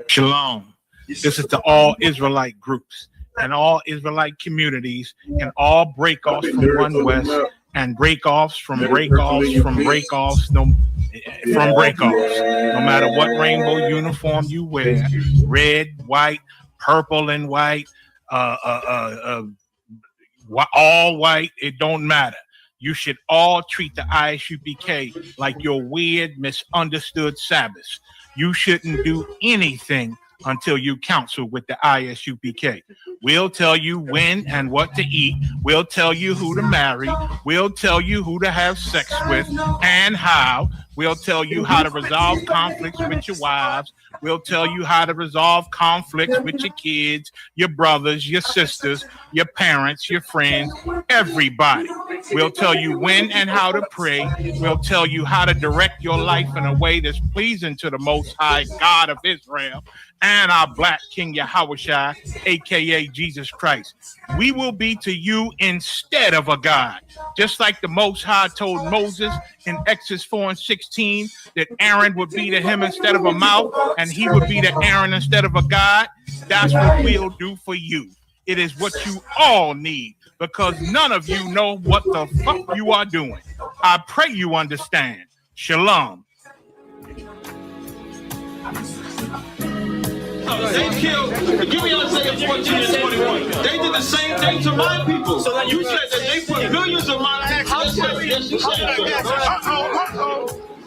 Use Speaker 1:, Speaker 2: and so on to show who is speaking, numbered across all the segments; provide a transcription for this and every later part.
Speaker 1: Shalom. This is to all Israelite groups and all Israelite communities and all breakoffs from One West and breakoffs from breakoffs from breakoffs, no matter what rainbow uniform you wear, red, white, purple and white, all white, it don't matter. You should all treat the I.S.U.P.K like your weird, misunderstood Sabbaths. You shouldn't do anything until you counsel with the I.S.U.P.K. We'll tell you when and what to eat. We'll tell you who to marry. We'll tell you who to have sex with and how. We'll tell you how to resolve conflicts with your wives. We'll tell you how to resolve conflicts with your kids, your brothers, your sisters, your parents, your friends, everybody. We'll tell you when and how to pray. We'll tell you how to direct your life in a way that's pleasing to the Most High God of Israel and our Black King Yahushua, a.k.a. Jesus Christ. We will be to you instead of a God. Just like the Most High told Moses in Exodus 4:16 that Aaron would be to him instead of a mouth and he would be to Aaron instead of a God. That's what we'll do for you. It is what you all need because none of you know what the fuck you are doing. I pray you understand. Shalom.
Speaker 2: They killed, give me Isaiah 14 and 21. They did the same thing to my people. So you said that they put millions of my actions.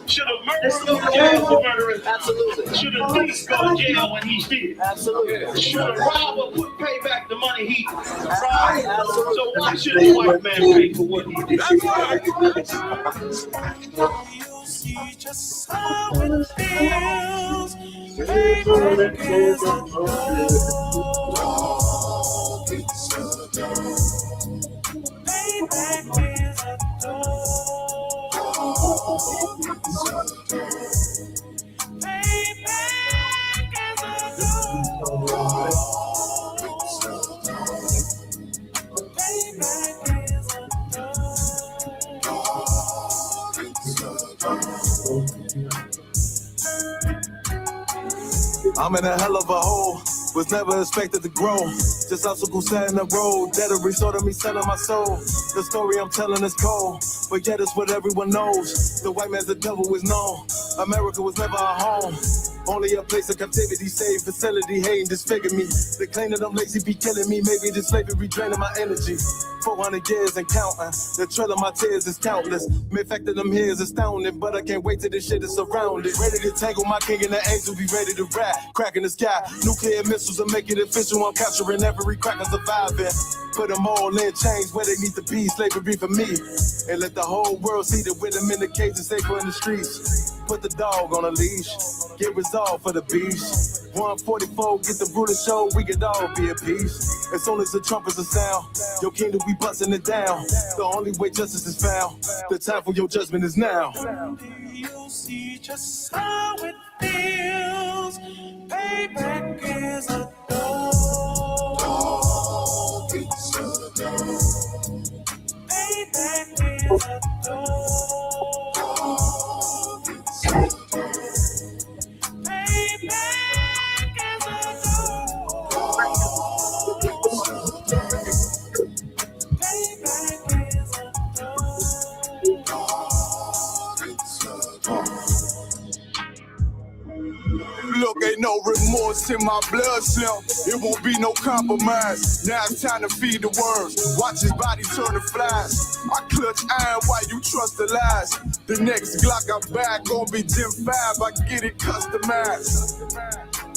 Speaker 2: Should a murderer go to jail for murdering? Absolutely. Should a thief go to jail when he steals? Absolutely. Should a robber pay back the money he robbed? Absolutely. So why should a white man pay for what he did? That's right. You'll see just how it feels. Payback is a Payback is a
Speaker 3: I'm in a hell of a hole, was never expected to grow. Just obstacle set in the road, that a resort of me selling my soul. The story I'm telling is cold, but yet it's what everyone knows. The white man's the devil is known. America was never our home. Only a place of captivity, safe facility, hating, disfigure me. They claim that I'm lazy, be killing me. Maybe this slavery draining my energy. 400 years and counting. The trail of my tears is countless. The fact that I'm here is astounding, but I can't wait till this shit is surrounded. Ready to tangle my king and the angel, be ready to rap. Cracking the sky, nuclear missiles will make it official. I'm capturing every cracker surviving. Put them all in chains where they need to be. Slavery for me. And let the whole world see that with them in the cage and safer in the streets. Put the dog on a leash. Get resolved for the beast. 144, get the brutal show, we could all be at peace. As soon as the trumpets are sound, your kingdom we busting it down. The only way justice is found, the time for your judgment is now.
Speaker 2: You'll see just how it feels. Payback is a dog. Payback is a dog.
Speaker 3: Look, ain't no remorse in my blood cell. It won't be no compromise. Now it's time to feed the worms. Watch his body turn to flies. I clutch iron while you trust the lies. The next Glock I buy gon' be Gen 5. I get it customized.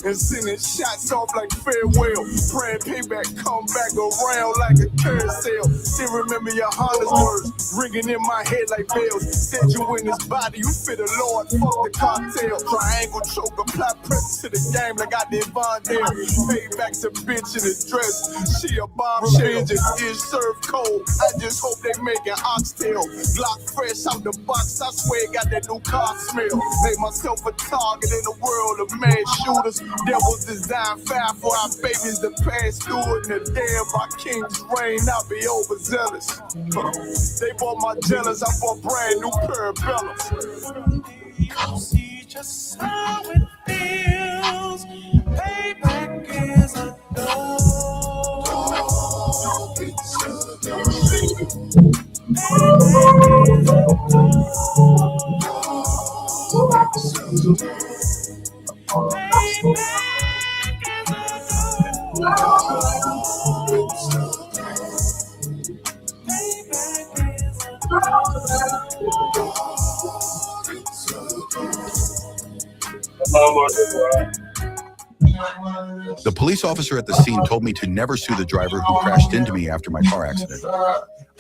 Speaker 3: And sending shots off like farewell. Praying payback come back around like a carousel. Still remember YAHANNA's words ringing in my head like bells. Said you in his body, you fit the Lord, fuck the cocktail. Triangle choke, apply pressure to the game like I did Von Dare. Payback's a bitch in a dress. She a bombshell, just is served cold. I just hope they make an oxtail. Glock fresh out the box, I swear got that new car smell. Made myself a target in the world of mad shooters. Devils design fire for our babies to pass through in the damn my king's reign. I'll be overzealous. They bought my jealous, I bought brand new pair of bells.
Speaker 2: You'll see just how it feels.
Speaker 3: bills. Payback is a
Speaker 4: The police officer at the scene told me to never sue the driver who crashed into me after my car accident.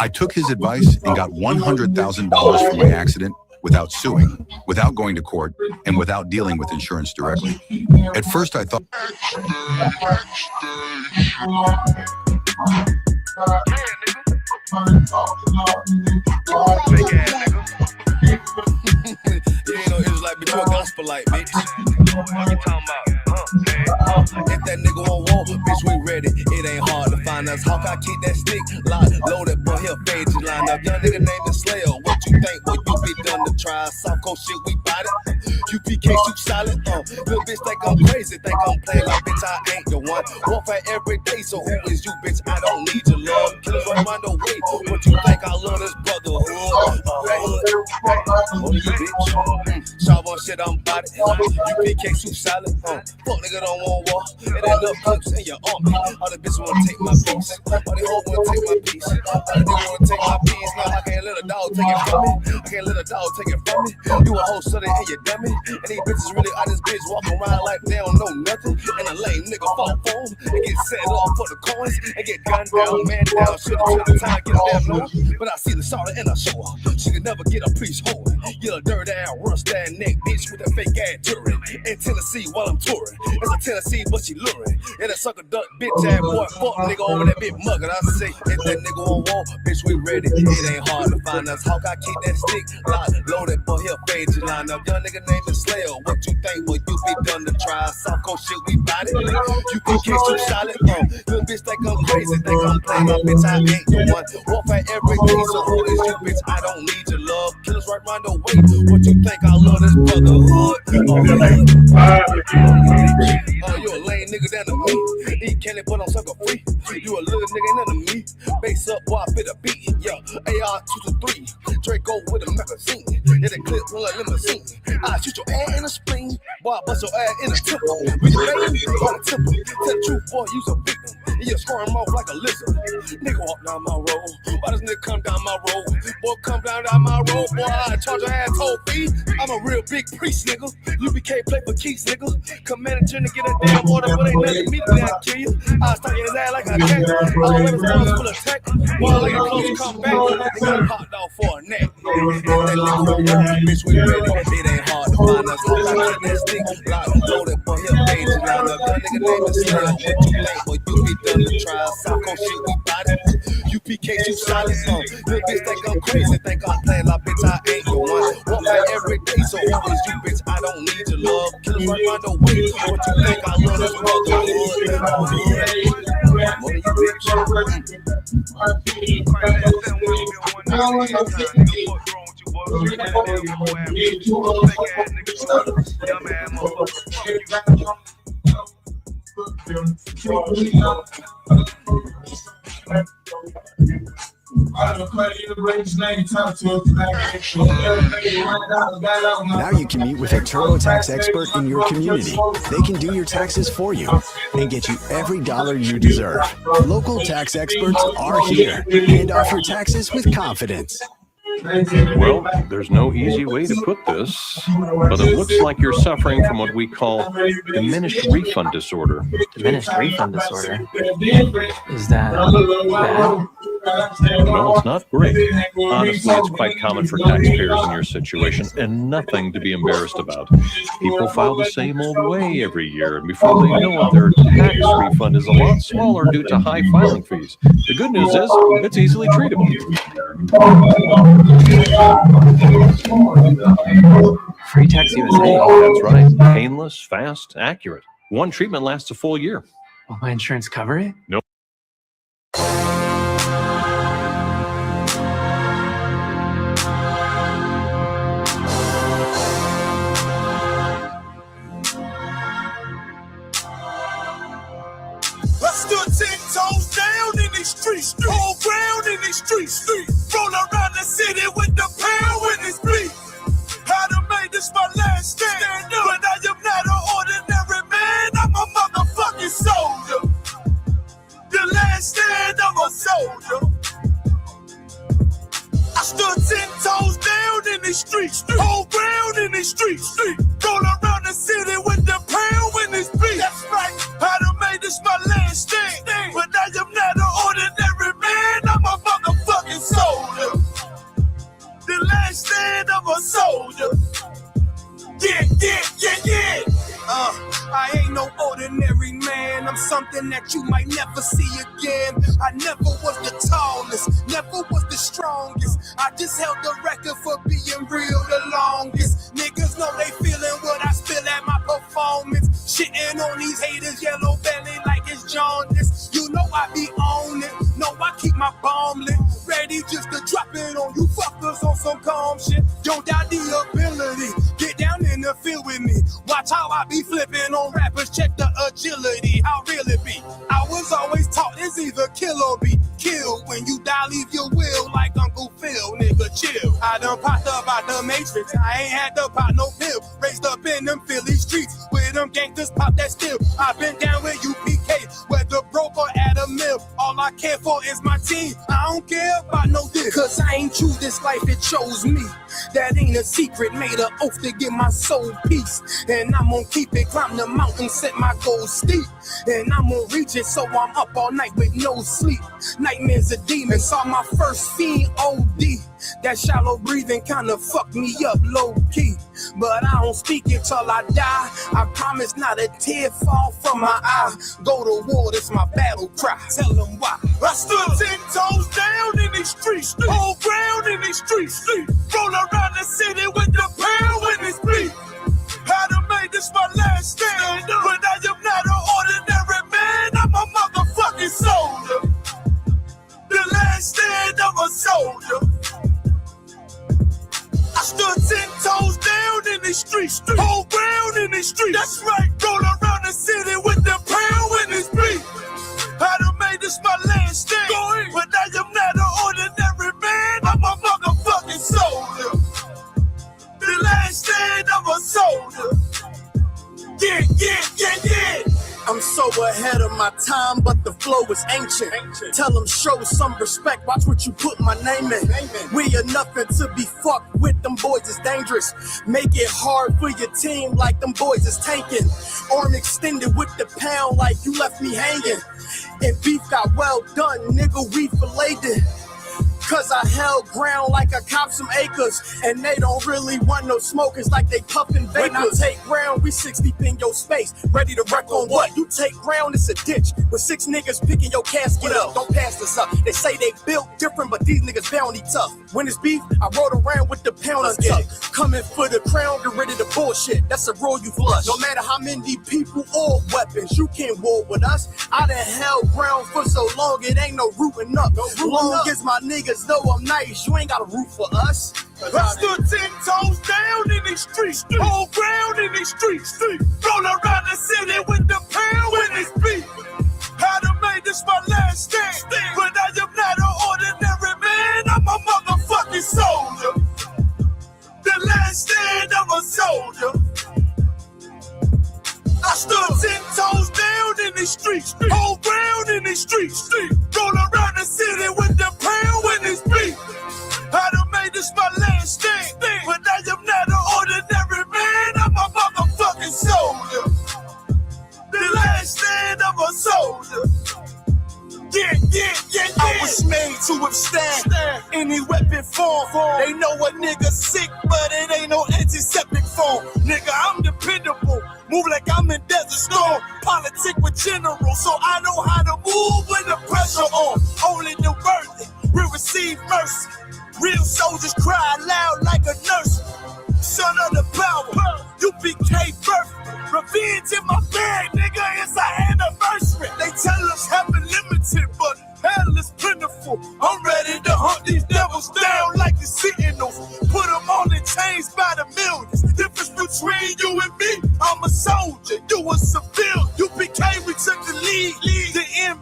Speaker 4: I took his advice and got $100,000 for my accident without suing, without going to court, and without dealing with insurance directly. At first, I thought...
Speaker 3: You ain't no Israelite, but you a gospelite, bitch. What you talking about? If that nigga won't walk, bitch, we ready. It ain't hard to find us. How can I keep that stick locked, loaded, but he'll fade you line up. Young nigga named the Slayer. What you think? What you be done to try? South Coast shit, we bought it. U.P.K, you solid. Little bitch think I'm crazy, think I'm playing like bitch, I ain't the one. Warfare every day, so who is you, bitch? I don't need your love. Killers run around the way. What you think? I love this brotherhood. What you bitch? Sharp on shit, I'm body. U.P.K, you solid. Fuck nigga don't want war. It ain't enough clips in your army. All the bitches wanna take my piece. All the hoes wanna take my piece. All the niggas wanna take my piece. Now I can't let a dog take it from me. I can't let a dog take it from me. You a hoe, son, and you dummy. And these bitches really out this bitch walk around like they don't know nothing. And a lame nigga fall for them and get set off for the coins and get gunned down, man down. Should've took the time to get a damn load. But I see the shawty and I show her. She could never get a priest hold. You a dirt ass, rust ass neck bitch with a fake ass touring. In Tennessee while I'm touring. It's a Tennessee, but she luring. And that sucker duck bitch ass boy, fuck nigga over that big mug. And I say, if that nigga won't walk, bitch, we ready. It ain't hard to find us. How can I keep that stick locked, loaded, but he'll fade you line up. Young nigga named the Slayer. What you think? What you be done to try? South Coast shit, we bought it. You can catch you solid. Little bitch think I'm crazy, think I'm playing my bitch, I ain't the one. Warfare every day, so who is you, bitch? I don't need your love. Killers right round the way. What you think? I love this brotherhood. You a lame nigga down to me. Eat candy, but I'm sucker free. You a little nigga into me. Base up, boy, I fit a beat. Yeah, AR-223. Draco with a magazine. Yeah, the clip full of limousine. I shoot your ass in the spleen. Boy, I bust your ass in the temple. We the baby, on the temple. Tell the truth, boy, you's a victim. And you're scoring off like a lizard. Nigga walk down my road. Why does nigga come down my road? Boy, come down my road. Boy, I charge your ass toll fee. I'm a real big priest, nigga. U.P.K play for keys, nigga. Command to get a damn water, but ain't nothing me to damn kill you. I stuck his ass like a cat. All of his guns full of tech. Boy, like a close comeback. Nigga popped off for a neck. That nigga won't walk, bitch, we ready. It ain't hard to find us. All I got that stick. Locked, loaded, but he'll fade you line up. That nigga name is Slayer. What you think? But you be done to try. South Coast shit, we bought it. U.P.K, you solid. Little bitch think I'm crazy. Think I'm playing like bitch, I ain't the one. Walk like every day, so who is you, bitch? I don't need your love. Killers right round the way. What you think? I love this brotherhood. What are you, bitch?
Speaker 5: Now you can meet with a TurboTax expert in your community. They can do your taxes for you and get you every dollar you deserve. Local tax experts are here. Hand off your taxes with confidence.
Speaker 6: Well, there's no easy way to put this, but it looks like you're suffering from what we call diminished refund disorder.
Speaker 7: Diminished refund disorder? Is that bad?
Speaker 6: Well, it's not great. Honestly, it's quite common for taxpayers in your situation and nothing to be embarrassed about. People file the same old way every year, and before they know it, their tax refund is a lot smaller due to high filing fees. The good news is it's easily treatable.
Speaker 7: Free Tax USA.
Speaker 6: That's right. Painless, fast, accurate. One treatment lasts a full year.
Speaker 7: Will my insurance cover it?
Speaker 6: Nope.
Speaker 3: stood 10 toes down in these streets, whole ground in these streets. Roll around the city with the pound in his beat. I done made this my last stand, but I am not an ordinary man. I'm a motherfucking soldier. The last stand of a soldier. I stood 10 toes down in these streets, whole ground in these streets. Roll around the city with the pound in his beat. That's right. I done made this my last stand, but I am not an ordinary man. I'm a motherfucking soldier. The last stand of a soldier. Yeah. I ain't no ordinary man. I'm something that you might never see again. I never was the tallest, never was the strongest. I just held the record for being real the longest. Niggas know they feeling what I spill at my performance. Shitting on these haters, yellow belly like it's jaundice. You know I be on it. No, I keep my bomb lit. Ready just to drop it on you fuckers on some calm shit. Don't doubt the ability. Get down in the field with me. Watch how I be flipping on rappers. Check the agility. How real it be? I was always taught it's either kill or be killed. When you die, leave your will like Uncle Phil. Nigga, chill. I done popped up out the Matrix. I ain't had to pop no pill. Raised up in them Philly streets. With them gangsters pop that still. I've been down with UPK. Whether broke or at a mill. All I care for is my team. I don't care about no dick. Cause I ain't choose this life, it chose me. That ain't a secret. Made an oath to give my soul peace. And I'm gonna keep it. Climb the mountain, set my goals steep. And I'm gonna reach it, so I'm up all night with no sleep. Nightmares of demons. Saw my first fiend OD. That shallow breathing kinda fucked me up low key. But I don't speak it till I die. I promise not a tear fall from my eye. Go to war, that's my battle cry. Tell them why. I stood 10 toes down in these streets, whole ground in these streets. Roll around the city with the pound in his beat. I done made this my last stand, but I am not an ordinary man. I'm a motherfucking soldier. The last stand of a soldier. I stood 10 toes down in the streets, whole ground in the streets. That's right. Roll around the city with the pound in his beat. I done made this my last stand, but I am not an ordinary man. I'm a motherfucking soldier. The last stand of a soldier. Yeah. I'm so ahead of my time, but the flow is ancient. Tell them show some respect, watch what you put my name in. We are nothing to be fucked with, them boys is dangerous. Make it hard for your team like them boys is tanking. Arm extended with the pound like you left me hanging. And beef got well done, nigga, we filleted it. Cause I held ground like I copped some acres. And they don't really want no smokers like they puffin' vapors. When I take ground, we 6 deep in your space. Ready to wreck on what? You take ground, it's a ditch. With 6 niggas picking your casket up. Don't pass this up. They say they built different, but these niggas bounty tough. When it's beef, I rode around with the pound untucked. Coming for the crown, get rid of the bullshit. That's a rule you flush. No matter how many people or weapons, you can't war with us. I done held ground for so long, it ain't no rooting up. Long as my niggas know I'm nice, you ain't got a root for us. I stood 10 toes down in these streets, whole ground in these streets. Roll around the city with the pound in his beat. I done made this my last stand, but I am not an ordinary man. I'm a motherfucking soldier. The last stand of a soldier. I stood 10 toes down in the streets, whole ground in the streets. Roll around the city with the pound in his beat. I done made this my last stand, but I am not an ordinary man. I'm a motherfucking soldier. The last stand of a soldier. Yeah. I was made to withstand any weapon form. They know a nigga sick, but it ain't no antiseptic form. Nigga, I'm dependable. Move like I'm in Desert Storm. Politic with generals, so I know how to move when the pressure on. Only the worthy will receive mercy. Real soldiers cry loud like a nurse. Son of the power, U.P.K birth. Revenge in my bag, nigga, it's our anniversary. They tell us heaven limited, but hell is plentiful. I'm ready to hunt these devils down like the Sentinels. Put them on in chains by the millions. Difference between you and me, I'm a soldier, you a civilian. U.P.K, we took the lead. The end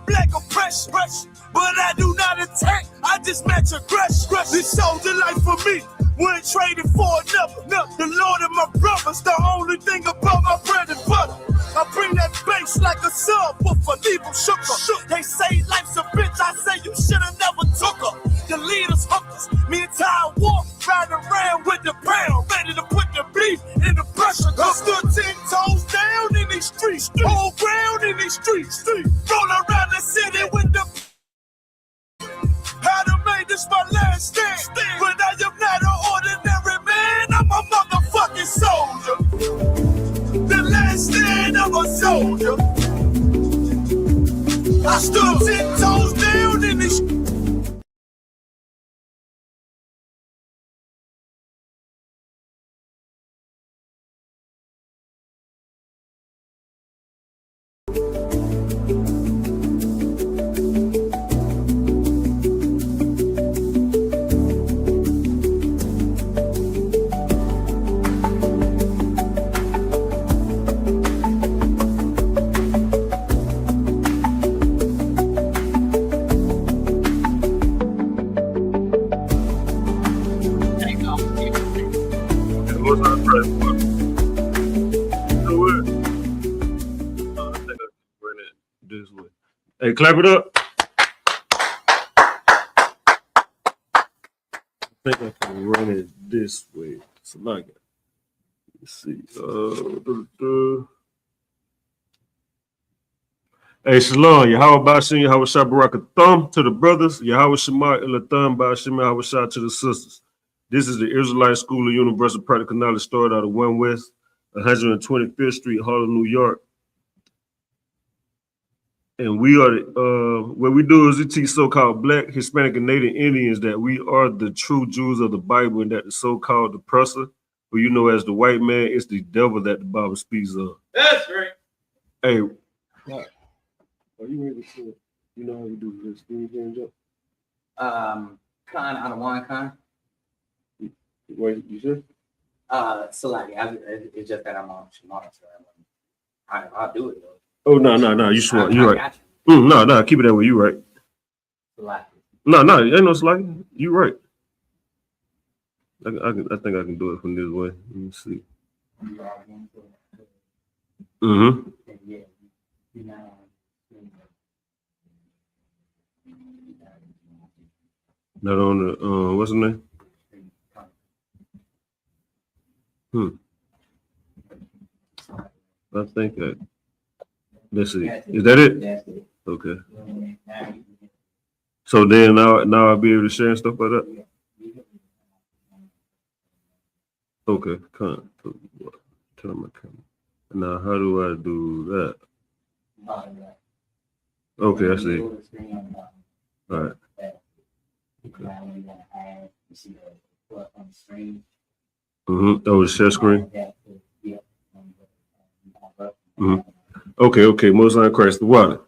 Speaker 3: but I do not attack. I just match aggression. This soldier life for me. Wouldn't trade it for another. The Lord and my brothers, the only thing about my bread and butter. I bring that bass like a subwoofer, leave them shook. They say life's a bitch, I say you should've never took her. The leaders hookers, me and Ty Wolf riding around with the pound, ready to put the beef in the pressure. I stood 10 toes down in these streets, whole ground in these streets. Roll around the city with the I done made this my last stand, but I am not an ordinary man, I'm a motherfucking soldier. The last stand of a soldier. I stood 10 toes down in this.
Speaker 8: Hey, clap it up. I think I can run it this way. So like, let's see. Hey, Shalom. Yahweh Bashim, Yahweh Shabaraka Thumb to the brothers. Yahweh Shema Ilatham Bashim, Yahweh Shah to the sisters. This is the Israelite School of Universal Practical Knowledge, started out of 1 West, 125th Street, Harlem, New York. And we are, what we do is we teach so-called Black, Hispanic, and Native Indians that we are the true Jews of the Bible, and that the so-called oppressor, who you know as the white man, is the devil that the Bible speaks of.
Speaker 2: That's right.
Speaker 8: Hey, are you ready to, you know how we do this? Can you jump?
Speaker 9: Con out of one con.
Speaker 8: Wait, you sure?
Speaker 9: So like, it's just that I'm on Shimon, so I'll do it though.
Speaker 8: Oh, no, you swear, you're right. No, keep it that way, you right.
Speaker 9: Like,
Speaker 8: No, ain't no slacking. You right. I think I can do it from this way. Let me see. Not on the what's the name? I think that. Let's see. Is that it? Okay. So then now I'll be able to share and stuff like that. Okay. Turn on my camera. Now how do I do that? Okay, I see. All right. Okay. Oh, the share screen. Okay, Most High Christ the water.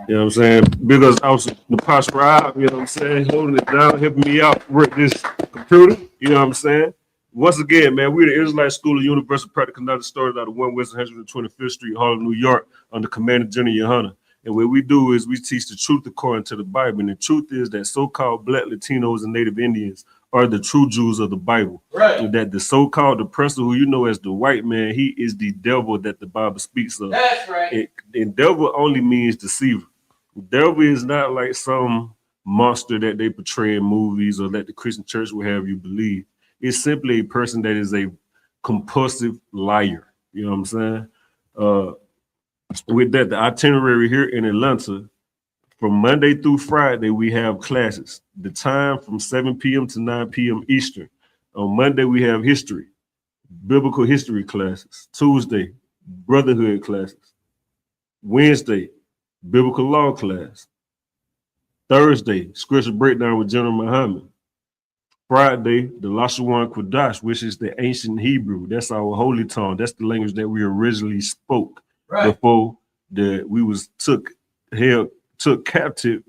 Speaker 8: You know what I'm saying? Because I was the posture out, you know what I'm saying, holding it down, helping me out with this computer, you know what I'm saying? Once again, man, we're the Israelite School of Universal Practical Knowledge, started out of 1 West 125th Street, Harlem, New York, under Commander General YAHANNA. And what we do is we teach the truth according to the Bible. And the truth is that so-called Black, Latinos, and Native Indians are the true Jews of the Bible.
Speaker 2: Right.
Speaker 8: And that the so-called oppressor, who you know as the white man, he is the devil that the Bible speaks of.
Speaker 2: That's right.
Speaker 8: And devil only means deceiver. Devil is not like some monster that they portray in movies or that the Christian church will have you believe. It's simply a person that is a compulsive liar. You know what I'm saying? With that, the itinerary here in Atlanta, from Monday through Friday, we have classes. The time from 7 p.m. to 9 p.m. Eastern. On Monday, we have history, biblical history classes. Tuesday, brotherhood classes. Wednesday, biblical law class. Thursday, scripture breakdown with General Muhammad. Friday, the Lashawan Kodash, which is the ancient Hebrew. That's our holy tongue. That's the language that we originally spoke before we was took captive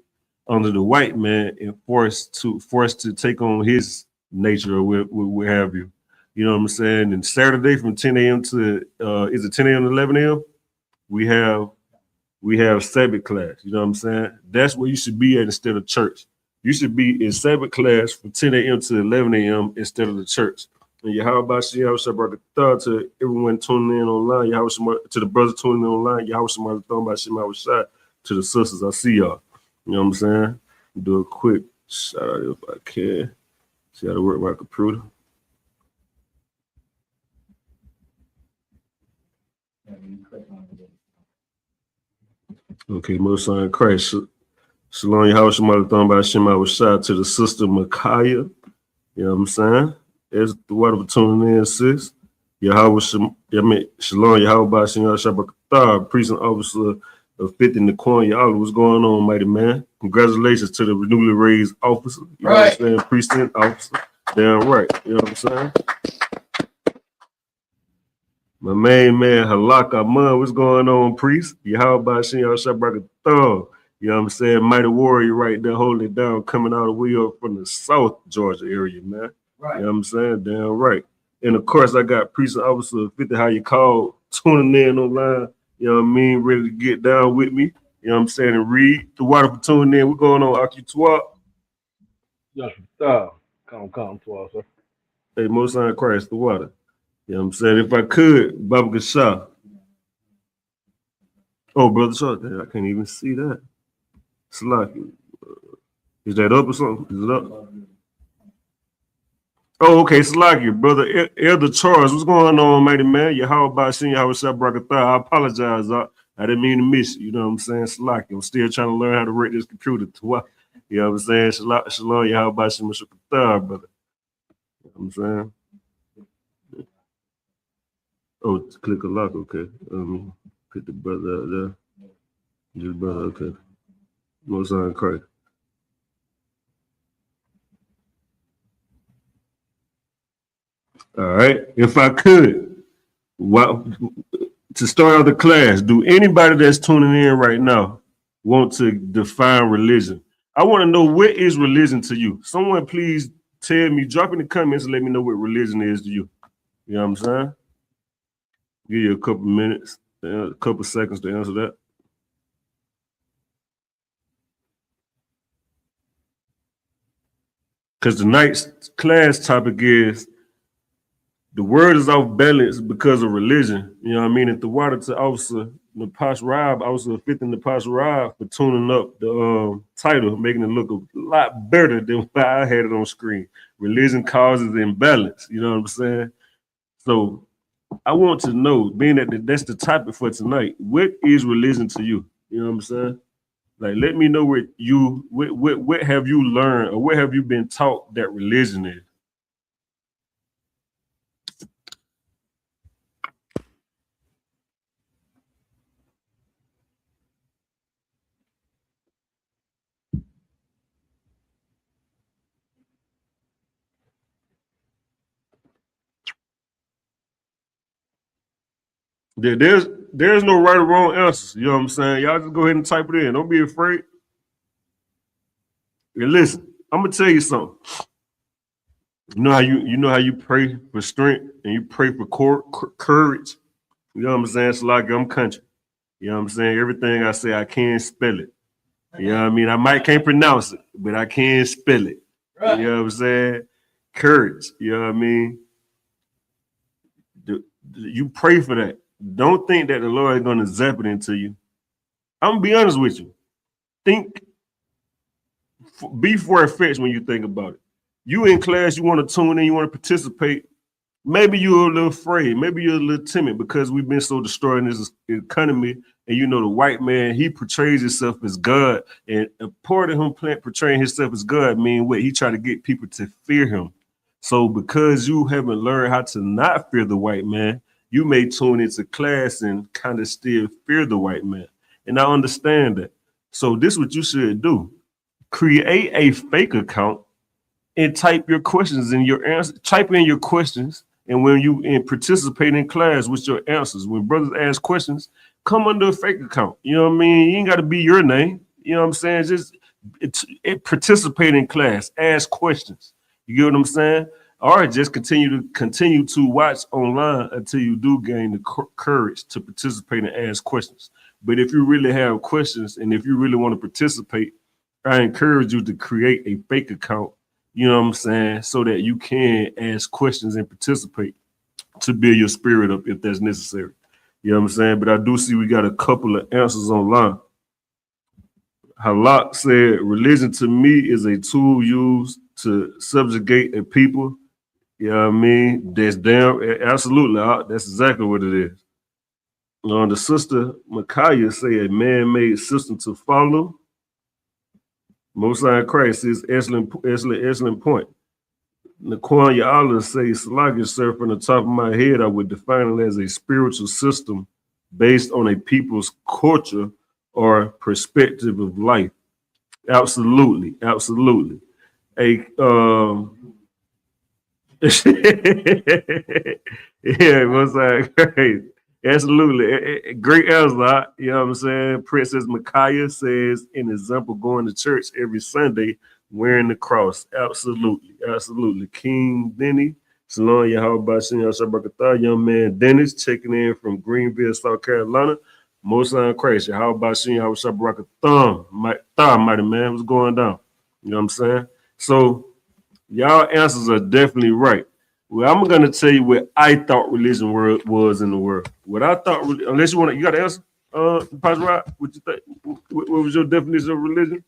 Speaker 8: under the white man and forced to take on his nature or what have you. You know what I'm saying? And Saturday from 10 a.m. to is it 10 a.m. to 11 a.m. we have we have Sabbath class. You know what I'm saying? That's where you should be at instead of church. You should be in Sabbath class from 10 a.m. to 11 a.m. instead of the church. And Yahweh to everyone tuning in online, to the brothers tuning in online, to the sisters. I see y'all. You know what I'm saying? Do a quick shout out if I can. See how to work my computer. Okay, most on Christ. Shalom, Yahweh Shemar Thon by Shema was shot to the sister Micaiah. You know what I'm saying? It's the water for tuning in, sis. Yahweh Shalom, Yahweh by Shema Shabbat, priest and officer of 50 in the corner. Y'all, what's going on, mighty man? Congratulations to the newly raised officer. You know what I'm saying? Priest and officer. Damn right. You know what I'm saying? My main man, Halak Aman, what's going on, priest? Yahweh by Shema Shabbat. You know what I'm saying? Mighty warrior right there holding it down, coming out of way up from the South Georgia area, man. Right. You know what I'm saying? Damn right. And of course, I got priest and officer 50, how you call, tuning in online, you know what I mean, ready to get down with me. You know what I'm saying? And read the water for tuning in. We're going on Aki
Speaker 10: Yes, come to us, sir.
Speaker 8: Hey, Most High Christ, the water. You know what I'm saying? If I could, Baba Gashah. Oh, Brother Shaw, I can't even see that. Slaki. Is that up or something? Is it up? Oh, okay, Slaki, brother Elder Charles. What's going on, mighty man? Yahweh Bashin, Yahweh Shabrakatha. I apologize. I didn't mean to miss you. You know what I'm saying? Slaki. I'm still trying to learn how to rate this computer. You know what I'm saying? Shalom, Yahweh Bashin, Mashakatha, brother. You know what I'm saying? Oh, click a lock, okay. Put the brother out there. Just brother, okay. Most High Christ. All right. If I could, to start out the class, do anybody that's tuning in right now want to define religion? I want to know, what is religion to you? Someone please tell me, drop in the comments and let me know what religion is to you. You know what I'm saying? Give you a couple minutes, a couple seconds to answer that. Because tonight's class topic is the word is off balance because of religion. You know what I mean? At the water to Officer Napash Rab, Officer 50 Napash Rab, for tuning up the title, making it look a lot better than what I had it on screen. Religion causes imbalance. You know what I'm saying? So I want to know, being that that's the topic for tonight, what is religion to you? You know what I'm saying? Like, let me know what have you learned or what have you been taught that religion is? There's no right or wrong answers. You know what I'm saying? Y'all just go ahead and type it in. Don't be afraid. And listen, I'm gonna tell you something. You know how you pray for strength and you pray for courage. You know what I'm saying? It's like I'm country. You know what I'm saying? Everything I say, I can spell it. You know what I mean? I might can't pronounce it, but I can spell it. Right. You know what I'm saying? Courage. You know what I mean? You pray for that. Don't think that the Lord is going to zap it into you. I'm going to be honest with you. Be far-fetched when you think about it. You in class, you want to tune in, you want to participate. Maybe you're a little afraid. Maybe you're a little timid because we've been so destroyed in this economy. And you know, the white man, he portrays himself as God. And a part of him portraying himself as God mean what? He try to get people to fear him. So because you haven't learned how to not fear the white man, you may tune into class and kind of still fear the white man. And I understand that. So this is what you should do. Create a fake account and type your questions and your answers. Type in your questions. And when you participate in class with your answers, when brothers ask questions, come under a fake account. You know what I mean? You ain't got to be your name. You know what I'm saying? Just participate in class. Ask questions. You get what I'm saying? or just continue to watch online until you do gain the courage to participate and ask questions. But if you really have questions and if you really want to participate, I encourage you to create a fake account, you know what I'm saying, so that you can ask questions and participate to build your spirit up if that's necessary. You know what I'm saying? But I do see we got a couple of answers online. Halak said, religion to me is a tool used to subjugate a people. You know what I mean? That's damn, absolutely. That's exactly what it is. The sister Micaiah say a man-made system to follow. Most High Christ is excellent point. Naquan Allah says, Salaki, sir, from the top of my head, I would define it as a spiritual system based on a people's culture or perspective of life. Absolutely, absolutely. Yeah, Most High Christ. Absolutely. Great answer. You know what I'm saying? Princess Micaiah says, an example, going to church every Sunday wearing the cross. Absolutely. Absolutely. King Denny, Shalom, Yahweh Shabbat, young man Dennis checking in from Greenville, South Carolina. Most High Christ, Yahweh Shabbat, mighty man, what's going down? You know what I'm saying? So, y'all answers are definitely right. Well, I'm gonna tell you what I thought religion was in the world. What I thought, unless you got to answer, Pastor Rod, what you think? What was your definition of religion?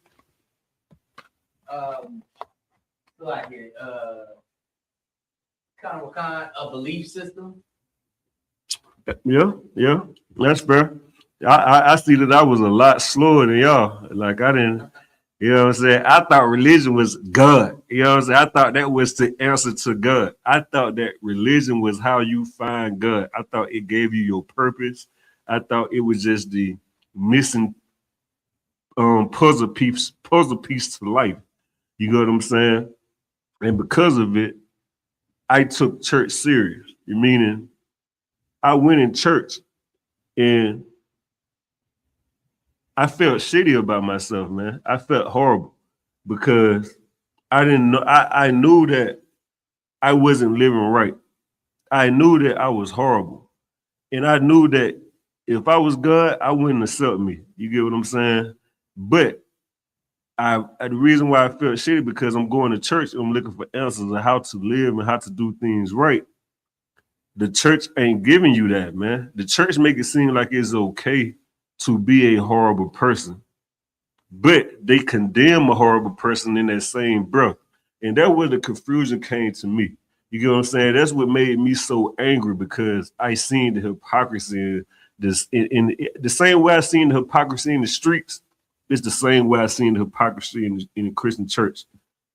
Speaker 9: Like a belief system.
Speaker 8: Yeah, that's fair. I see that I was a lot slower than y'all. Like I didn't. You know what I'm saying? I thought religion was God. You know what I'm saying? I thought that was the answer to God. I thought that religion was how you find God. I thought it gave you your purpose. I thought it was just the missing puzzle piece to life. You know what I'm saying? And because of it, I took church serious. Meaning I went in church and I felt shitty about myself, man. I felt horrible because I didn't know. I knew that I wasn't living right. I knew that I was horrible. And I knew that if I was God, I wouldn't accept me. You get what I'm saying? But the reason why I felt shitty because I'm going to church and I'm looking for answers on how to live and how to do things right. The church ain't giving you that, man. The church make it seem like it's okay to be a horrible person, but they condemn a horrible person in that same breath. And that's where the confusion came to me. You get what I'm saying? That's what made me so angry because I seen the hypocrisy in the same way I seen the hypocrisy in the streets. It's the same way I seen the hypocrisy in the Christian church.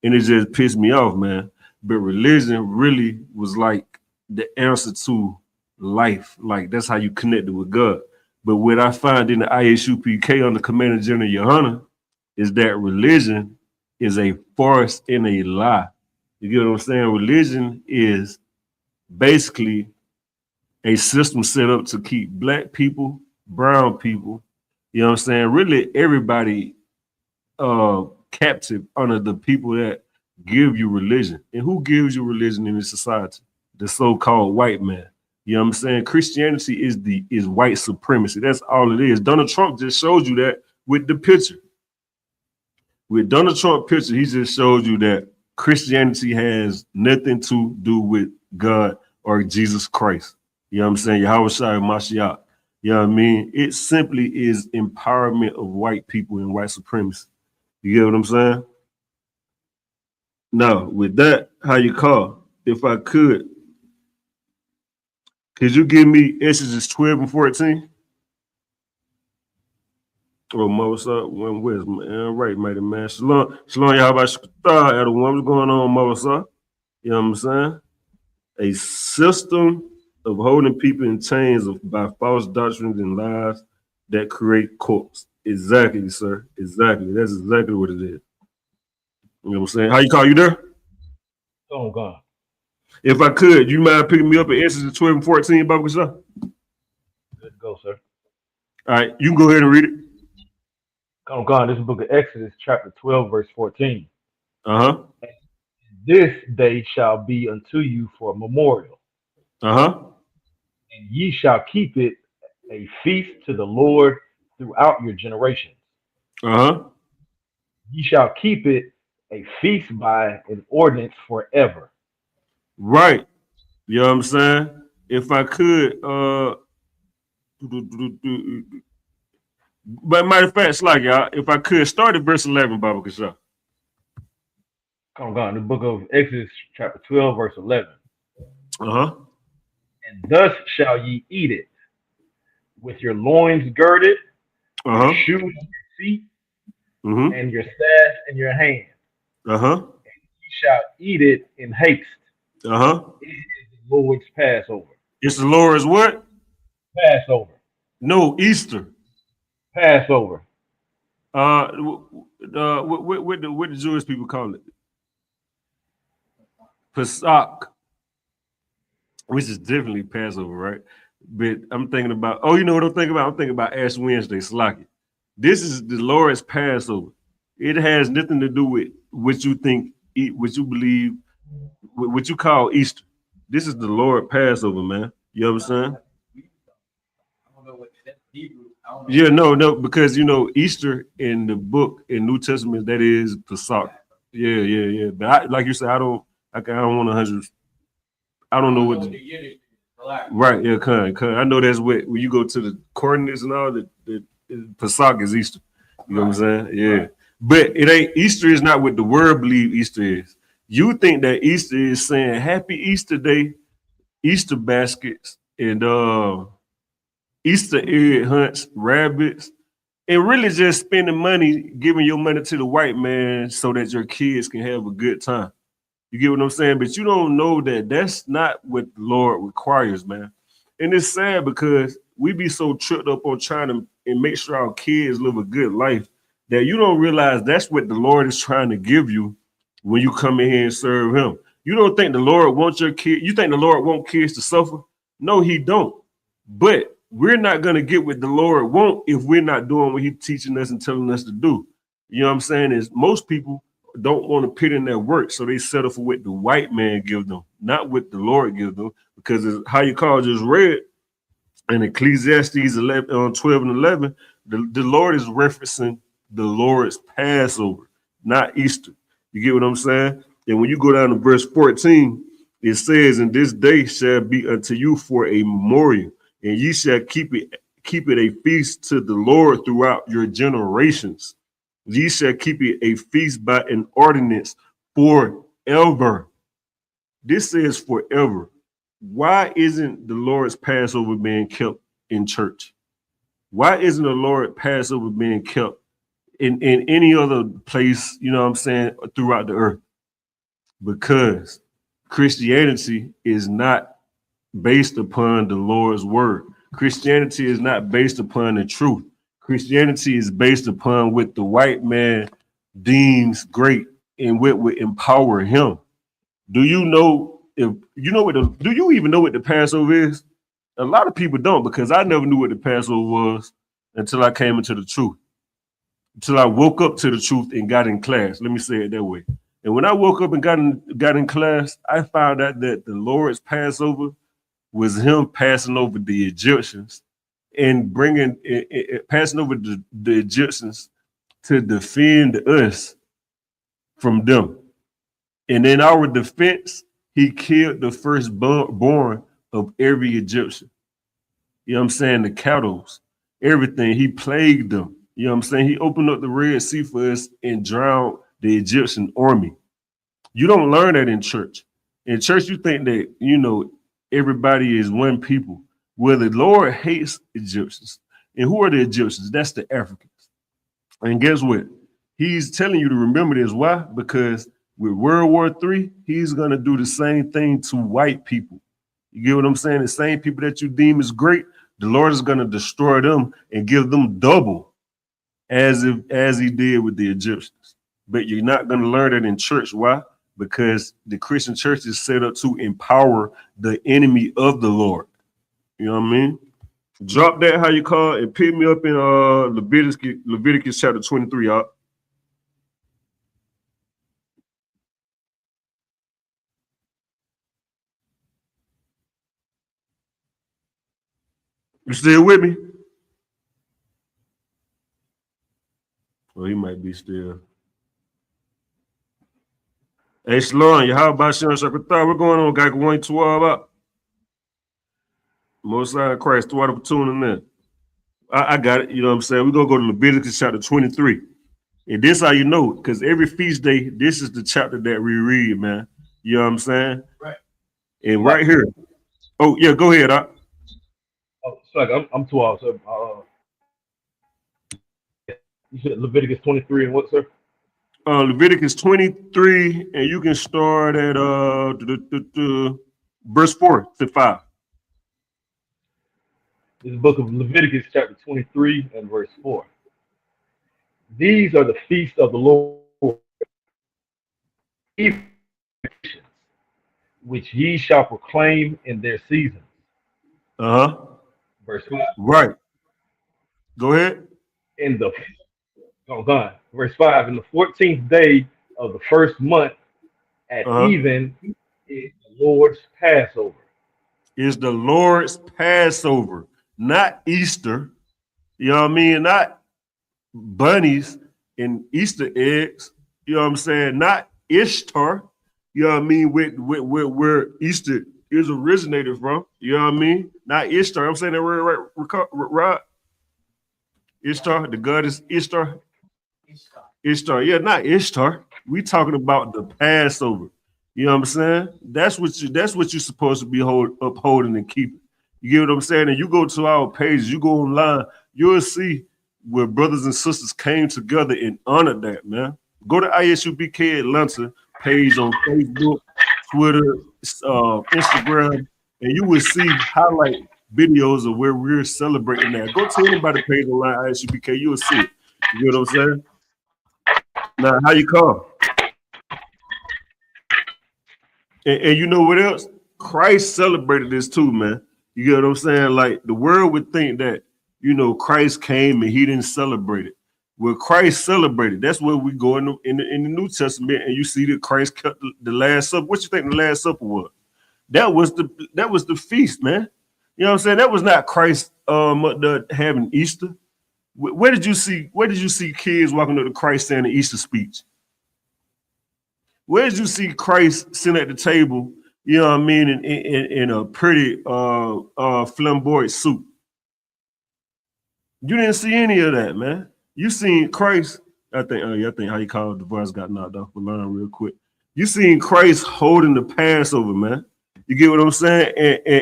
Speaker 8: And it just pissed me off, man. But religion really was like the answer to life. Like that's how you connected with God. But what I find in the I.S.U.P.K under Commander General YAHANNA is that religion is a farce and a lie. You get what I'm saying? Religion is basically a system set up to keep black people, brown people, you know what I'm saying? Really everybody captive under the people that give you religion. And who gives you religion in this society? The so-called white man. You know what I'm saying? Christianity is white supremacy. That's all it is. Donald Trump just showed you that with the picture. With Donald Trump picture, he just showed you that Christianity has nothing to do with God or Jesus Christ. You know what I'm saying? Yahweh Shai Mashiach. You know what I mean? It simply is empowerment of white people and white supremacy. You get what I'm saying? Now, with that, how you call? If I could you give me Exodus 12 and 14? Oh, Moses, one wisdom. All right, mighty man. Shalom, Yahweh Shai, Adam, what's going on, Moses? You know what I'm saying? A system of holding people in chains by false doctrines and lies that create cults. Exactly, sir. Exactly. That's exactly what it is. You know what I'm saying? How you call? You there?
Speaker 10: Oh, God.
Speaker 8: If I could, you mind picking me up at Exodus 12 and 14, Baba Kasha?
Speaker 10: Let's go, sir.
Speaker 8: All right, you can go ahead and read it.
Speaker 10: Come on, God. This is the book of Exodus, chapter 12, verse 14.
Speaker 8: Uh-huh.
Speaker 10: this day shall be unto you for a memorial,
Speaker 8: Uh-huh.
Speaker 10: and ye shall keep it a feast to the Lord throughout your generations.
Speaker 8: Uh-huh.
Speaker 10: Ye shall keep it a feast by an ordinance forever.
Speaker 8: Right. You know what I'm saying? If I could, but matter of fact, it's like y'all, if I could start at verse 11, Baba Kasha.
Speaker 10: Come on, the book of Exodus, chapter 12, verse 11.
Speaker 8: Uh-huh.
Speaker 10: And thus shall ye eat it, with your loins girded, your
Speaker 8: Uh-huh.
Speaker 10: shoes on your feet,
Speaker 8: Mm-hmm.
Speaker 10: and your staff in your hand.
Speaker 8: Uh-huh.
Speaker 10: Ye shall eat it in haste.
Speaker 8: Uh-huh.
Speaker 10: It is the Lord's Passover.
Speaker 8: It's the Lord's what?
Speaker 10: Passover.
Speaker 8: No, Easter.
Speaker 10: Passover.
Speaker 8: What the Jewish people call it? Pesach, which is definitely Passover, right? But I'm thinking about, oh, you know what I'm thinking about? I'm thinking about Ash Wednesday, Slaki. This is the Lord's Passover. It has nothing to do with what you think, what you believe, what you call Easter. This is the Lord Passover, man. You know what I'm saying? Yeah, no, because you know Easter in the book in New Testament that is Pesach. Yeah. But like you said, I don't want 100. I don't know what. Right, yeah, I know that's what when you go to the coordinates and all the Pesach is Easter. You know what I'm saying? Yeah, but it ain't. Easter is not what the world believe Easter is. You think that Easter is saying Happy Easter Day, Easter baskets, and Easter egg hunts, rabbits, and really just spending money, giving your money to the white man so that your kids can have a good time. You get what I'm saying? But you don't know that that's not what the Lord requires, man. And it's sad because we be so tripped up on trying to and make sure our kids live a good life that you don't realize that's what the Lord is trying to give you when you come in here and serve him. You don't think the Lord wants your kid. You think the Lord wants kids to suffer? No, he don't. But we're not going to get what the Lord wants if we're not doing what he's teaching us and telling us to do. You know what I'm saying? Is most people don't want to put in their work, so they settle for what the white man gives them, not what the Lord gives them, because it's how you call just read in Ecclesiastes 12 and 11, the Lord is referencing the Lord's Passover, not Easter. You get what I'm saying? And when you go down to verse 14, it says, "And this day shall be unto you for a memorial, and ye shall keep it a feast to the Lord throughout your generations. Ye shall keep it a feast by an ordinance forever." This says forever. Why isn't the Lord's Passover being kept in church? Why isn't the Lord's Passover being kept in any other place, you know what I'm saying, throughout the earth? Because Christianity is not based upon the Lord's word. Christianity is not based upon the truth. Christianity is based upon what the white man deems great and what would empower him. Do you know do you even know what the Passover is? A lot of people don't, because I never knew what the Passover was until I came into the truth. Until I woke up to the truth and got in class. Let me say it that way. And when I woke up and got in class, I found out that the Lord's Passover was him passing over the Egyptians and passing over the Egyptians to defend us from them. And in our defense, he killed the firstborn of every Egyptian. You know what I'm saying? The cattle, everything. He plagued them. You know what I'm saying? He opened up the Red Sea for us and drowned the Egyptian army. You don't learn that in church. In church, you think that, you know, everybody is one people. Well, the Lord hates Egyptians. And who are the Egyptians? That's the Africans. And guess what? He's telling you to remember this. Why? Because with World War III, he's going to do the same thing to white people. You get what I'm saying? The same people that you deem as great, the Lord is going to destroy them and give them double as he did with the Egyptians. But you're not going to learn it in church. Why? Because the Christian church is set up to empower the enemy of the Lord. You know what I mean? Drop that, how you call it, and pick me up in Leviticus chapter 23, y'all. You still with me? Well, he might be still. Hey, Shalom, how about Sharon Shakatha? We're going on, Geico 112 up. Most High Christ, water for tuning in. I got it. You know what I'm saying? We're going to go to Leviticus chapter 23. And this how you know, because every feast day, this is the chapter that we read, man. You know what I'm saying?
Speaker 10: Right.
Speaker 8: And right here. Oh, yeah, go ahead.
Speaker 10: Oh, sorry, I'm too off. So, you said Leviticus 23 and what, sir?
Speaker 8: Leviticus 23, and you can start at verse 4 to 5.
Speaker 10: This book of Leviticus chapter 23 and verse 4. These are the feasts of the Lord, which ye shall proclaim in their seasons. Verse 5.
Speaker 8: Right. Go ahead.
Speaker 10: Verse 5. In the 14th day of the first month at even is the Lord's Passover.
Speaker 8: Is the Lord's Passover, not Easter. You know what I mean? Not bunnies and Easter eggs. You know what I'm saying? Not Ishtar. You know what I mean? With where Easter is originated from. You know what I mean? Not Ishtar. I'm saying that word right. Ishtar, the goddess Ishtar. Ishtar. Yeah, not Ishtar. We talking about the Passover. You know what I'm saying? That's what you're supposed to be upholding and keeping. You get what I'm saying? And you go to our pages, you go online, you'll see where brothers and sisters came together and honored that, man. Go to I.S.U.P.K. Atlanta page on Facebook, Twitter, Instagram, and you will see highlight videos of where we're celebrating that. Go to anybody's page online, I.S.U.P.K. You will see it. You know what I'm saying? Now, how you call? And you know what else? Christ celebrated this too, man. You get what I'm saying? Like the world would think that, you know, Christ came and he didn't celebrate it. Well, Christ celebrated. That's where we go in the New Testament, and you see that Christ kept the Last Supper. What you think the Last Supper was? That was the feast, man. You know what I'm saying? That was not Christ having Easter. Where did you see kids walking up to Christ saying the Easter speech? Where did you see Christ sitting at the table, you know what I mean, in a pretty flamboyant suit? You didn't see any of that, man. You seen Christ, I think how you call it, the voice got knocked off the line real quick. You seen Christ holding the Passover, man. You get what I'm saying?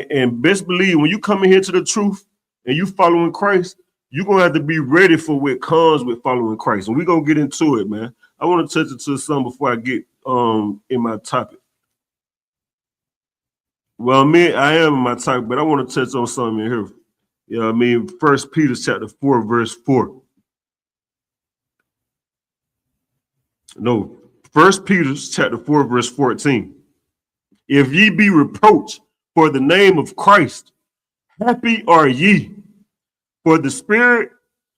Speaker 8: And best believe when you come in here to the truth and you following Christ, you're gonna have to be ready for what comes with following Christ. And we're gonna get into it, man. I want to touch it to some before I get in my topic. Well, I am in my topic, but I want to touch on something in here. You know what I mean? 1 Peter chapter 4, verse 4. No, 1 Peter chapter 4, verse 14. If ye be reproached for the name of Christ, happy are ye, for the spirit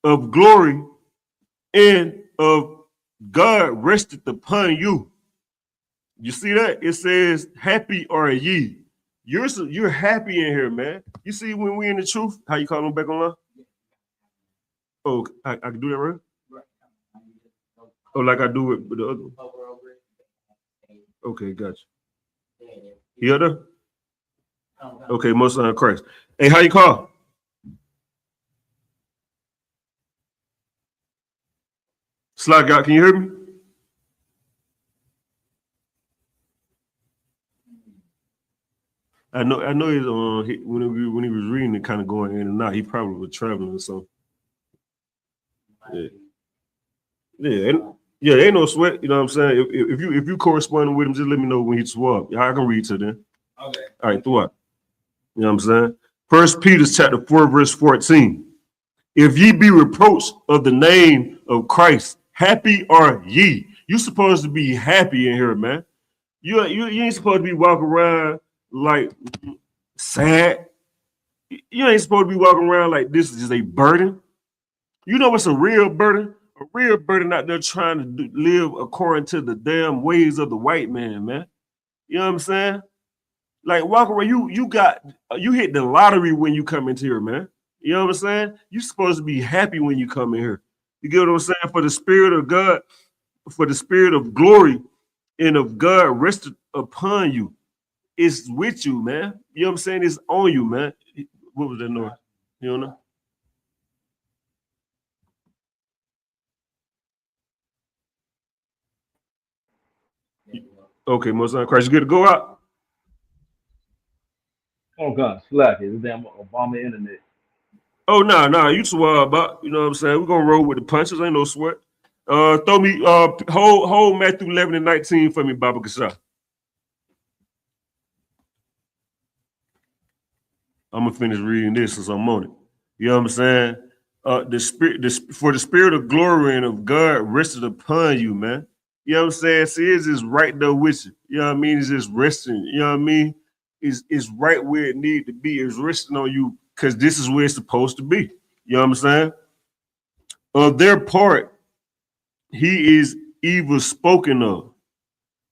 Speaker 8: of glory and of God rested upon you. You see that? It says, happy are ye. You're happy in here, man. You see when we in the truth, how you call them back online? Oh, I can do that, right? Oh, like I do it with the other one. Okay, gotcha. You other? Okay, most of Christ. Hey, how you call? Slack out, can you hear me? I know he's when he was reading it, kind of going in and out. He probably was traveling or something. Yeah, ain't no sweat. You know what I'm saying? If you corresponding with him, just let me know when he swap. I can read to them. Okay. All right, through it. You know what I'm saying? 1 Peter chapter 4, verse 14. If ye be reproached of the name of Christ, happy are ye. You supposed to be happy in here, man. You ain't supposed to be walking around like sad. You ain't supposed to be walking around like this is just a burden. You know what's a real burden? A real burden out there trying to live according to the damn ways of the white man, man. You know what I'm saying? Like walk around, you hit the lottery when you come into here, man. You know what I'm saying? You're supposed to be happy when you come in here. You get what I'm saying? For the spirit of God, for the spirit of glory and of God rested upon you. It's with you, man. You know what I'm saying? It's on you, man. What was that noise? You don't know? Okay, most of Christ, you good to go out?
Speaker 10: Oh God, slack it. This damn Obama internet.
Speaker 8: Oh no, you swab about. You know what I'm saying? We're gonna roll with the punches. Ain't no sweat. Throw me hold Matthew 11 and 19 for me, Baba Kasha. I'm gonna finish reading this since I'm on it. You know what I'm saying? For the spirit of glory and of God rested upon you, man. You know what I'm saying? See, it's just right there with you. You know what I mean? It's just resting. You know what I mean? It's right where it need to be. It's resting on you because this is where it's supposed to be. You know what I'm saying? Of their part, he is evil spoken of.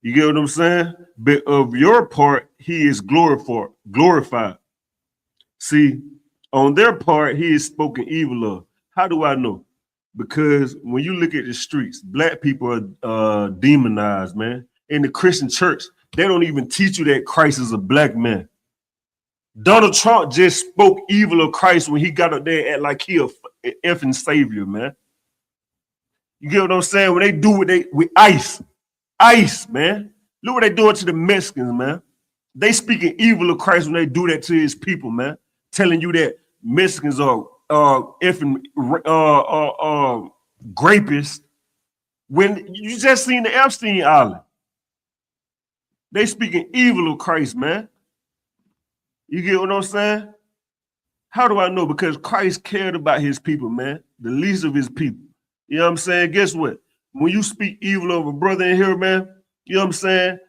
Speaker 8: You get what I'm saying? But of your part, he is glorified. See, on their part, he is spoken evil of. How do I know? Because when you look at the streets, black people are demonized, man. In the Christian church, they don't even teach you that Christ is a black man. Donald Trump just spoke evil of Christ when he got up there at like he a effing savior, man. You get what I'm saying? When they do what they with ICE, man. Look what they doing to the Mexicans, man. They speaking evil of Christ when they do that to his people, man. Telling you that Mexicans are effing grapists. When you just seen the Epstein Island, they speaking evil of Christ, man. You get what I'm saying? How do I know? Because Christ cared about his people, man. The least of his people. You know what I'm saying? Guess what? When you speak evil of a brother in here, man, you know what I'm saying?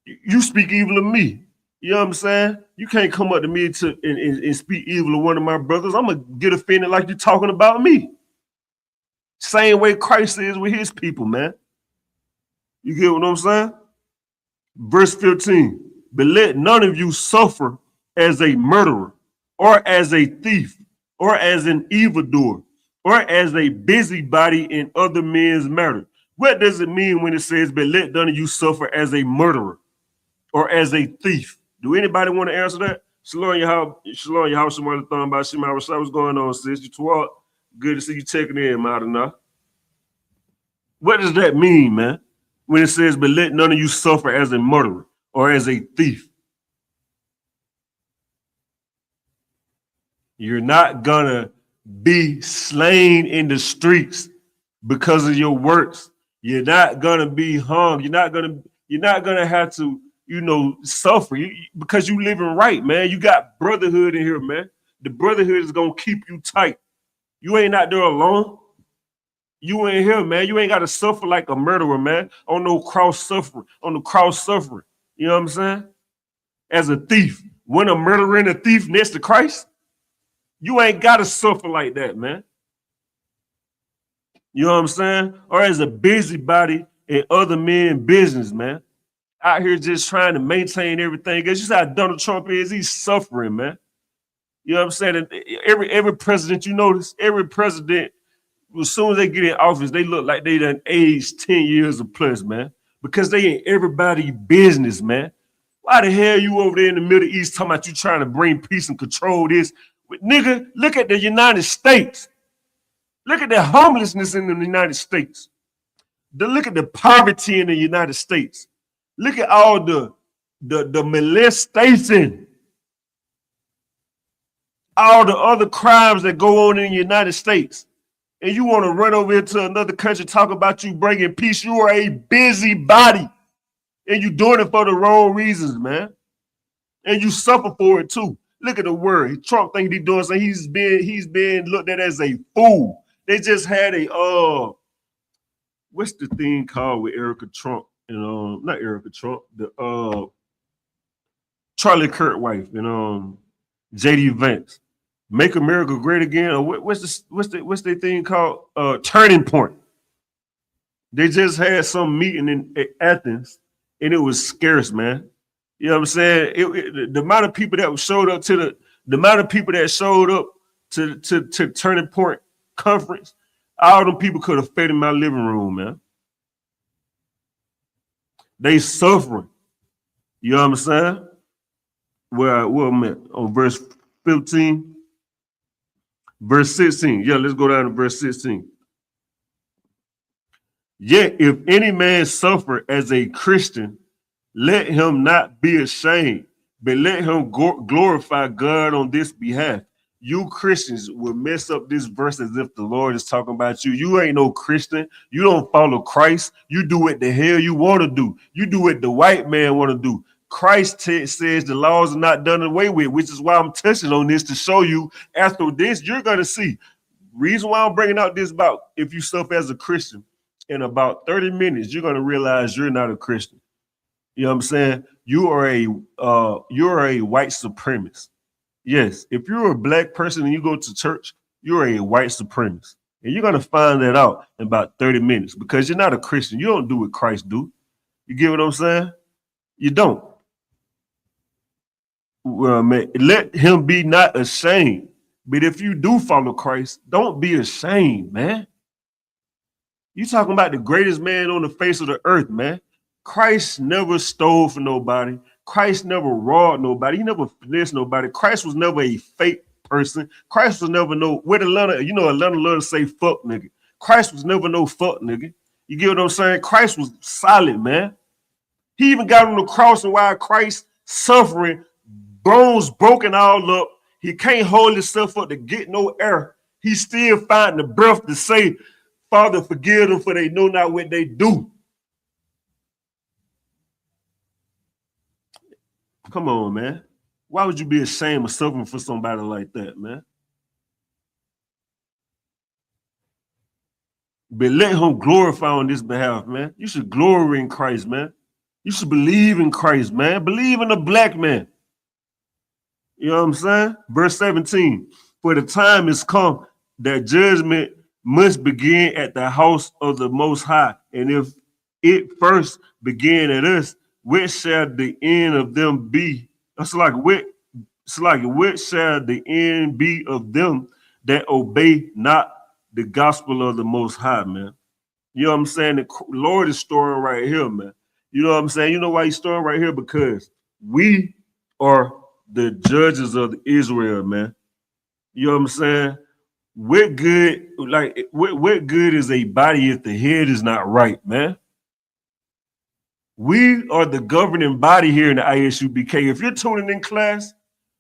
Speaker 8: You speak evil of me. You know what I'm saying? You can't come up to me and speak evil of one of my brothers. I'm going to get offended like you're talking about me. Same way Christ is with his people, man. You get what I'm saying? Verse 15. But let none of you suffer as a murderer or as a thief or as an evildoer or as a busybody in other men's matters. What does it mean when it says, but let none of you suffer as a murderer or as a thief? Do anybody want to answer that? Shalom, your house, somebody thought about Shema. What's going on, sis? You twat. Good to see you checking in, Madonna. What does that mean, man? When it says, but let none of you suffer as a murderer or as a thief. You're not gonna be slain in the streets because of your works. You're not gonna be hung. You're not gonna have to, suffer because you living right, man. You got brotherhood in here, man. The brotherhood is gonna keep you tight. You ain't out there alone. You ain't here, man. You ain't got to suffer like a murderer, man. On the cross suffering. You know what I'm saying? As a thief. When a murderer and a thief next to Christ, you ain't got to suffer like that, man. You know what I'm saying? Or as a busybody in other men's business, man. Out here just trying to maintain everything. Because you see how Donald Trump is, he's suffering, man. You know what I'm saying? And every president, you notice, every president, as soon as they get in office, they look like they done aged 10 years or plus, man. Because they ain't everybody's business, man. Why the hell you over there in the Middle East talking about you trying to bring peace and control this? But nigga, look at the United States. Look at the homelessness in the United States. Look at the poverty in the United States. Look at all the molestation. All the other crimes that go on in the United States. And you want to run over into another country, talk about you bringing peace. You are a busybody. And you doing it for the wrong reasons, man. And you suffer for it too. Look at the word. Trump think he doing something. He's been looked at as a fool. They just had a what's the thing called with Erica Trump and not Erica Trump, the Charlie Kirk wife and JD Vance. Make America Great Again, or what's the thing called? Turning Point. They just had some meeting in Athens, and it was scarce, man. You know what I'm saying? The amount of people that showed up the amount of people that showed up to Turning Point Conference, all them people could have fed in my living room, man. They suffering. You know what I'm saying? Where I'm at on verse 15, verse 16. Yeah, let's go down to verse 16. Yet if any man suffer as a Christian, let him not be ashamed, but let him glorify God on this behalf. You Christians will mess up this verse as if the Lord is talking about you. You ain't no Christian. You don't follow Christ. You do what the hell you want to do. You do what the white man want to do. Christ says the laws are not done away with, which is why I'm touching on this to show you after this, you're going to see. Reason why I'm bringing out this about if you suffer as a Christian, in about 30 minutes, you're going to realize you're not a Christian. You know what I'm saying? You're a white supremacist. Yes, if you're a black person and you go to church, you're a white supremacist. And you're going to find that out in about 30 minutes because you're not a Christian. You don't do what Christ do. You get what I'm saying? You don't. Well, man, let him be not ashamed. But if you do follow Christ, don't be ashamed, man. You talking about the greatest man on the face of the earth, man. Christ never stole from nobody. Christ never robbed nobody. He never finessed nobody. Christ was never a fake person. Christ was never Atlanta love to say fuck nigga. Christ was never no fuck nigga. You get what I'm saying? Christ was solid, man. He even got on the cross, and while Christ suffering, bones broken all up, he can't hold himself up to get no air. He still finding the breath to say, Father, forgive them for they know not what they do. Come on, man. Why would you be ashamed of suffering for somebody like that, man? But let him glorify on this behalf, man. You should glory in Christ, man. You should believe in Christ, man. Believe in the black man. You know what I'm saying? Verse 17. For the time is come that judgment must begin at the house of the Most High. And if it first begin at us, what shall the end of them be? What shall the end be of them that obey not the gospel of the Most High, man? You know what I'm saying? The Lord is storing right here, man. You know what I'm saying? You know why he's storing right here? Because we are the judges of Israel, man. You know what I'm saying? What good is a body if the head is not right, man? We are the governing body here in the I.S.U.P.K. If you're tuning in class,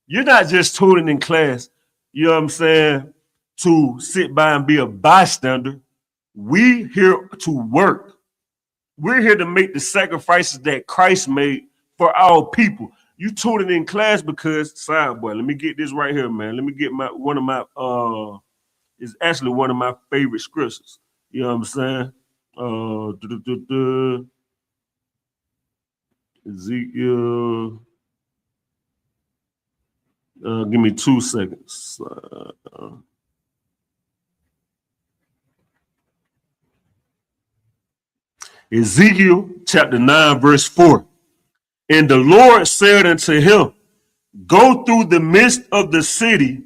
Speaker 8: you're not just tuning in class, you know what I'm saying, to sit by and be a bystander. We here to work. We're here to make the sacrifices that Christ made for our people. You tuning in class because, boy, let me get this right here, man. Let me get it's actually one of my favorite scriptures. You know what I'm saying? Ezekiel. Give me 2 seconds. Ezekiel chapter 9, verse 4. And the Lord said unto him, go through the midst of the city,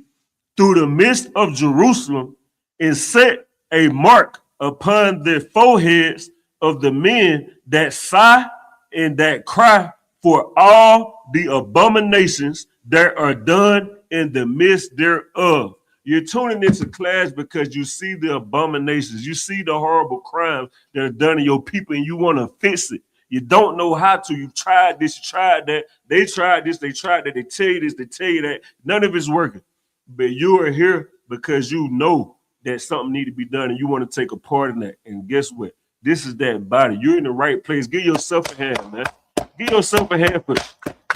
Speaker 8: through the midst of Jerusalem, and set a mark upon the foreheads of the men that sigh and that cry for all the abominations that are done in the midst thereof. You're tuning into class because you see the abominations, you see the horrible crimes that are done to your people, and you want to fix it. You don't know how to. You've tried this, you tried that. They tried this, they tried that. They tell you this, they tell you that. None of it's working. But you are here because you know that something needs to be done and you want to take a part in that. And guess what? This is that body. You're in the right place. Give yourself a hand, man. Give yourself a hand for,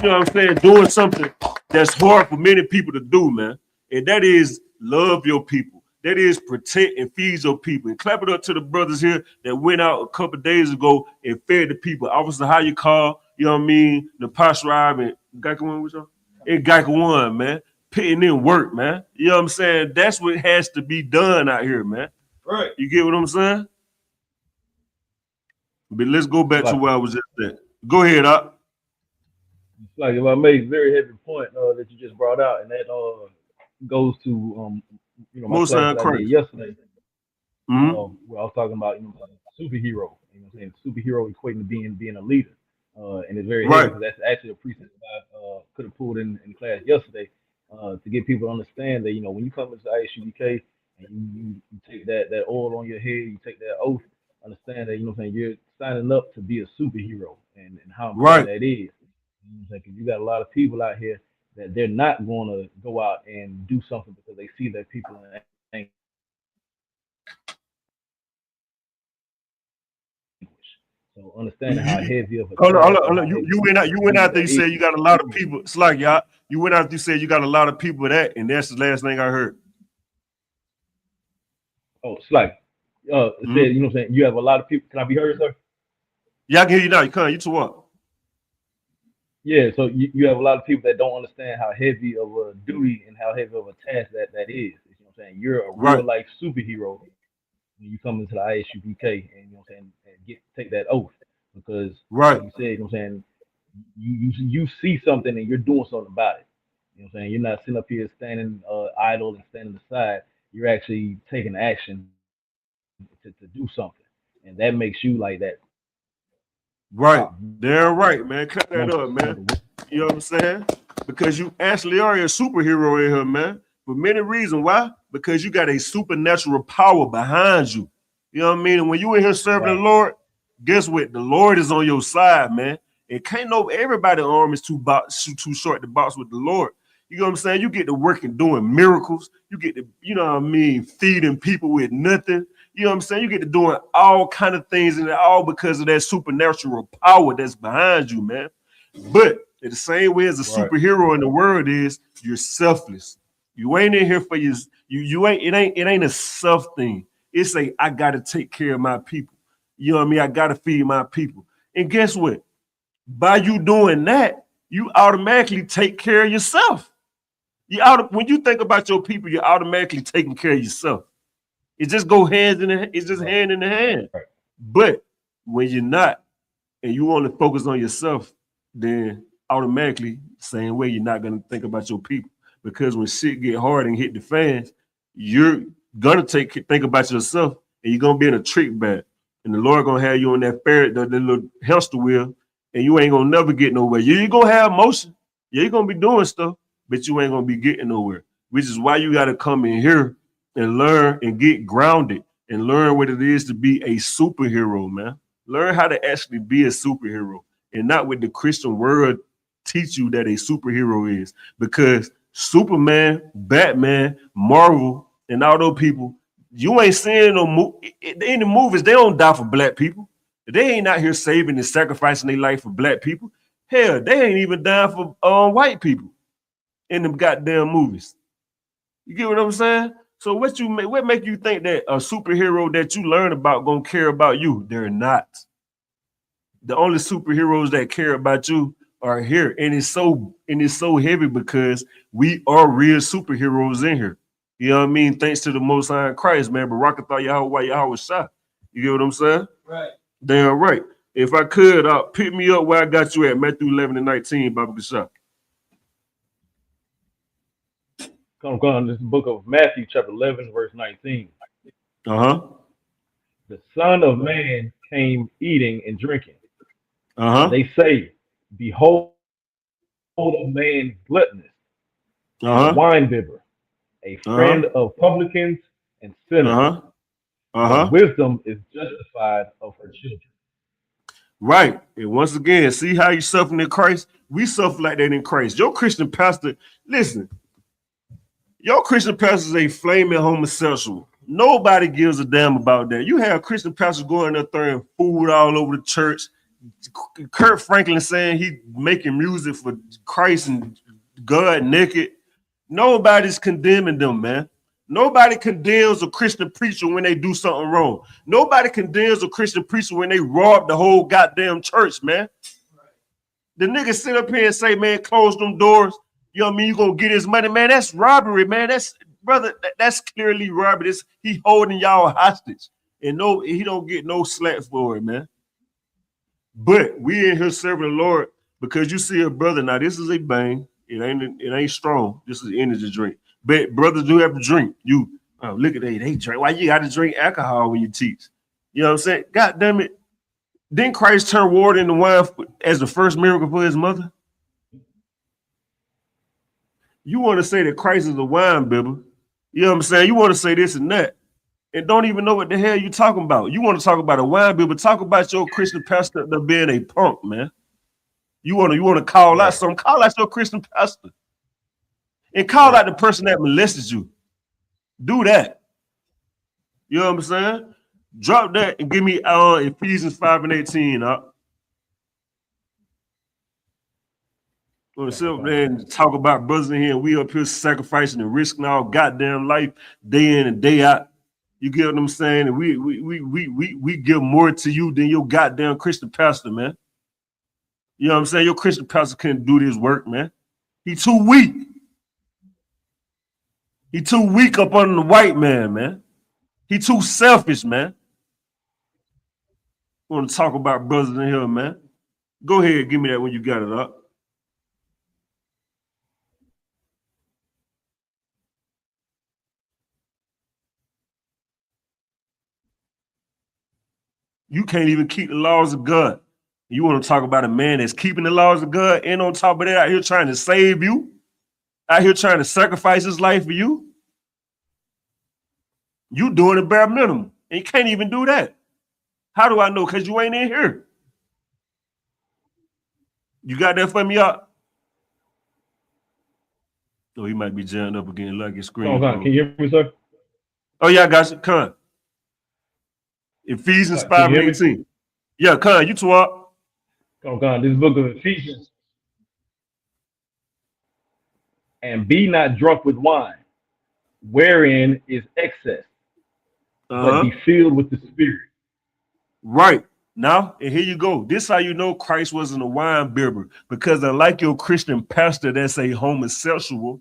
Speaker 8: you know what I'm saying, doing something that's hard for many people to do, man. And that is love your people. That is protect and feed your people. And clap it up to the brothers here that went out a couple of days ago and fed the people. Officer, how you call, you know what I mean, the Posh Rob and Geico One, with y'all? And Geico One, man. Putting in work, man. You know what I'm saying? That's what has to be done out here, man. Right. You get what I'm saying? But let's go back to where I was just at. Go ahead,
Speaker 10: Like if I made a very heavy point that you just brought out, and that goes to my
Speaker 8: Most
Speaker 10: class that I
Speaker 8: Christ.
Speaker 10: did yesterday.
Speaker 8: Mm-hmm.
Speaker 10: Where I was talking about superhero. You know what I'm saying? Superhero equating to being a leader. And it's very heavy
Speaker 8: Right.
Speaker 10: because that's actually a precept that I could have pulled in class yesterday to get people to understand that when you come into I.S.U.P.K and you take that oil on your head, you take that oath, understand that what I'm saying, you're signing up to be a superhero and how important
Speaker 8: Right.
Speaker 10: that is. You know what I'm saying? 'Cause you got a lot of people out here that they're not going to go out and do something because they see that people in anguish. So understanding how heavy of a task and how heavy
Speaker 8: You went out. You went
Speaker 10: duty
Speaker 8: out there. You
Speaker 10: that is.
Speaker 8: said you got a lot of people. It's like y'all. You went out there. You said you got a lot of people that, and that's the last thing I heard.
Speaker 10: Oh, it's like it said, you know what I'm saying? You have a lot of people. Can I be heard, sir?
Speaker 8: Yeah, I can hear you now. You can't. You to what?
Speaker 10: Yeah, so you have a lot of people that don't understand how heavy of a duty and how heavy of a task that is. You know what I'm saying? You're a real
Speaker 8: Right.
Speaker 10: life superhero when you come into the I.S.U.P.K and what I'm saying, and take that oath because
Speaker 8: Right.
Speaker 10: like you said, what I'm saying, you see something and you're doing something about it. You know what I'm saying? You're not sitting up here standing idle and standing aside. You're actually taking action to do something, and that makes you like that.
Speaker 8: Right. They're right, man. Cut that up, man. You know what I'm saying? Because you actually are a superhero in here, man. For many reasons. Why? Because you got a supernatural power behind you. You know what I mean? And when you in here serving the Lord, guess what? The Lord is on your side, man. And can't everybody's arm is too short to box with the Lord. You know what I'm saying? You get to work and doing miracles. You get to, feeding people with nothing. You know what I'm saying? You get to doing all kind of things, and all because of that supernatural power that's behind you, man. But in the same way as a superhero in the world is, you're selfless. You ain't in here for you ain't it ain't a self thing. It's I gotta take care of my people. You know what I mean? I gotta feed my people. And guess what? By you doing that, you automatically take care of yourself. When you think about your people, you're automatically taking care of yourself. It just go hand in the hand. But when you're not and you want to focus on yourself, then automatically, same way, you're not gonna think about your people. Because when shit get hard and hit the fans, you're gonna think about yourself, and you're gonna be in a trick bag. And the Lord gonna have you on that the little hamster wheel, and you ain't gonna never get nowhere. You're gonna have motion. Yeah, you're gonna be doing stuff, but you ain't gonna be getting nowhere. Which is why you gotta come in here and learn and get grounded and learn what it is to be a superhero, man. Learn how to actually be a superhero and not what the Christian world teach you that a superhero is. Because Superman, Batman, Marvel, and all those people, you ain't seeing in the movies, they don't die for black people. They ain't out here saving and sacrificing their life for black people. Hell, they ain't even dying for white people in them goddamn movies. You get what I'm saying? So what make you think that a superhero that you learn about gonna care about you? They're not. The only superheroes that care about you are here, and it's so heavy because we are real superheroes in here. You know what I mean? Thanks to the Most High Christ, man. Barakatah Yahweh Shah. You get what I'm saying?
Speaker 9: Right.
Speaker 8: Damn right. If I could, pick me up where I got you at, Matthew 11:19, Baba Shah.
Speaker 10: Come on, this book of Matthew, chapter 11, verse 19. The Son of Man came eating and drinking. They say, behold a man gluttonous, and a wine bibber, a friend of publicans and sinners. But wisdom is justified of her children.
Speaker 8: Right. And once again, see how you suffer in Christ? We suffer like that in Christ. Your Christian pastor, listen, your Christian pastor is a flaming homosexual. Nobody gives a damn about that. You have Christian pastors going there throwing food all over the church. Kurt Franklin saying he making music for Christ and God naked. Nobody's condemning them, man. Nobody condemns a Christian preacher when they do something wrong. Nobody condemns a Christian preacher when they rob the whole goddamn church, man. The niggas sit up here and say, man, close them doors. You know what I mean? You gonna get his money, man. That's robbery, man. That's clearly robbery. He holding y'all hostage. And no, he don't get no slack for it, man. But we in here serving the Lord because you see a brother. Now, this is a bang. It ain't strong. This is energy drink. But brothers do have to drink. You look at they drink. Why you got to drink alcohol when you teach? You know what I'm saying? God damn it. Didn't Christ turn water into wine as the first miracle for his mother? You want to say that Christ is a wine bibber. You know what I'm saying? You want to say this and that, and don't even know what the hell you talking about. You want to talk about a wine bibber, talk about your Christian pastor being a punk, man. You want to call out something, call out your Christian pastor. And call out the person that molested you. Do that. You know what I'm saying? Drop that and give me Ephesians 5:18 up. We're gonna sit up there and talk about brothers in here, and we up here sacrificing and risking our goddamn life day in and day out. You get what I'm saying? And we give more to you than your goddamn Christian pastor, man. You know what I'm saying? Your Christian pastor couldn't do this work, man. He too weak. He too weak up under the white man, man. He too selfish, man. We want to talk about brothers in here, man. Go ahead, give me that when you got it up. You can't even keep the laws of God. You want to talk about a man that's keeping the laws of God and on top of that out here trying to save you, out here trying to sacrifice his life for you. You doing the bare minimum and you can't even do that. How do I know? Because you ain't in here. You got that for me up? Oh, he might be jammed up again like his screen.
Speaker 10: Can you hear me, sir?
Speaker 8: Oh, yeah, I got you. Come on. Ephesians 5:18. Yeah, come on, you two up.
Speaker 10: This book of Ephesians. And be not drunk with wine, wherein is excess, but be filled with the Spirit.
Speaker 8: Right. Now, and here you go. This how you know Christ wasn't a wine bibber, because unlike your Christian pastor that's a homosexual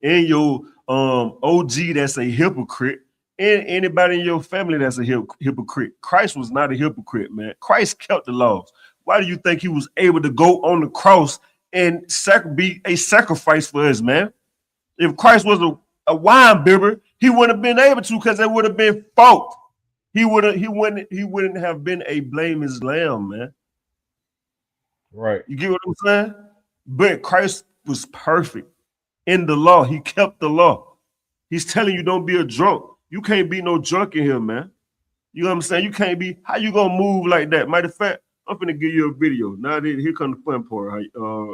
Speaker 8: and your OG that's a hypocrite, and anybody in your family that's a hypocrite, Christ was not a hypocrite, man. Christ kept the laws. Why do you think he was able to go on the cross and be a sacrifice for us, man? If Christ was a wine bibber, he wouldn't have been able to, because it would have been fault. He wouldn't have been a blameless lamb, man.
Speaker 10: Right.
Speaker 8: You get what I'm saying? But Christ was perfect in the law. He kept the law. He's telling you don't be a drunk. You can't be no drunk in here, man. You know what I'm saying? You can't be. How you gonna move like that? Matter of fact, I'm gonna give you a video. Now here comes the fun part.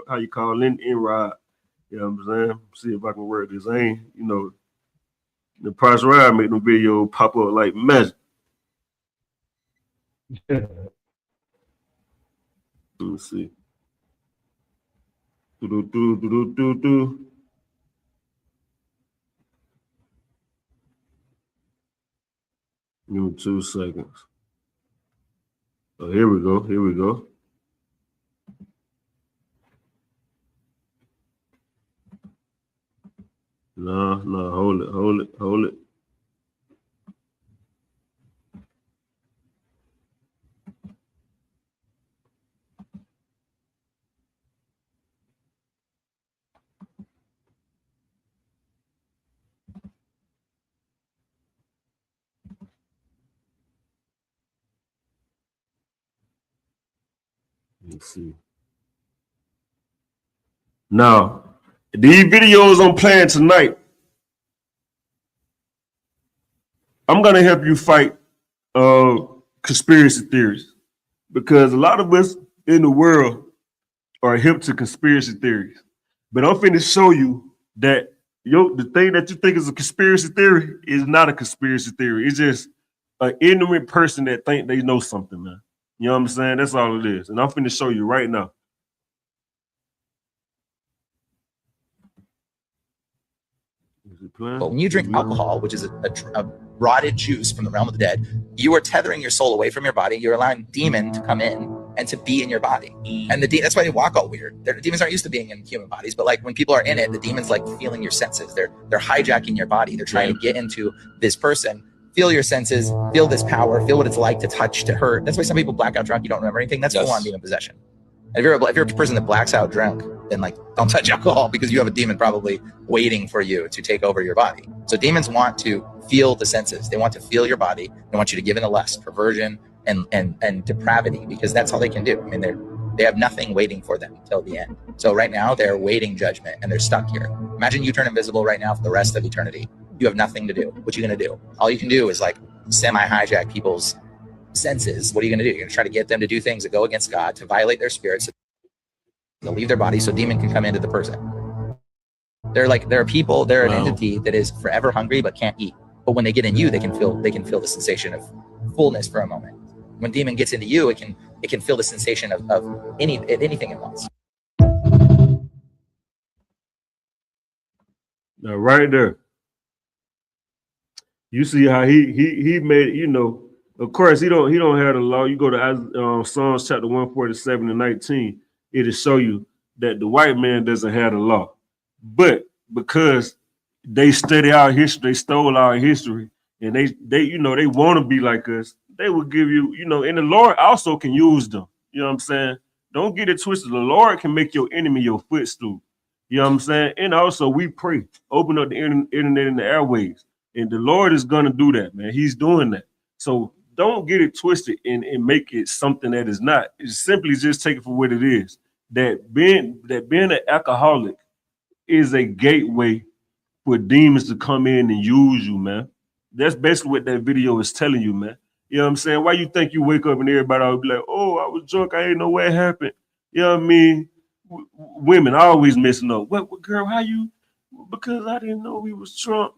Speaker 8: How you call in ride? You know what I'm saying? See if I can work this. The Price Ride make no video pop up like magic. Let me see. Give me 2 seconds. Oh, here we go. Here we go. No, hold it. Let's see. Now, these videos I'm playing tonight, I'm going to help you fight conspiracy theories, because a lot of us in the world are hip to conspiracy theories. But I'm finna show you that the thing that you think is a conspiracy theory is not a conspiracy theory. It's just an ignorant person that think they know something, man. You know what I'm saying? That's all it is. And I'm finna show you right now.
Speaker 11: But when you drink alcohol, which is a rotted juice from the realm of the dead, you are tethering your soul away from your body. You're allowing demon to come in and to be in your body. And that's why they walk all weird. The demons aren't used to being in human bodies, but like when people are in it, the demons like feeling your senses. They're hijacking your body. They're trying to get into this person. Feel your senses, feel this power, feel what it's like to touch, to hurt. That's why some people black out drunk, you don't remember anything. That's full on demon possession. And if you're a person that blacks out drunk, then like don't touch alcohol because you have a demon probably waiting for you to take over your body. So demons want to feel the senses. They want to feel your body. They want you to give in to lust, perversion, and depravity, because that's all they can do. I mean, they have nothing waiting for them until the end. So right now they're waiting judgment and they're stuck here. Imagine you turn invisible right now for the rest of eternity. You have nothing to do. What are you going to do? All you can do is like semi-hijack people's senses. What are you going to do? You're going to try to get them to do things that go against God, to violate their spirits. They'll leave their body so demon can come into the person. They're a people, they're an entity that is forever hungry but can't eat. But when they get in you, they can feel the sensation of fullness for a moment. When demon gets into you, it can feel the sensation of anything it wants.
Speaker 8: Now, right there, you see how he made, you know, of course he don't have the law. You go to Psalms chapter 147 and 19, it'll show you that the white man doesn't have the law. But because they study our history, they stole our history, and they you know, they want to be like us, they will give you, you know, and the Lord also can use them. You know what I'm saying? Don't get it twisted. The Lord can make your enemy your footstool. You know what I'm saying? And also we pray, open up the internet and the airwaves. And the Lord is going to do that, man. He's doing that. So don't get it twisted and make it something that is not. It's simply just take it for what it is. That being an alcoholic is a gateway for demons to come in and use you, man. That's basically what that video is telling you, man. You know what I'm saying? Why you think you wake up and everybody will be like, oh, I was drunk, I ain't know what happened. You know what I mean? Women always messing up. What girl, how you? Because I didn't know we was drunk.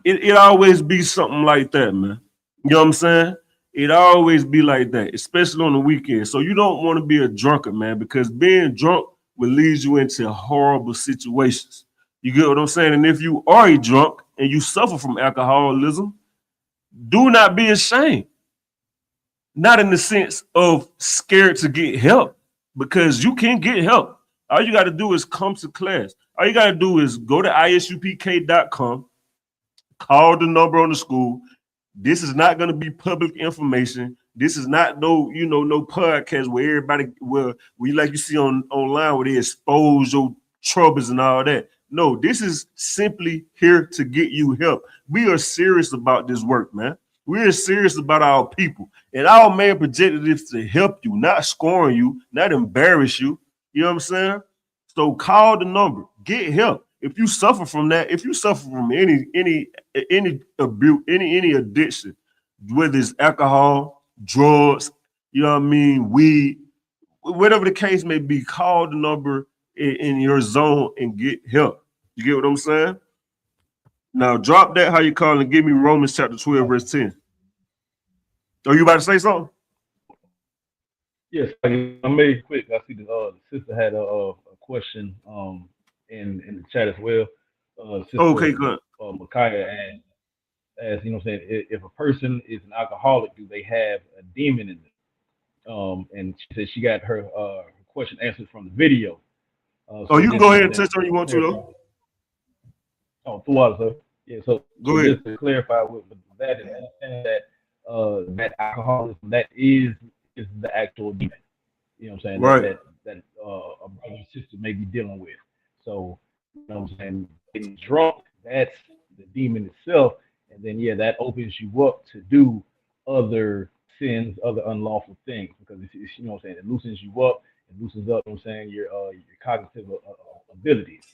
Speaker 8: It always be something like that, man. You know what I'm saying? It always be like that, especially on the weekend. So you don't want to be a drunkard, man, because being drunk will lead you into horrible situations. You get what I'm saying? And if you are a drunk and you suffer from alcoholism, do not be ashamed. Not in the sense of scared to get help, because you can get help. All you got to do is come to class. All you got to do is go to ISUPK.com, call the number on the school. This is not going to be public information. This is not no podcast where we like you see online where they expose your troubles and all that. No, this is simply here to get you help. We are serious about this work, man. We are serious about our people. And our main objective is to help you, not scorn you, not embarrass you. You know what I'm saying? So call the number, get help. If you suffer from that, if you suffer from any abuse, any addiction, whether it's alcohol, drugs, you know what I mean, weed, whatever the case may be, call the number in your zone and get help. You get what I'm saying? Now drop that, how you call, and give me Romans chapter 12, verse 10. Are you about to say something?
Speaker 10: Yes, I made it quick. I see the sister had a question in the chat as well. Sister,
Speaker 8: okay, good.
Speaker 10: Micaiah asked, you know what I'm saying, if a person is an alcoholic, do they have a demon in them? And she said she got her question answered from the video.
Speaker 8: So you can go ahead and touch on you want to, though.
Speaker 10: Oh, throughout, sir. Yeah, so
Speaker 8: ahead.
Speaker 10: Just to clarify with that, and understand that that alcoholism, that is the actual demon. You know what I'm saying?
Speaker 8: Right.
Speaker 10: That a brother and sister may be dealing with. So, you know what I'm saying? Getting drunk, that's the demon itself. And then, yeah, that opens you up to do other sins, other unlawful things, because it's you know what I'm saying, it loosens you up, it loosens up, you know what I'm saying, your cognitive abilities.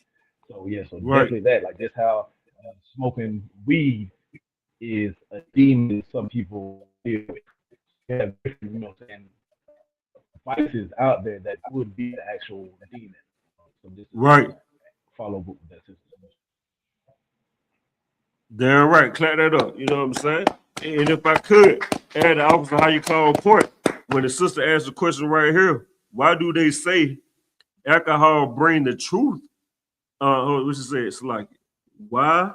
Speaker 10: So yeah, so
Speaker 8: right.
Speaker 10: Definitely that, like that's how smoking weed is a demon some people deal with. You have different, you know what I'm saying, vices out there that would be the actual demon. So this is
Speaker 8: right.
Speaker 10: Follow up with that system.
Speaker 8: Damn right, clap that up. You know what I'm saying? And if I could add the officer how you call point, when the sister asked the question right here, why do they say alcohol bring the truth? What she said, it's like, why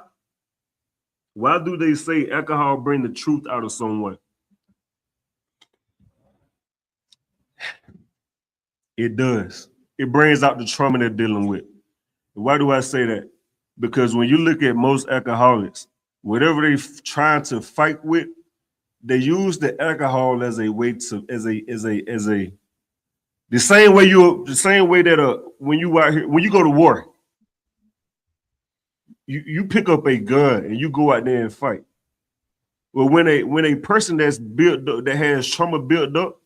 Speaker 8: do they say alcohol bring the truth out of someone? It does. It brings out the trauma they're dealing with. Why do I say that? Because when you look at most alcoholics, whatever they're trying to fight with, they use the alcohol as a way to, as a The same way that when you out here, when you go to war, you pick up a gun and you go out there and fight. Well, when a person that's built up, that has trauma built up,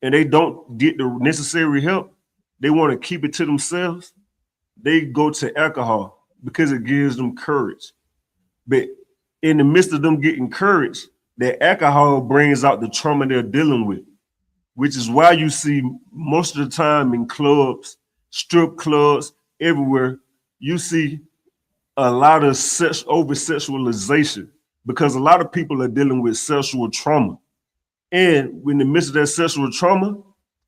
Speaker 8: and they don't get the necessary help, they want to keep it to themselves. They go to alcohol because it gives them courage. But in the midst of them getting courage, that alcohol brings out the trauma they're dealing with, which is why you see most of the time in clubs, strip clubs, everywhere, you see a lot of over sexualization, because a lot of people are dealing with sexual trauma. And in the midst of that sexual trauma,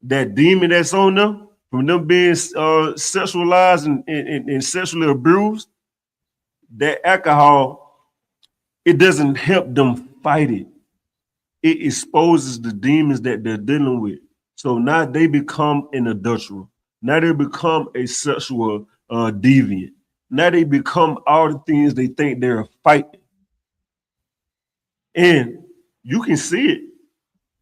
Speaker 8: that demon that's on them, from them being sexualized and sexually abused, that alcohol, it doesn't help them fight it. It exposes the demons that they're dealing with. So now they become an adulterer. Now they become a sexual deviant. Now they become all the things they think they're fighting. And you can see it,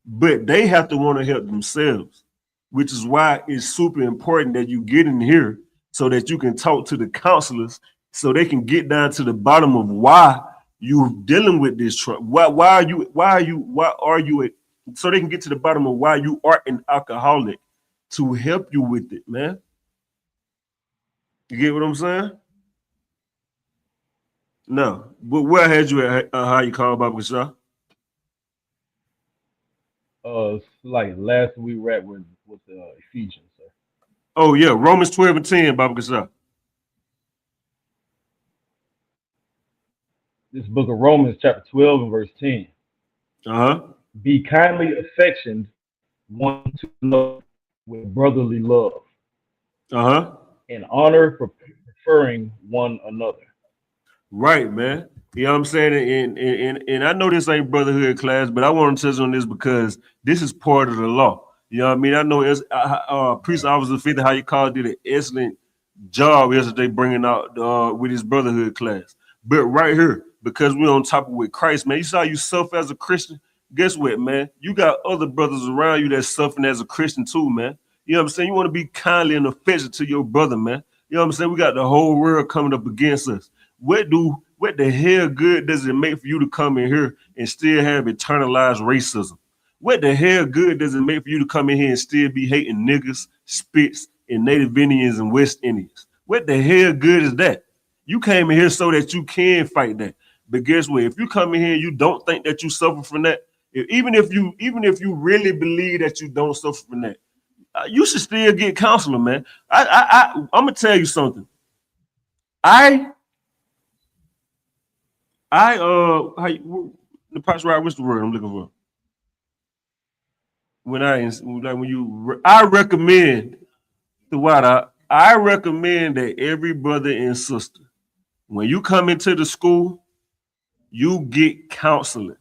Speaker 8: but they have to want to help themselves, which is why it's super important that you get in here so that you can talk to the counselors so they can get down to the bottom of why you're dealing with this trauma. Why are you so they can get to the bottom of why you are an alcoholic to help you with it, man. You get what I'm saying? No, but where had you at how you call Baba Kasha?
Speaker 10: Like last we read with Ephesians, sir.
Speaker 8: Oh yeah, Romans 12 and 10, Baba Kasha.
Speaker 10: This book of Romans, chapter 12 and verse 10. Be kindly affectioned one to another with brotherly love. And honor for preferring one another.
Speaker 8: Right, man. You know what I'm saying? And I know this ain't brotherhood class, but I want to touch on this because this is part of the law. You know what I mean? I know as Priest Officer 50, how you call it, did an excellent job yesterday bringing out with his brotherhood class. But right here, because we're on top of with Christ, man, you saw you suffer as a Christian. Guess what, man? You got other brothers around you that's suffering as a Christian too, man. You know what I'm saying? You want to be kindly and affectionate to your brother, man. You know what I'm saying? We got the whole world coming up against us. What the hell good does it make for you to come in here and still have internalized racism? What the hell good does it make for you to come in here and still be hating niggas, spits, and Native Indians and West Indians? What the hell good is that? You came in here so that you can fight that. But guess what? If you come in here and you don't think that you suffer from that, even if you really believe that you don't suffer from that, you should still get counseling, man. I'm gonna tell you something. The Pastor Right, what's the word I'm looking for? I recommend I recommend that every brother and sister, when you come into the school, you get counseling.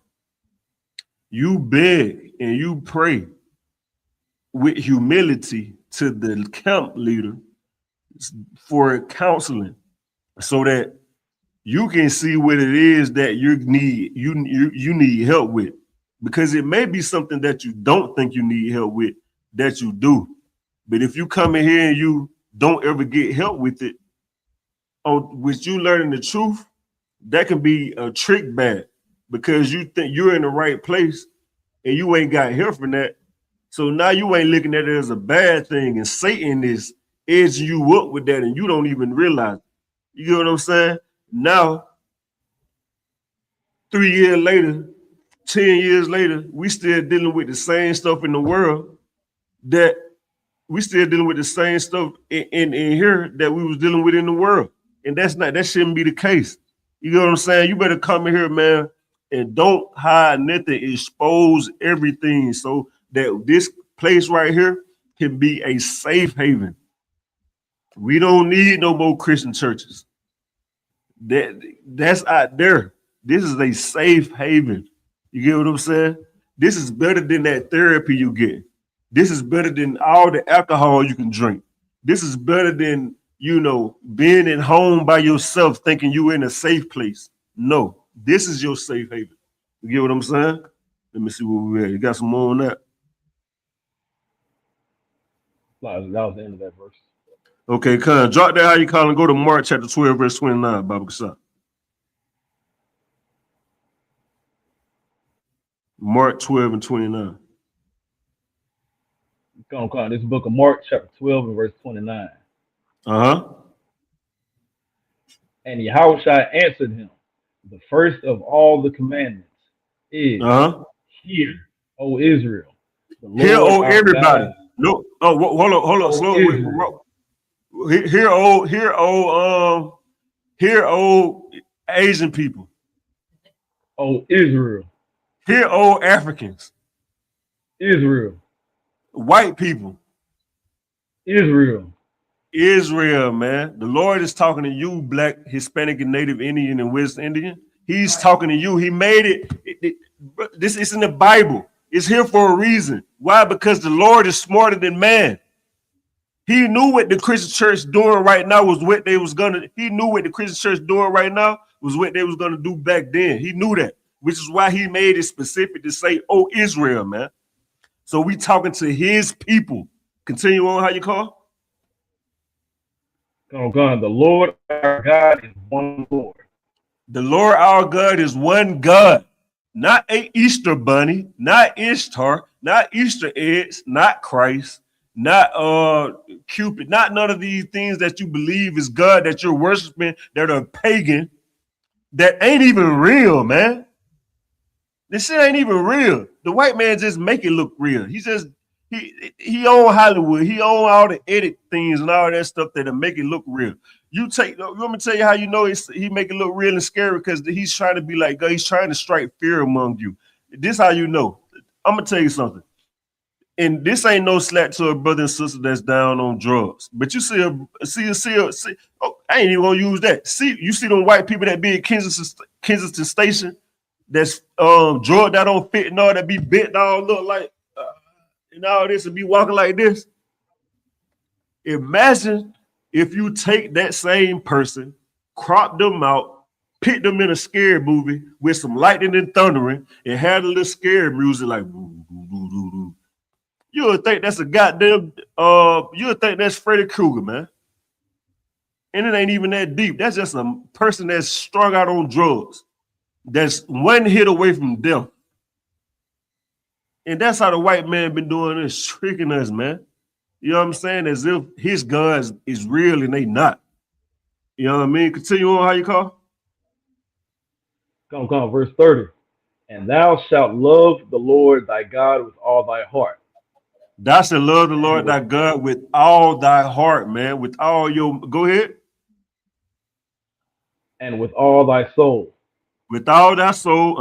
Speaker 8: You beg and you pray with humility to the camp leader for counseling so that you can see what it is that you need help with, because it may be something that you don't think you need help with that you do. But if you come in here and you don't ever get help with it, with you learning the truth, that can be a trick bag, because you think you're in the right place and you ain't got help from that. So now you ain't looking at it as a bad thing, and Satan is edging you up with that and you don't even realize it. You get what I'm saying? Now, 3 years later, 10 years later, we still dealing with the same stuff in the world that we still dealing with the same stuff in here that we was dealing with in the world. And that shouldn't be the case. You know what I'm saying? You better come in here, man, and don't hide nothing. Expose everything so that this place right here can be a safe haven. We don't need no more Christian churches. That's out there. This is a safe haven. You get what I'm saying? This is better than that therapy you get. This is better than all the alcohol you can drink. This is better than, being at home by yourself thinking you're in a safe place. No, this is your safe haven. You get what I'm saying? Let me see where we at. You got some more on that?
Speaker 10: That was the end of that verse.
Speaker 8: Okay, Khan, drop that how you call and go to Mark chapter 12, verse 29, Baba Kassan. Mark 12 and 29.
Speaker 10: Come on. This book of Mark, chapter 12 and verse 29.
Speaker 8: Uh-huh.
Speaker 10: And Yahushua answered him, the first of all the commandments is, Hear, O Israel, the Lord
Speaker 8: hear, O
Speaker 10: our
Speaker 8: everybody.
Speaker 10: God.
Speaker 8: No, oh, hold on, slow. Hear, O Asian people.
Speaker 10: O Israel.
Speaker 8: Hear, O Africans.
Speaker 10: Israel.
Speaker 8: White people.
Speaker 10: Israel.
Speaker 8: Israel, man. The Lord is talking to you, Black, Hispanic, and Native Indian and West Indian. He's talking to you. He made it. This is in the Bible. It's here for a reason. Why? Because the Lord is smarter than man. He knew what the Christian church doing right now was what they was gonna. He knew what the Christian church doing right now was what they was gonna do back then. He knew that, which is why he made it specific to say, "Oh Israel, man." So we talking to his people. Continue on. How you call?
Speaker 10: Oh God, the Lord our God is one Lord.
Speaker 8: The Lord our God is one God, not a Easter bunny, not Ishtar, not Easter eggs, not Christ, not Cupid, not none of these things that you believe is God that you're worshiping that are pagan, that ain't even real, man. This shit ain't even real. The white man just make it look real. He own Hollywood. He own all the edit things and all that stuff that'll make it look real. You want me to tell you how you know he make it look real and scary? Because he's trying to be like God. He's trying to strike fear among you. This how you know. I'm gonna tell you something. And this ain't no slack to a brother and sister that's down on drugs. But you see, oh, I ain't even gonna use that. You see them white people that be at Kensington Station that's drugged that don't fit and all that be bent down, look like and all this and be walking like this. Imagine if you take that same person, crop them out, put them in a scary movie with some lightning and thundering, and had a little scary music like boo, boo, boo, boo, boo. You would think that's a goddamn you would think that's Freddy Krueger, man. And it ain't even that deep. That's just a person that's strung out on drugs. That's one hit away from death. And that's how the white man been doing this, tricking us, man. You know what I'm saying? As if his God is real and they not. You know what I mean? Continue on how you call?
Speaker 10: Come on, verse 30. And thou shalt love the Lord thy God with all thy heart.
Speaker 8: Thou shalt love the Lord thy God with all thy heart, man. With all your, go ahead.
Speaker 10: And with all thy soul.
Speaker 8: With all thy soul,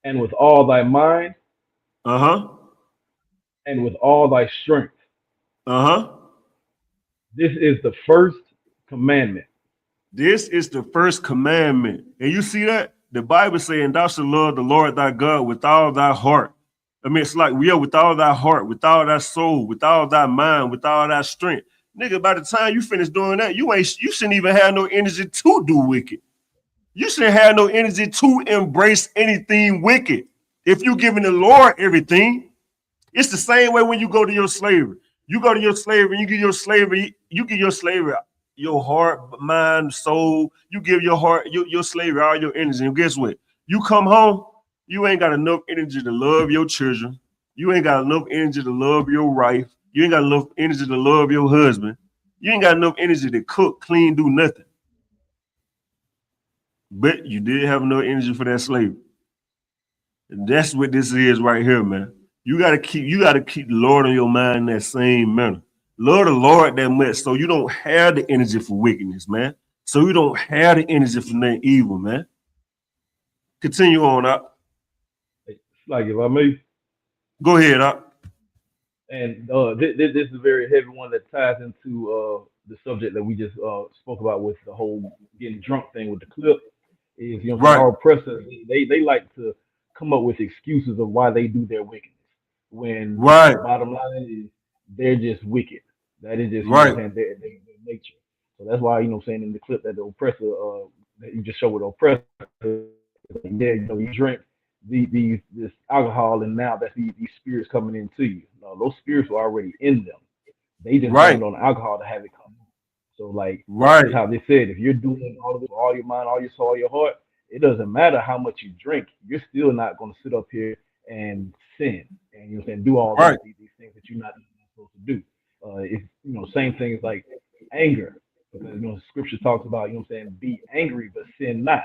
Speaker 10: And with all thy mind. And with all thy strength. This is the first commandment.
Speaker 8: This is the first commandment. And you see that? The Bible saying thou shalt love the Lord thy God with all thy heart. I mean, it's like, yeah, with all thy heart, with all thy soul, with all thy mind, with all thy strength. Nigga, by the time you finish doing that, you shouldn't even have no energy to do wicked. You shouldn't have no energy to embrace anything wicked. If you're giving the Lord everything, it's the same way when you go to your slavery. You go to your slavery, you give your slavery your heart, mind, soul. You give your heart, your slavery, all your energy. And guess what? You come home, you ain't got enough energy to love your children. You ain't got enough energy to love your wife. You ain't got enough energy to love your husband. You ain't got enough energy to cook, clean, do nothing. But you did have enough energy for that slavery. And that's what this is right here, man. You gotta keep the Lord on your mind in that same manner. Love the Lord that much so you don't have the energy for wickedness, man. So you don't have the energy for nothing evil, man. Continue on up.
Speaker 10: Like if I may.
Speaker 8: Go ahead, up.
Speaker 10: And this is a very heavy one that ties into the subject that we just spoke about with the whole getting drunk thing with the clip. Is our oppressors, they like to come up with excuses of why they do their wickedness. When the bottom line is they're just wicked. That is just their nature. So that's why saying in the clip that the oppressor that you just showed with the oppressor, yeah, you drink, this alcohol, and now that's these spirits coming into you. No, those spirits were already in them. They just
Speaker 8: Right.
Speaker 10: blamed on the alcohol to have it come. So like
Speaker 8: Right.
Speaker 10: that's how they said, if you're doing all of this, all your mind, all your soul, all your heart, it doesn't matter how much you drink, you're still not going to sit up here and sin and you know what I'm saying, do all
Speaker 8: Right.
Speaker 10: these things that you're not supposed to do. It's same thing as like anger, because scripture talks about what I'm saying, be angry but sin not.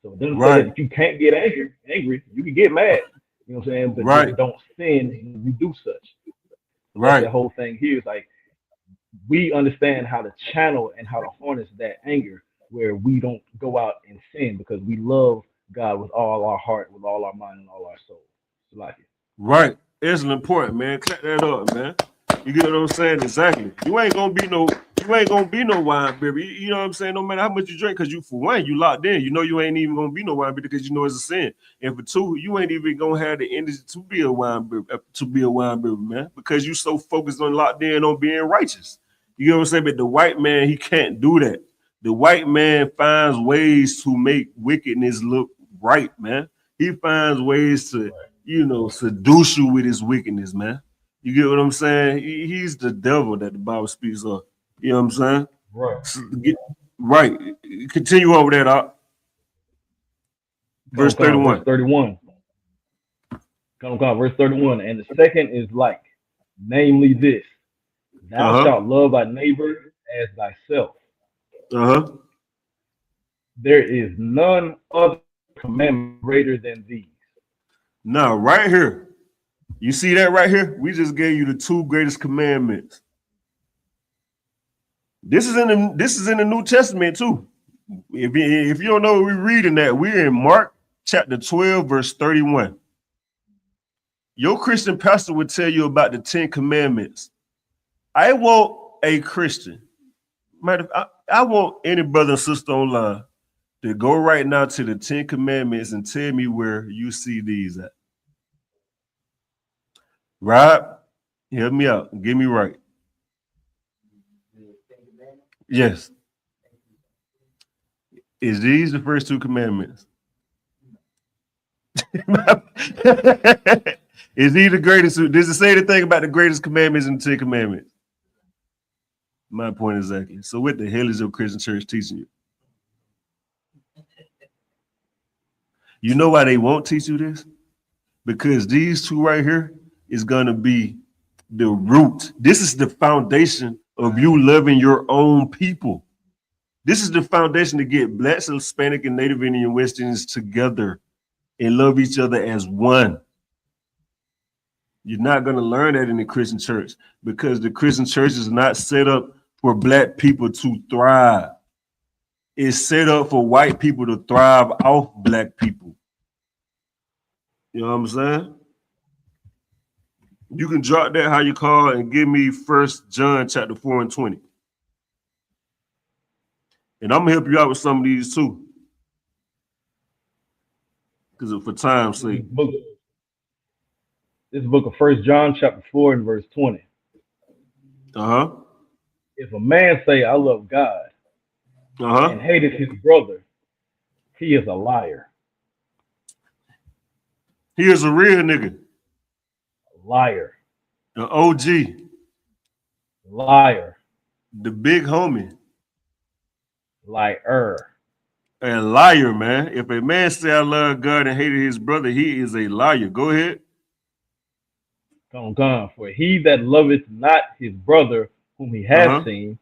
Speaker 10: So it doesn't say
Speaker 8: Right.
Speaker 10: that you can't get angry. You can get mad, what I'm saying, but
Speaker 8: Right.
Speaker 10: just don't sin when you do such. So
Speaker 8: Right.
Speaker 10: that's the whole thing here. Is like we understand how to channel and how to harness that anger where we don't go out and sin because we love God with all our heart, with all our mind, and all our soul. So like it.
Speaker 8: Right. Excellent point, man. Clap that up, man. You get what I'm saying? Exactly. You ain't gonna be no wine baby. You know what I'm saying? No matter how much you drink, because you, for one, you locked in. You know you ain't even gonna be no wine baby because you know it's a sin. And for two, you ain't even gonna have the energy to be a wine baby, man, because you so focused on locked in on being righteous. You know what I'm saying? But the white man, he can't do that. The white man finds ways to make wickedness look right, man. He finds ways to, seduce you with his wickedness, man. You get what I'm saying? He's the devil that the Bible speaks of. You know what I'm saying?
Speaker 10: Right.
Speaker 8: So right. Continue over that. Verse 31.
Speaker 10: Verse 31. Verse 31. And the second is like, namely this, thou shalt love thy neighbor as thyself. There is none other commandment greater than these.
Speaker 8: Now, right here, you see that right here? We just gave you the two greatest commandments. This is in the New Testament too. If you don't know what we're reading, that we're in Mark chapter 12, verse 31. Your Christian pastor would tell you about the 10 commandments. I want a Christian. I want any brother and sister online to go right now to the 10 commandments and tell me where you see these at. Rob, help me out. Get me right. Yes. Is these the first two commandments? Is he the greatest? Does it say anything about the greatest commandments in the 10 commandments? My point exactly. So what the hell is your Christian church teaching you? You know why they won't teach you this? Because these two right here is going to be the root. This is the foundation of you loving your own people. This is the foundation to get Blacks, Hispanic, and Native Indian West Indians together and love each other as one. You're not going to learn that in the Christian church because the Christian church is not set up for Black people to thrive. It's set up for white people to thrive off Black people. You know what I'm saying? You can drop that how you call and give me 1 John chapter 4 and 20. And I'm gonna help you out with some of these too. Because for time's sake.
Speaker 10: This book of 1 John chapter 4 and verse 20. If a man say, I love God, and hateth his brother, he is a liar.
Speaker 8: He is a real nigga.
Speaker 10: Liar.
Speaker 8: An OG.
Speaker 10: Liar.
Speaker 8: The big homie.
Speaker 10: Liar.
Speaker 8: A liar, man. If a man say I love God and hated his brother, he is a liar. Go ahead.
Speaker 10: Come. For he that loveth not his brother whom he has seen,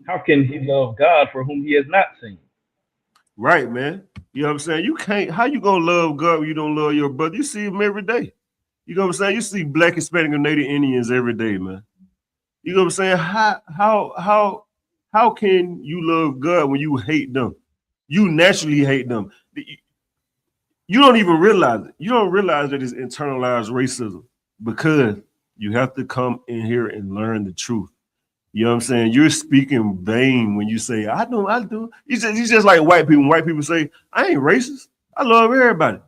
Speaker 10: how can he love God for whom he has not seen?
Speaker 8: Right, man. You know what I'm saying? You can't, how you gonna love God when you don't love your brother? You see him every day. You know what I'm saying? You see Black, Hispanic, and Native Indians every day, man. You know what I'm saying? How can you love God when you hate them? You naturally hate them. You don't even realize it. You don't realize that it's internalized racism because you have to come in here and learn the truth. You know what I'm saying? You're speaking vain when you say, I do. It's just like white people. When white people say, I ain't racist. I love everybody.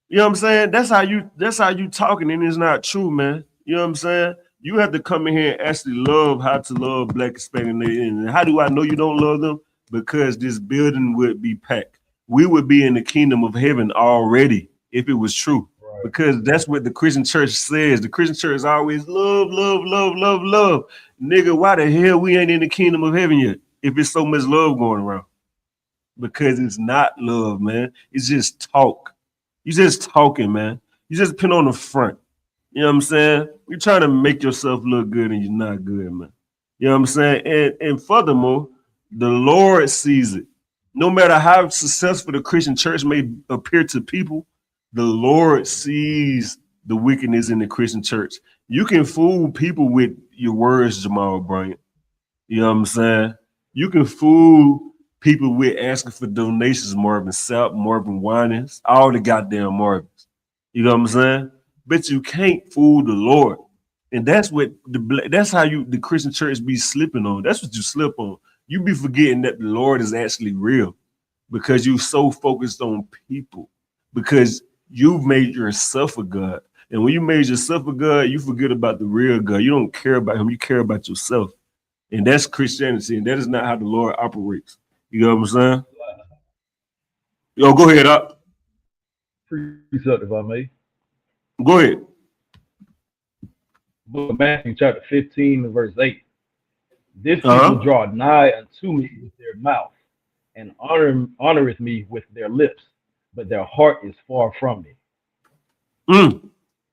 Speaker 8: You know what I'm saying? That's how you talking, and it's not true, man. You know what I'm saying? You have to come in here and actually love how to love Black, Hispanic, and how do I know you don't love them? Because this building would be packed. We would be in the kingdom of heaven already if it was true. Because that's what the Christian church says. The Christian church is always love, love, love, love, love. Nigga, why the hell we ain't in the kingdom of heaven yet if it's so much love going around? Because it's not love, man. It's just talk. You just talking, man. You just pin on the front. You know what I'm saying? You're trying to make yourself look good and you're not good, man. You know what I'm saying? And furthermore, the Lord sees it. No matter how successful the Christian church may appear to people, the Lord sees the wickedness in the Christian church. You can fool people with your words, Jamal Bryant. You know what I'm saying? You can fool people with asking for donations, Marvin Sapp, Marvin Winans, all the goddamn Marvins. You know what I'm saying? But you can't fool the Lord. And that's what that's how the Christian church be slipping on. That's what you slip on. You be forgetting that the Lord is actually real because you're so focused on people, because you've made yourself a God. And when you made yourself a God, you forget about the real God. You don't care about him. You care about yourself. And that's Christianity. And that is not how the Lord operates. You know what I'm saying? Yo, go ahead, up.
Speaker 10: Precept, if I may.
Speaker 8: Go ahead.
Speaker 10: Book of Matthew, chapter 15, and verse 8. This people draw nigh unto me with their mouth, and honoreth me with their lips, but their heart is far from me.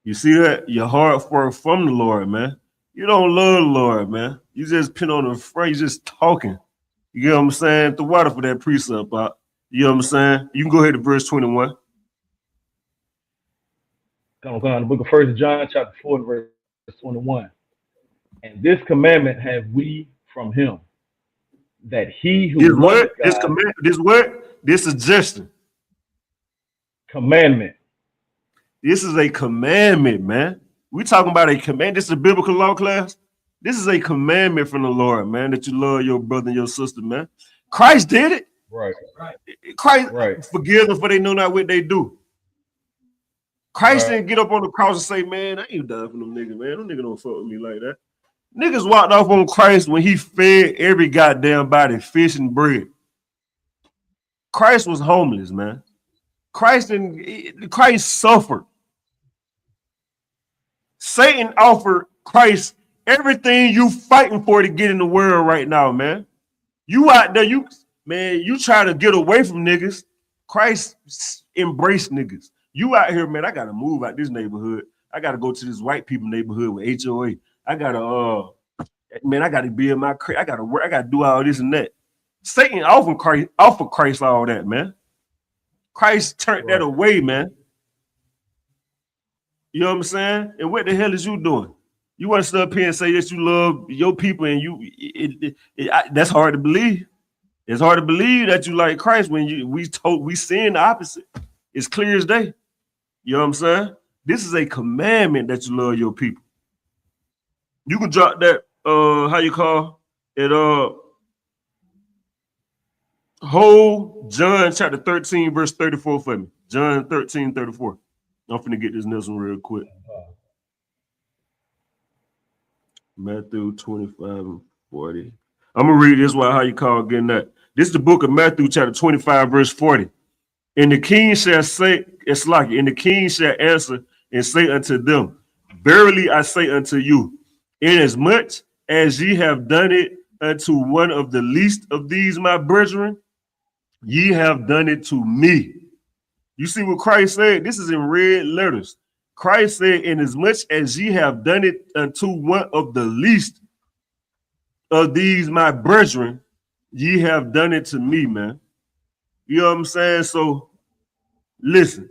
Speaker 8: You see that? Your heart far from the Lord, man. You don't love the Lord, man. You just pin on the front, you just talking. You know what I'm saying? The water for that precept, you know what I'm saying? You can go ahead to verse 21.
Speaker 10: Come on, the book of 1 John, chapter 4, and verse 21. And this commandment have we from him, that he who loveth God,
Speaker 8: This suggestion.
Speaker 10: Commandment.
Speaker 8: This is a commandment, man. We talking about a command. This is a biblical law class. This is a commandment from the Lord, man, that you love your brother and your sister, man. Christ did it.
Speaker 10: Right.
Speaker 8: Christ forgive them for they know not what they do. Christ didn't get up on the cross and say, man, I ain't done for them niggas, man. Them niggas don't fuck with me like that. Niggas walked off on Christ when he fed every goddamn body fish and bread. Christ was homeless, man. Christ suffered. Satan offered Christ everything you fighting for to get in the world right now, man. You out there, you try to get away from niggas. Christ embraced niggas. You out here, man, I gotta move out this neighborhood. I gotta go to this white people neighborhood with HOA. I gotta be in my crib. I gotta work, I gotta do all this and that. Satan offered Christ all that, man. Christ turned that away, man. You know what I'm saying? And what the hell is you doing? You want to step up here and say that you love your people, and that's hard to believe. It's hard to believe that you like Christ when we seeing the opposite. It's clear as day. You know what I'm saying? This is a commandment that you love your people. You can drop that, how you call it, whole John chapter 13, verse 34 for me. John 13, 34. I'm finna get this next one real quick. Matthew 25 and 40. I'm gonna read this while how you call getting that. This is the book of Matthew, chapter 25, verse 40. And the king shall say, it's like, and the king shall answer and say unto them, verily I say unto you, inasmuch as ye have done it unto one of the least of these my brethren, ye have done it to me. You see what Christ said? This is in red letters. Christ said, inasmuch as ye have done it unto one of the least of these my brethren, ye have done it to me, man. You know what I'm saying? So listen,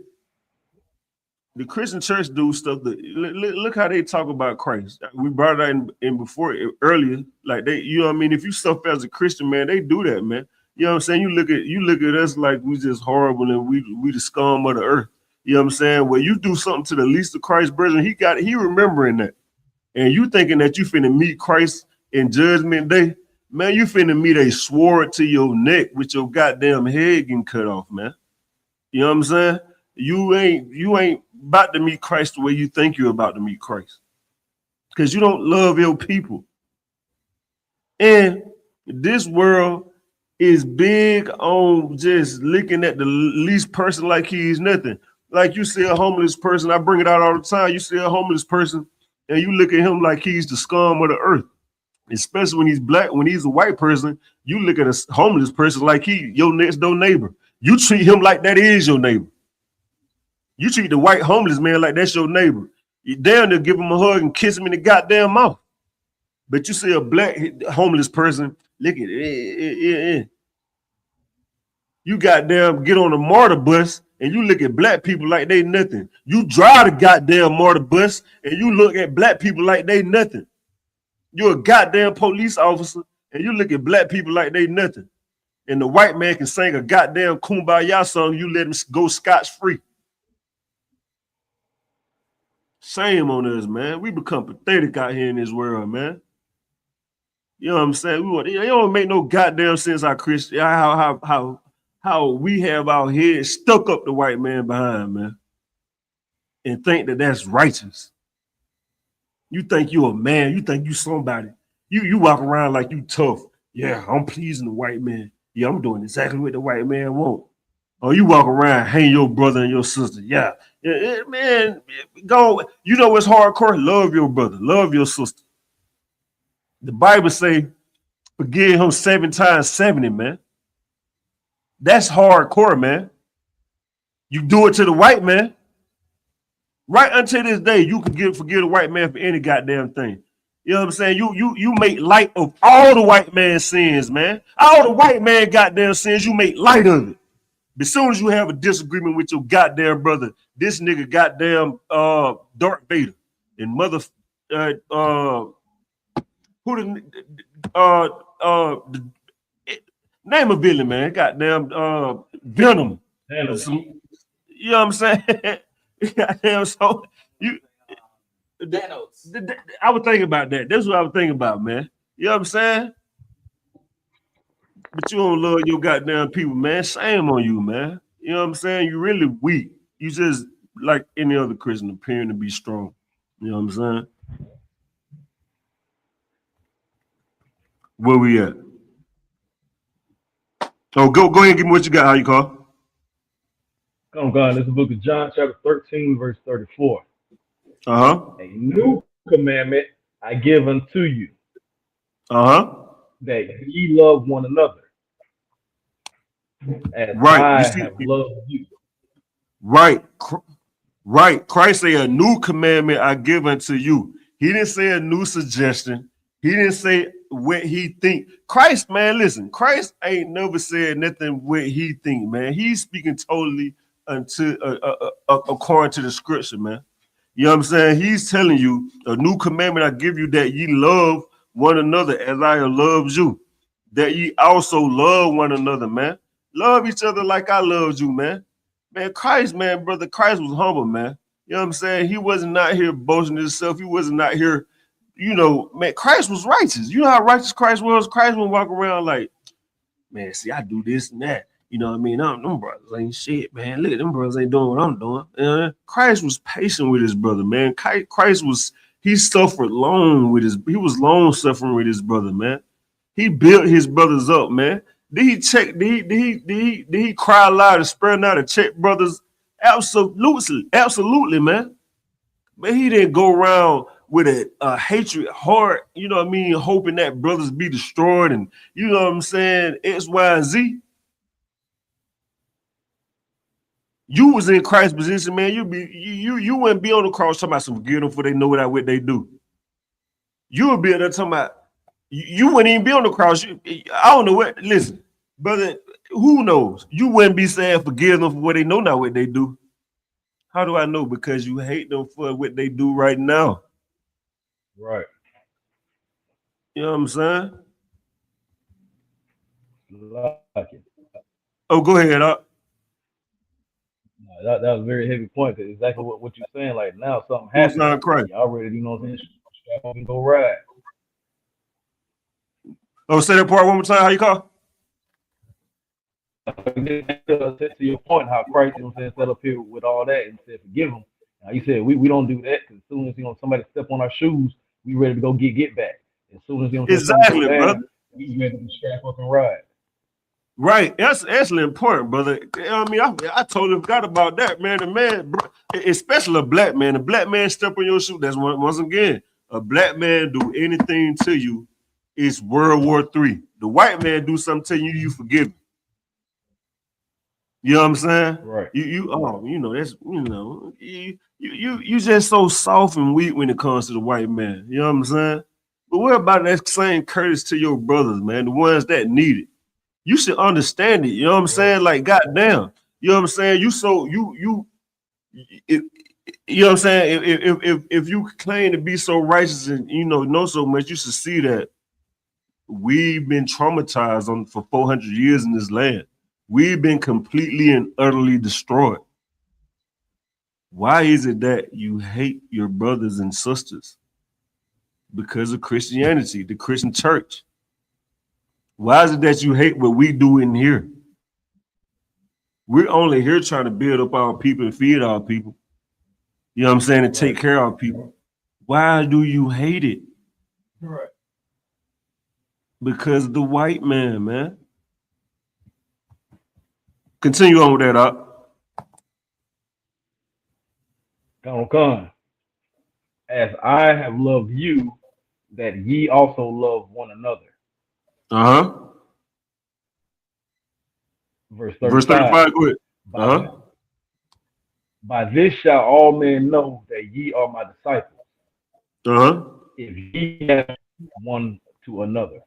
Speaker 8: the Christian church do stuff that look how they talk about Christ. We brought it in before earlier. Like they, you know what I mean? If you suffer as a Christian, man, they do that, man. You know what I'm saying? You look at us like we just horrible and we the scum of the earth. You know what I'm saying? Well, you do something to the least of Christ's brethren, he remembering that. And you thinking that you finna meet Christ in judgment day, man, you finna meet a sword to your neck with your goddamn head getting cut off, man. You know what I'm saying? You ain't about to meet Christ the way you think you're about to meet Christ. Because you don't love your people. And this world is big on just looking at the least person like he's nothing. Like you see a homeless person, I bring it out all the time. You see a homeless person and you look at him like he's the scum of the earth. Especially when he's black, when he's a white person, you look at a homeless person like he your next door neighbor. You treat him like that is your neighbor. You treat the white homeless man like that's your neighbor. You down there give him a hug and kiss him in the goddamn mouth. But you see a black homeless person, look at it. You goddamn get on a MARTA bus and you look at black people like they nothing. You drive the goddamn MARTA bus and you look at black people like they nothing. You're a goddamn police officer and you look at black people like they nothing. And the white man can sing a goddamn kumbaya song, you let him go scotch-free. Shame on us, man. We become pathetic out here in this world, man. You know what I'm saying? It don't make no goddamn sense how Christian, how we have our heads stuck up the white man behind, man, and think that that's righteous. You think you a man. You think you somebody. You walk around like you tough. Yeah, I'm pleasing the white man. Yeah, I'm doing exactly what the white man want. Or you walk around, hang your brother and your sister. Yeah, man, go. You know what's hardcore? Love your brother. Love your sister. The Bible say, forgive him 7 times 70, man. That's hardcore, man. You do it to the white man. Right until this day, you can forgive the white man for any goddamn thing. You know what I'm saying? You make light of all the white man's sins, man. All the white man goddamn sins, you make light of it. But as soon as you have a disagreement with your goddamn brother, this nigga goddamn Darth Vader and mother name a villain, man. Goddamn Venom. You know what I'm saying? Goddamn, so you I was thinking about that. That's what I was thinking about, man. You know what I'm saying? But you don't love your goddamn people, man. Shame on you, man. You know what I'm saying? You really weak. You just like any other Christian appearing to be strong. You know what I'm saying? Where we at? Oh, go ahead and give me what you got. How you call?
Speaker 10: Come on, this is the book of John, chapter 13, verse 34.
Speaker 8: A
Speaker 10: new commandment I give unto you. That ye love one another. As I have loved you.
Speaker 8: Right. Christ say a new commandment I give unto you. He didn't say a new suggestion. He didn't say what he think. Christ, man, listen. Christ ain't never said nothing what he think, man. He's speaking totally according to the scripture, man. You know what I'm saying? He's telling you a new commandment I give you, that ye love one another as I have loved you. That ye also love one another, man. Love each other like I loved you, man. Man, Christ, man, brother, Christ was humble, man. You know what I'm saying? He wasn't out here boasting himself. He wasn't out here, you know, man, Christ was righteous. You know how righteous Christ was? Christ would walk around like, man, see, I do this and that. You know what I mean? Them brothers ain't shit, man. Look at them brothers ain't doing what I'm doing. Christ was patient with his brother, man. Christ was, he suffered long with he was long suffering with his brother, man. He built his brothers up, man. Did he cry loud and spare not to check brothers? Absolutely, man. But he didn't go around with a hatred heart, you know what I mean, hoping that brothers be destroyed and, you know what I'm saying, X, Y, and Z. You was in Christ's position, man. You wouldn't be on the cross talking about some forgive them for they know what they do. You would be there talking about, you wouldn't even be on the cross. I don't know what, listen, brother, who knows? You wouldn't be saying forgive them for what they know not what they do. How do I know? Because you hate them for what they do right now.
Speaker 10: Right.
Speaker 8: You know what I'm saying?
Speaker 10: Like it.
Speaker 8: Oh, go ahead.
Speaker 10: That was a very heavy point. Exactly what you're saying. Like now something happens. Y'all ready, you know what I'm saying? Strap up and go ride.
Speaker 8: Oh, say that part one more time. How you call?
Speaker 10: To your point, how Christ, you know what I'm saying, set up here with all that and said forgive them. Now you said we don't do that, because as soon as somebody step on our shoes, we ready to go get back. As soon as
Speaker 8: exactly, brother.
Speaker 10: We ready to strap up and ride.
Speaker 8: Right, that's actually important, brother. I mean, I totally forgot about that, man. The man, especially a black man. A black man step on your shoe. That's once again, a black man do anything to you, it's World War III. The white man do something to you, you forgive him. You know what I'm saying?
Speaker 10: Right.
Speaker 8: That's you just so soft and weak when it comes to the white man. You know what I'm saying? But what about that same courtesy to your brothers, man? The ones that need it. You should understand it. You know what I'm saying? Like, goddamn. You know what I'm saying? You know what I'm saying? If you claim to be so righteous and know so much, you should see that we've been traumatized for 400 years in this land. We've been completely and utterly destroyed. Why is it that you hate your brothers and sisters? Because of Christianity, the Christian church. Why is it that you hate what we do in here? We're only here trying to build up our people and feed our people. You know what I'm saying? And take care of our people. Why do you hate it?
Speaker 10: Right.
Speaker 8: Because of the white man. Continue on with that, up.
Speaker 10: Come. As I have loved you, that ye also love one another. Verse 35.
Speaker 8: Go ahead.
Speaker 10: By this shall all men know that ye are my disciples. If ye have one to another.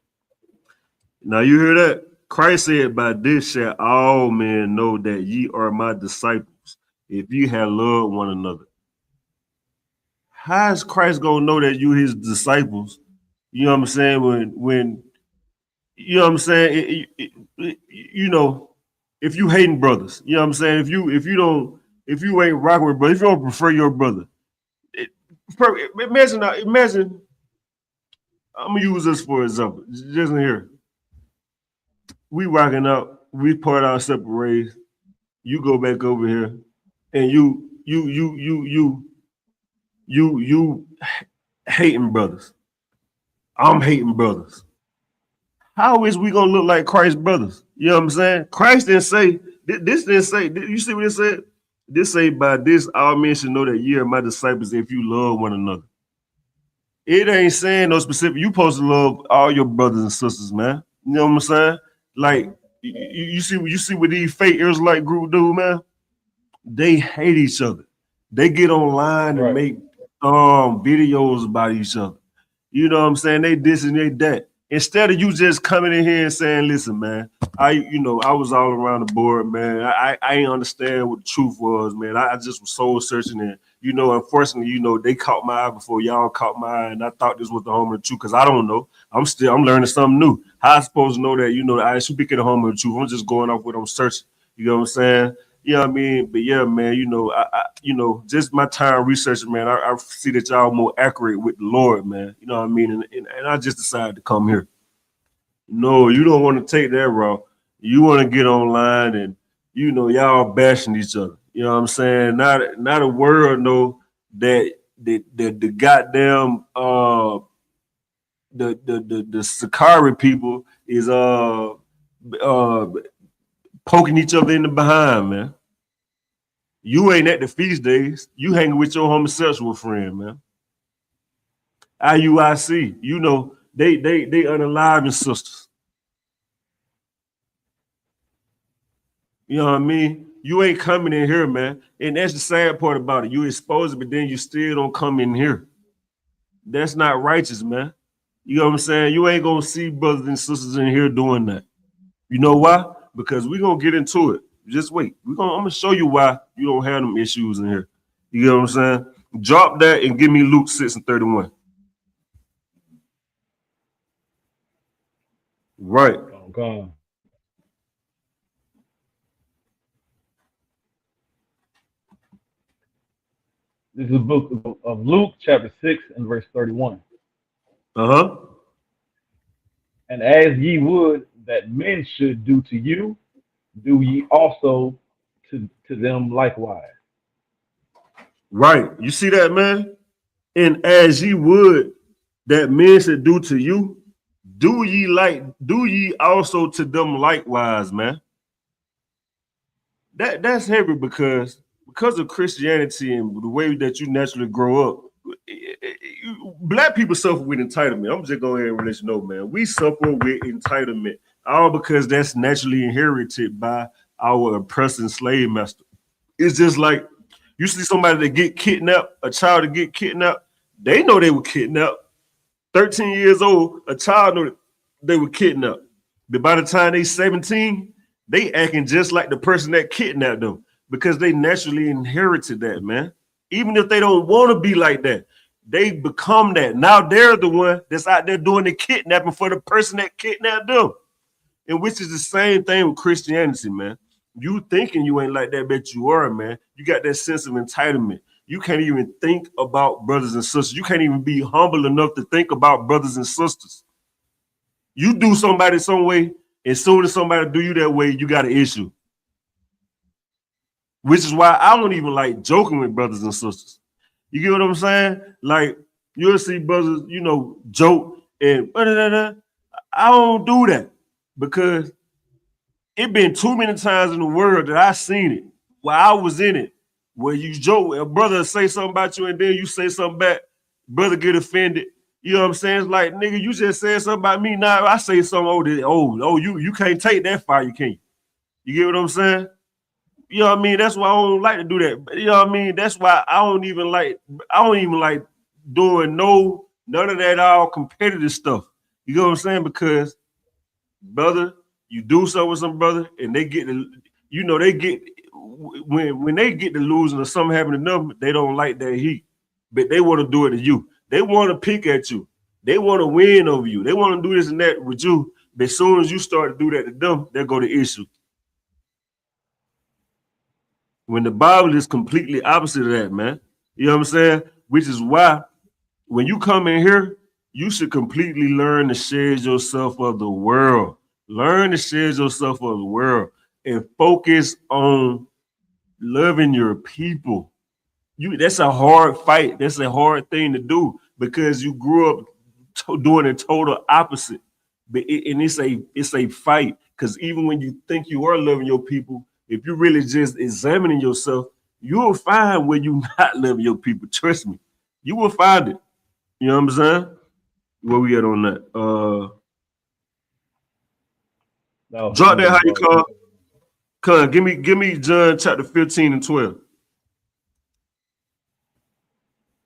Speaker 8: Now you hear that? Christ said, by this shall all men know that ye are my disciples, if ye have loved one another. How is Christ gonna know that you his disciples? You know what I'm saying? When you know what I'm saying? If you hating brothers, you know what I'm saying? If you ain't rocking with brothers, if you don't prefer your brother, imagine. I'm gonna use this for example. Just in here. We rocking out, we part our separate ways. You go back over here, and you hating brothers. I'm hating brothers. How is we gonna look like Christ's brothers? You know what I'm saying? Christ didn't say this. Didn't say. You see what it said? This say, by this all men should know that ye are my disciples if you love one another. It ain't saying no specific. You supposed to love all your brothers and sisters, man. You know what I'm saying? Like, you see what these fake Israelite group do, man? They hate each other. They get online and make videos about each other. You know what I'm saying? They this and they that. Instead of you just coming in here and saying, listen, man, I was all around the board, man. I ain't understand what the truth was, man. I just was soul searching, and unfortunately, they caught my eye before y'all caught my eye, and I thought this was the home of the truth, because I don't know. I'm learning something new. How I supposed to know that, the I.S.U.P.K the home of the truth? I'm just going off what I'm searching. You know what I'm saying? You know what I mean? But yeah, man, I just my time researching, man, I see that y'all more accurate with the Lord, man. You know what I mean? And I just decided to come here. No, you don't want to take that route. You want to get online and, y'all bashing each other. You know what I'm saying? Not a world know that the goddamn the Sakari people is poking each other in the behind, man. You ain't at the feast days. You hanging with your homosexual friend, man. IUIC, they unaliving sisters. You know what I mean? You ain't coming in here, man. And that's the sad part about it. You expose it, but then you still don't come in here. That's not righteous, man. You know what I'm saying? You ain't gonna see brothers and sisters in here doing that. You know why? Because we're gonna get into it. Just wait. I'm gonna show you why you don't have them issues in here. You know what I'm saying? Drop that and give me Luke 6:31. Right.
Speaker 10: Okay. This is the book of Luke, chapter 6 and verse 31. And as ye would that men should do to you, do ye also to them likewise.
Speaker 8: Right. You see that, man? And as ye would that men should do to you, do ye also to them likewise, man. That's heavy because of Christianity and the way that you naturally grow up. Black people suffer with entitlement. I'm just going ahead and let you know, man. We suffer with entitlement, all because that's naturally inherited by our oppressing slave master. It's just like you see somebody that get kidnapped, a child that get kidnapped, they know they were kidnapped. 13 years old, a child know that they were kidnapped. But by the time they 17, they acting just like the person that kidnapped them because they naturally inherited that, man. Even if they don't want to be like that, they become that. Now they're the one that's out there doing the kidnapping for the person that kidnapped them. And which is the same thing with Christianity, man. You thinking you ain't like that, but you are, man. You got that sense of entitlement. You can't even think about brothers and sisters. You can't even be humble enough to think about brothers and sisters. You do somebody some way, and soon as somebody do you that way, you got an issue. Which is why I don't even like joking with brothers and sisters. You get what I'm saying? Like, you'll see brothers, joke and I don't do that because it been too many times in the world that I seen it while I was in it, where you joke, a brother say something about you and then you say something back, brother get offended. You know what I'm saying? It's like, nigga, you just said something about me. Now I say something, you can't take that fire, you can't. You get what I'm saying? You know what I mean? That's why I don't like to do that. You know what I mean? That's why I don't even like doing none of that all competitive stuff. You know what I'm saying? Because, brother, you do something with some brother and they get when they get to losing or something happening to them, they don't like that heat. But they want to do it to you. They want to pick at you. They want to win over you. They want to do this and that with you. But as soon as you start to do that to them, they'll go to issue. When the Bible is completely opposite of that, man. You know what I'm saying? Which is why when you come in here, you should completely learn to shed yourself of the world. Learn to shed yourself of the world and focus on loving your people. That's a hard fight. That's a hard thing to do because you grew up doing the total opposite. But it's a fight because even when you think you are loving your people, if you really just examining yourself, you'll find where you're not loving your people. Trust me, you will find it. You know what I'm saying? Where we at on that? Drop that how you call. Come, give me John chapter 15 and 12.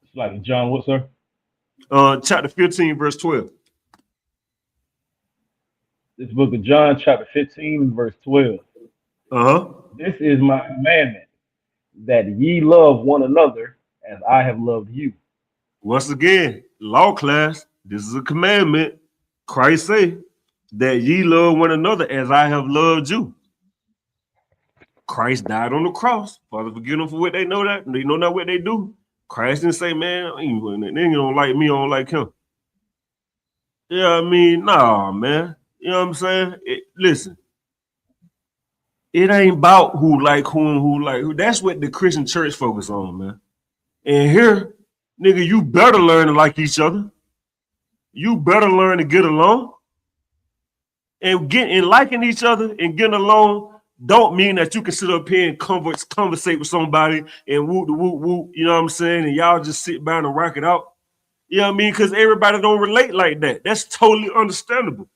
Speaker 10: It's like John what, sir?
Speaker 8: Chapter 15, verse 12.
Speaker 10: This book of John, chapter 15, verse 12. This is my commandment, that ye love one another as I have loved you.
Speaker 8: Once again, law class, this is a commandment. Christ say that ye love one another as I have loved you. Christ died on the cross. Father, forgive them for what they know that. They know not what they do. Christ didn't say, man, they don't like me, I don't like him. Yeah, I mean, nah, man. You know what I'm saying? Listen. It ain't about who like who and who like who. That's what the Christian church focus on, man. And here, nigga, you better learn to like each other. You better learn to get along. And liking each other and getting along don't mean that you can sit up here and conversate with somebody and whoop the whoop whoop, you know what I'm saying? And y'all just sit down and rock it out. You know what I mean? Because everybody don't relate like that. That's totally understandable.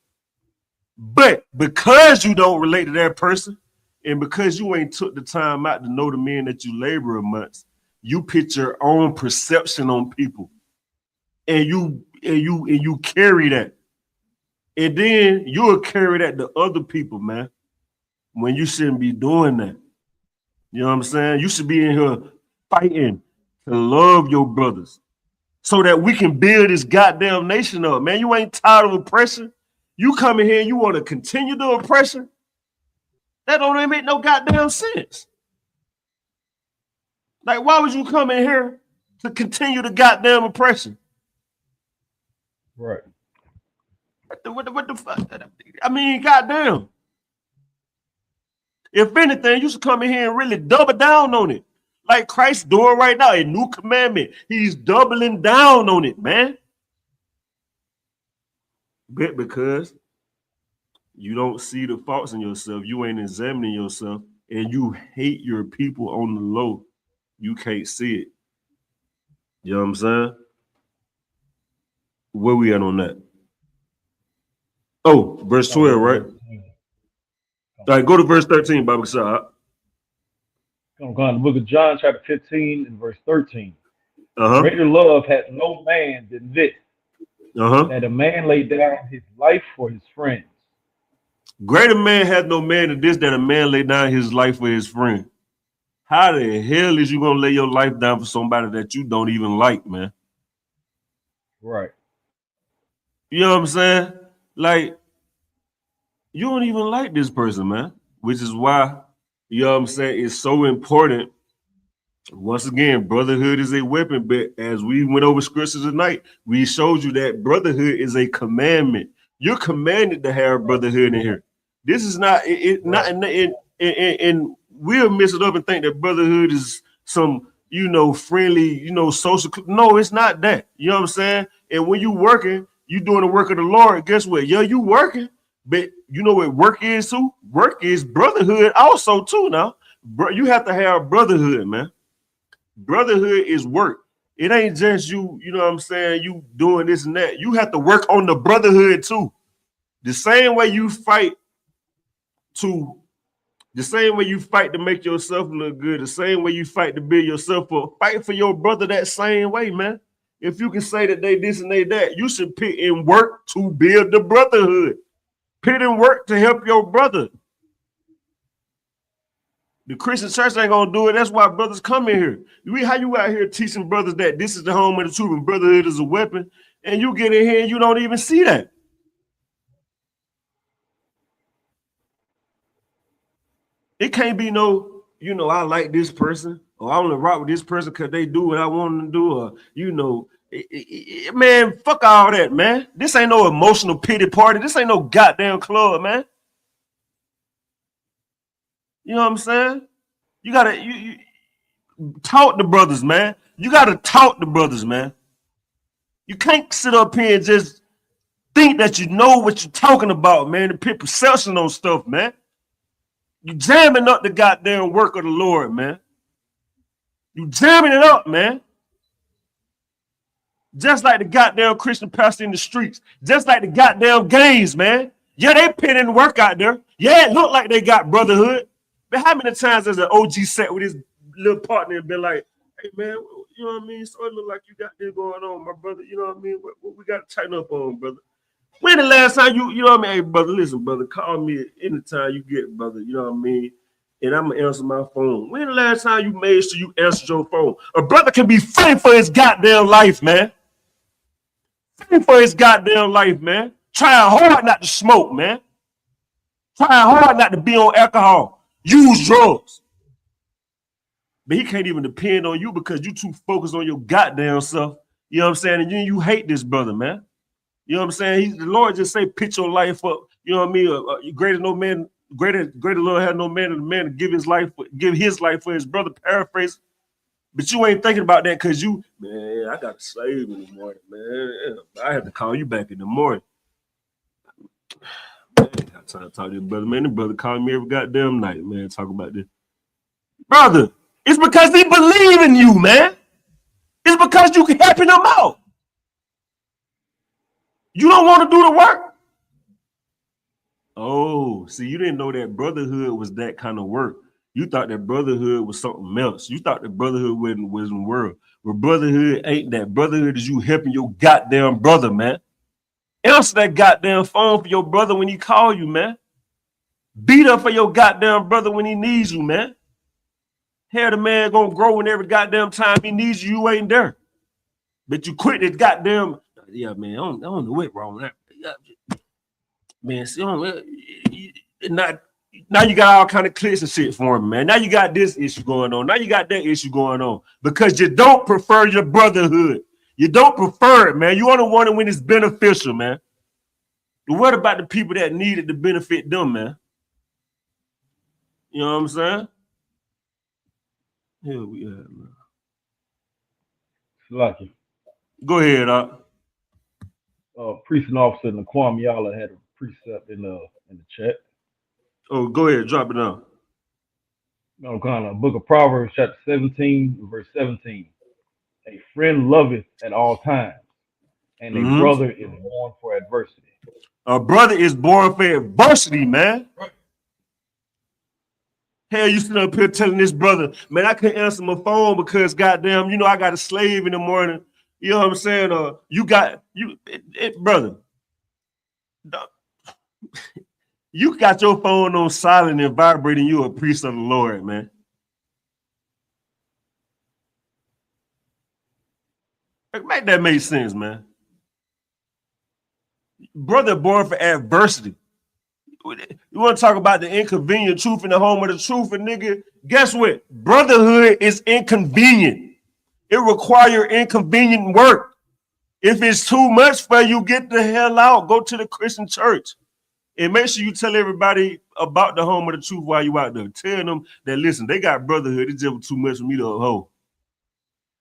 Speaker 8: But because you don't relate to that person, and because you ain't took the time out to know the men that you labor amongst, you put your own perception on people, and you carry that, and then you'll carry that to other people, man. When you shouldn't be doing that, you know what I'm saying? You should be in here fighting to love your brothers, so that we can build this goddamn nation up, man. You ain't tired of oppression. You come in here and you want to continue the oppression. That don't even make no goddamn sense. Like, why would you come in here to continue the goddamn oppression?
Speaker 10: Right.
Speaker 8: What the fuck? I mean, goddamn. If anything, you should come in here and really double down on it. Like Christ doing right now, a new commandment. He's doubling down on it, man. But because you don't see the faults in yourself, you ain't examining yourself, and you hate your people on the low, you can't see it. You know what I'm saying? Where we at on that? Oh, verse 12, right? All right, go to verse 13, Bible Side.
Speaker 10: I'm going to the book of John, chapter 15, and verse 13.
Speaker 8: Uh-huh.
Speaker 10: Greater love hath no man than this, that a man lay down his life for his friends.
Speaker 8: Greater man hath no man than this, that a man lay down his life for his friend. How the hell is you gonna lay your life down for somebody that you don't even like, man?
Speaker 10: Right.
Speaker 8: You know what I'm saying? Like, you don't even like this person, man. Which is why, you know what I'm saying, it's so important. Once again, brotherhood is a weapon, but as we went over scriptures tonight, we showed you that brotherhood is a commandment. You're commanded to have brotherhood in here. This is not not and we'll mess it up and think that brotherhood is some friendly, social. No, it's not that. You know what I'm saying? And when you working, you doing the work of the Lord. Guess what? Yeah, you working, but you know what work is too? Work is brotherhood also too. Now, you have to have brotherhood, man. Brotherhood is work. It ain't just you know what I'm saying, you doing this and that. You have to work on the brotherhood too. The same way you fight to make yourself look good, the same way you fight to build yourself up, fight for your brother that same way, man. If you can say that they this and they that, you should put in work to build the brotherhood. Put in work to help your brother. The Christian church ain't gonna do it. That's why brothers come in here. How you out here teaching brothers that this is the home of the truth and brotherhood is a weapon, and you get in here and you don't even see that. It can't be no, I like this person, or I want to rock with this person because they do what I want them to do, or man, fuck all that, man. This ain't no emotional pity party. This ain't no goddamn club, man. You know what I'm saying? You gotta talk to brothers, man. You gotta talk to brothers, man. You can't sit up here and just think that you know what you're talking about, man, and put perception on stuff, man. You jamming up the goddamn work of the Lord, man. You jamming it up, man. Just like the goddamn Christian pastor in the streets. Just like the goddamn gangs, man. Yeah, they put in work out there. Yeah, it look like they got brotherhood. But how many times has an OG sat with his little partner and been like, hey, man, you know what I mean? So it look like you got this going on, my brother. You know what I mean? What we got to tighten up on, brother. When the last time you know what I mean? Hey, brother, listen, brother, call me anytime you get, brother. You know what I mean? And I'm going to answer my phone. When the last time you made sure you answered your phone? A brother can be fighting for his goddamn life, man. Fighting for his goddamn life, man. Trying hard not to smoke, man. Trying hard not to be on alcohol. Use drugs. But he can't even depend on you because you too focused on your goddamn self. You know what I'm saying? And you hate this brother, man. You know what I'm saying? The Lord just say, pitch your life up. You know what I mean? Greater Lord had no man than the man to give his life for his brother. Paraphrase. But you ain't thinking about that because man, I got to slave in the morning, man. I have to call you back in the morning. Man, I got time to talk to this brother, man. The brother called me every goddamn night, man, talk about this. Brother, it's because he believe in you, man. It's because you helping them out. You don't want to do the work. Oh, see, you didn't know that brotherhood was that kind of work. You thought that brotherhood was something else. You thought that brotherhood was in the world. But brotherhood ain't that. Brotherhood is you helping your goddamn brother, man. Answer that goddamn phone for your brother when he call you, man. Beat up for your goddamn brother when he needs you, man. Hell, the man gonna grow in every goddamn time he needs you, you ain't there. But you quit this goddamn, yeah, man, I don't know what wrong with that. Man, see, now you got all kind of clicks and shit for him, man. Now you got this issue going on. Now you got that issue going on because you don't prefer your brotherhood. You don't prefer it, man. You only want it when it's beneficial, man. But what about the people that need it to benefit them, man? You know what I'm saying? Here we are, man.
Speaker 10: Lucky.
Speaker 8: Go ahead, Doc.
Speaker 10: Precinct Officer Naquam Yala had a precept in the chat.
Speaker 8: Oh, go ahead, drop it down.
Speaker 10: Kind of Book of Proverbs, chapter 17, verse 17. A friend loveth at all times, and a brother is born for adversity.
Speaker 8: A brother is born for adversity, man. Right. Hell, you sitting up here telling this brother, man, I couldn't answer my phone because goddamn, I got a slave in the morning. You know what I'm saying? Brother. You got your phone on silent and vibrating. You a priest of the Lord, man. Make that make sense, man. Brother born for adversity. You want to talk about the inconvenient truth in the home of the truth, and nigga, guess what? Brotherhood is inconvenient. It requires inconvenient work. If it's too much for you, get the hell out. Go to the Christian church. And make sure you tell everybody about the home of the truth while you out there. Tell them that, listen, they got brotherhood. It's just too much for me to uphold.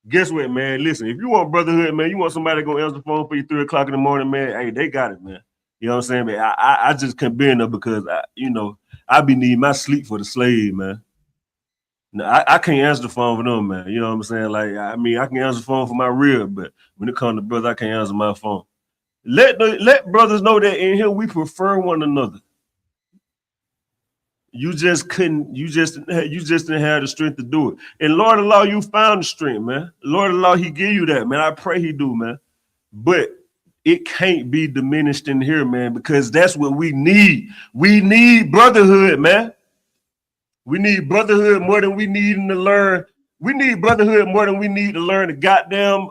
Speaker 8: Guess what, man? Listen, if you want brotherhood, man, you want somebody to go answer the phone for you 3 o'clock in the morning, man, hey, they got it, man. You know what I'm saying, man? I just couldn't be in there because, I be needing my sleep for the slave, man. Now, I can't answer the phone for them, man. You know what I'm saying? Like, I can answer the phone for my real, but when it comes to brother, I can't answer my phone. Let brothers know that in here we prefer one another. You just didn't have the strength to do it. And Lord Allah, you found the strength, man. Lord Allah, he give you that, man. I pray he do, man. But it can't be diminished in here, man, because that's what we need. We need brotherhood, man. We need brotherhood more than we need to learn. We need brotherhood more than we need to learn the goddamn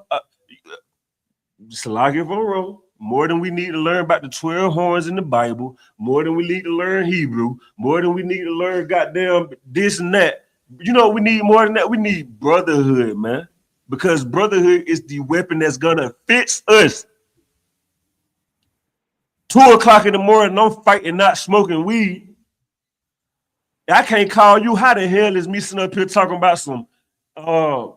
Speaker 8: Salaki if I'm wrong. More than we need to learn about the 12 horns in the Bible, more than we need to learn Hebrew, more than we need to learn goddamn this and that. You know, we need more than that. We need brotherhood, man, because brotherhood is the weapon that's gonna fix us. 2 o'clock in the morning, I'm fighting, not smoking weed. I can't call you. How the hell is me sitting up here talking about some that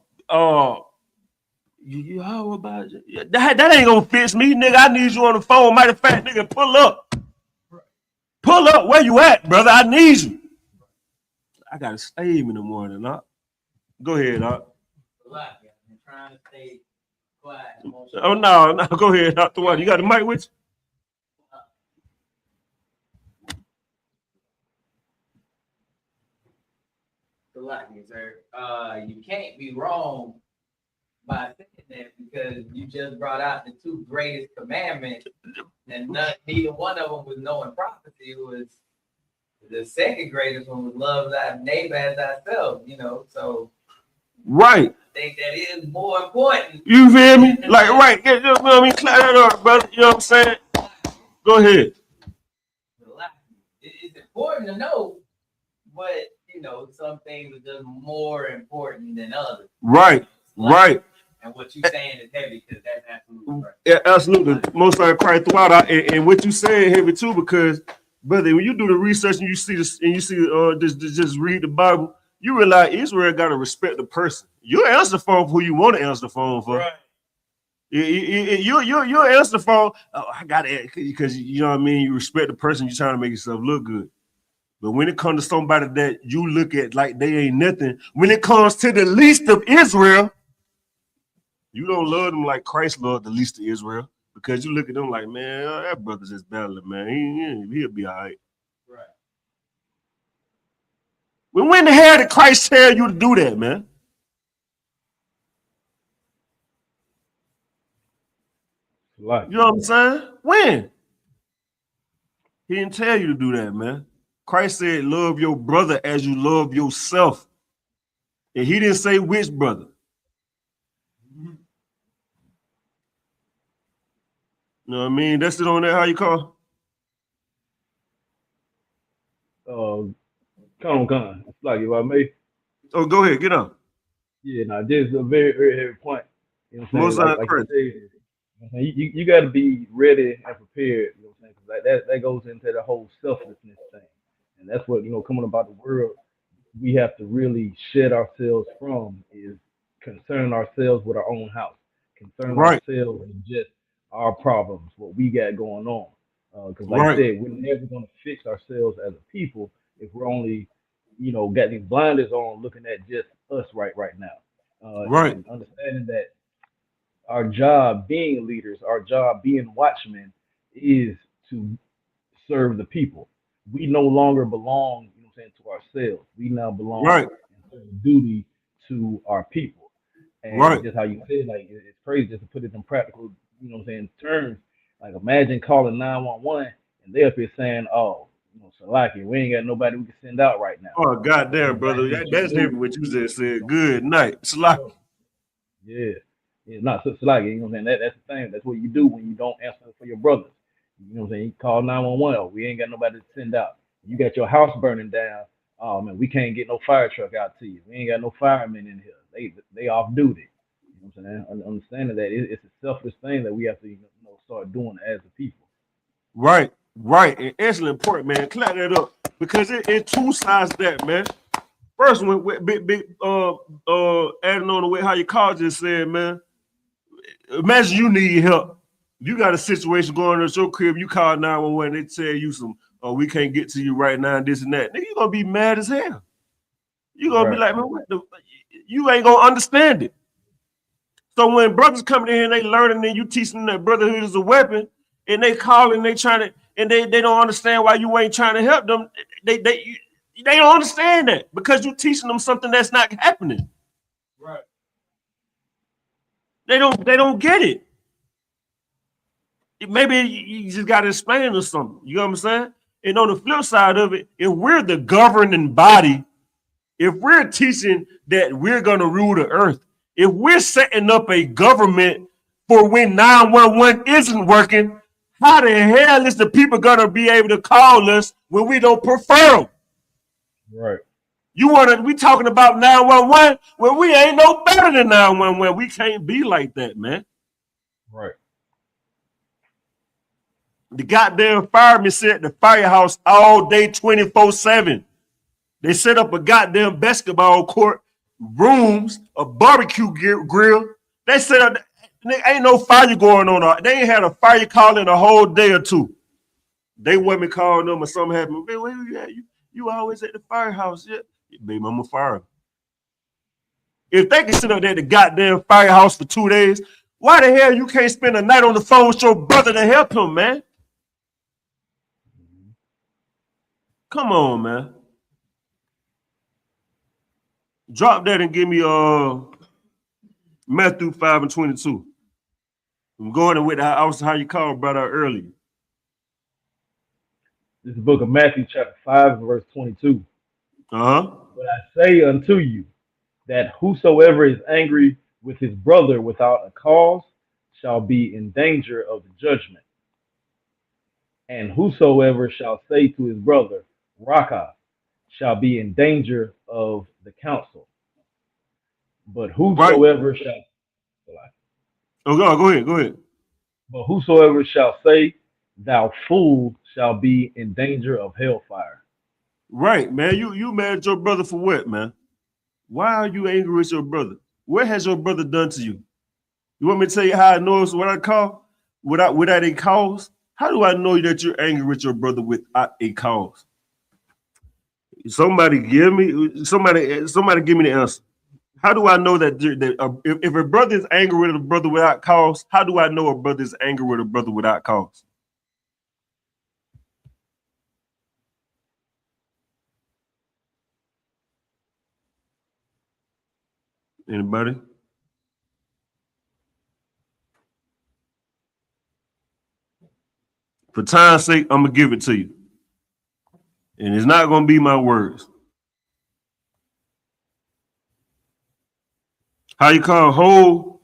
Speaker 8: ain't gonna fix me, nigga. I need you on the phone. Matter of fact, nigga, pull up. Pull up. Where you at, brother? I need you. I got a slave in the morning, huh? Go ahead, huh?
Speaker 9: I'm trying to stay quiet.
Speaker 8: Oh no, go ahead, Dr. Water. You got the mic with you?
Speaker 9: You can't be wrong by saying that because you just brought out the 2 greatest commandments, and neither one of them was knowing prophecy. It was the second greatest one was love thy neighbor as thyself. So
Speaker 8: right.
Speaker 9: I think that is more important.
Speaker 8: You feel me? Like right? You know what I mean? Clear that up, brother. You know what I'm saying? Go ahead.
Speaker 9: It's important to know, but some things are just more important than others.
Speaker 8: Right. Right.
Speaker 9: And what you saying is heavy because that's absolutely right.
Speaker 8: Yeah, absolutely. Most of Christ throughout, and what you saying heavy too, because brother, when you do the research and you see this, and you see just read the Bible, you realize Israel got to respect the person. You answer the phone for who you want to answer the phone for. Right. You answer the phone. Oh, I got it because you know what I mean. You respect the person. You're trying to make yourself look good. But when it comes to somebody that you look at like they ain't nothing, when it comes to the least of Israel, you don't love them like Christ loved the least of Israel, because you look at them like, man, that brother's just battling, man. He'll be all right. Right. When the hell did Christ tell you to do that, man? You know what I'm saying? When? He didn't tell you to do that, man. Christ said, love your brother as you love yourself. And he didn't say which brother. You know what I mean? That's it on there. How you call?
Speaker 10: Con. It's like if I may.
Speaker 8: Oh, go ahead. Get on.
Speaker 10: Yeah, no, this is a very, very heavy point. You know what I'm saying? Like you said, you got to be ready and prepared. You know what I'm saying? Like that goes into the whole selflessness thing, and that's what coming about the world. We have to really shed ourselves from is concerning ourselves with our own house, concerning ourselves and just our problems, what we got going on. Because like I
Speaker 8: Right.
Speaker 10: said, we're never going to fix ourselves as a people if we're only, got these blinders on, looking at just us right now,
Speaker 8: Right.
Speaker 10: and understanding that our job being leaders, our job being watchmen, is to serve the people. We no longer belong, to ourselves. We now belong
Speaker 8: Right.
Speaker 10: and serve duty to our people. And
Speaker 8: Right.
Speaker 10: just how you said, like it's crazy just to put it in practical, terms. Like imagine calling 911 and they up here saying, "Oh, Salaki, we ain't got nobody we can send out right now."
Speaker 8: Oh
Speaker 10: So
Speaker 8: goddamn,
Speaker 10: the last
Speaker 8: brother.
Speaker 10: thing
Speaker 8: That's
Speaker 10: you
Speaker 8: heavy
Speaker 10: do,
Speaker 8: what you just said.
Speaker 10: don't
Speaker 8: Good night. Slap.
Speaker 10: yeah. It's not so like that's the thing. That's what you do when you don't answer for your brothers. You call 911. Oh, we ain't got nobody to send out. You got your house burning down. Oh man, we can't get no fire truck out to you. We ain't got no firemen in here. They off duty. You know what I'm saying? Understanding that it's a selfless thing that we have to start doing as a people.
Speaker 8: Right. Right. And excellent point, man. Clap that up. Because it's two sides to that, man. First one, big adding on the way how your college just said, man. Imagine you need help. You got a situation going on at your crib, you call 911, they tell you oh, we can't get to you right now, and this and that. Nigga, you gonna be mad as hell. You gonna be like, man, you ain't gonna understand it. So when brothers coming in here and they learning and you teaching them that brotherhood is a weapon, and they calling, they trying to, and they don't understand why you ain't trying to help them. They don't understand that because you teaching them something that's not happening.
Speaker 1: Right.
Speaker 8: They don't get it. Maybe you just got to explain or something. You know what I'm saying? And on the flip side of it, if we're the governing body, if we're teaching that we're going to rule the earth, if we're setting up a government for when 911 isn't working, how the hell is the people going to be able to call us when we don't prefer them?
Speaker 10: Right.
Speaker 8: We talking about 911 when we ain't no better than 911. We can't be like that, man.
Speaker 10: Right.
Speaker 8: The goddamn firemen sit at the firehouse all day 24/7. They set up a goddamn basketball court, rooms, a barbecue grill. They set up, ain't no fire going on. They ain't had a fire call in a whole day or two. They women calling them or something happened. Where you at? You always at the firehouse. Yeah. Baby, I'm a fire. If they can sit up there at the goddamn firehouse for 2 days, why the hell you can't spend a night on the phone with your brother to help him, man? Come on, man. Drop that and give me Matthew 5:22. I'm going with how you called brother earlier.
Speaker 10: This is the book of Matthew, chapter 5, verse 22.
Speaker 8: Uh-huh.
Speaker 10: But I say unto you that whosoever is angry with his brother without a cause shall be in danger of the judgment. And whosoever shall say to his brother, Raka, shall be in danger of the council. But whosoever shall
Speaker 8: go ahead.
Speaker 10: But whosoever shall say, thou fool, shall be in danger of hellfire.
Speaker 8: Right, man. You mad at your brother for what, man? Why are you angry with your brother? What has your brother done to you? You want me to tell you how I know it's what I call without a cause? How do I know that you're angry with your brother without a cause? Somebody give me the answer. How do I know that if a brother is angry with a brother without cause, how do I know a brother is angry with a brother without cause? Anybody? For time's sake, I'm going to give it to you. And it's not going to be my words. How you call whole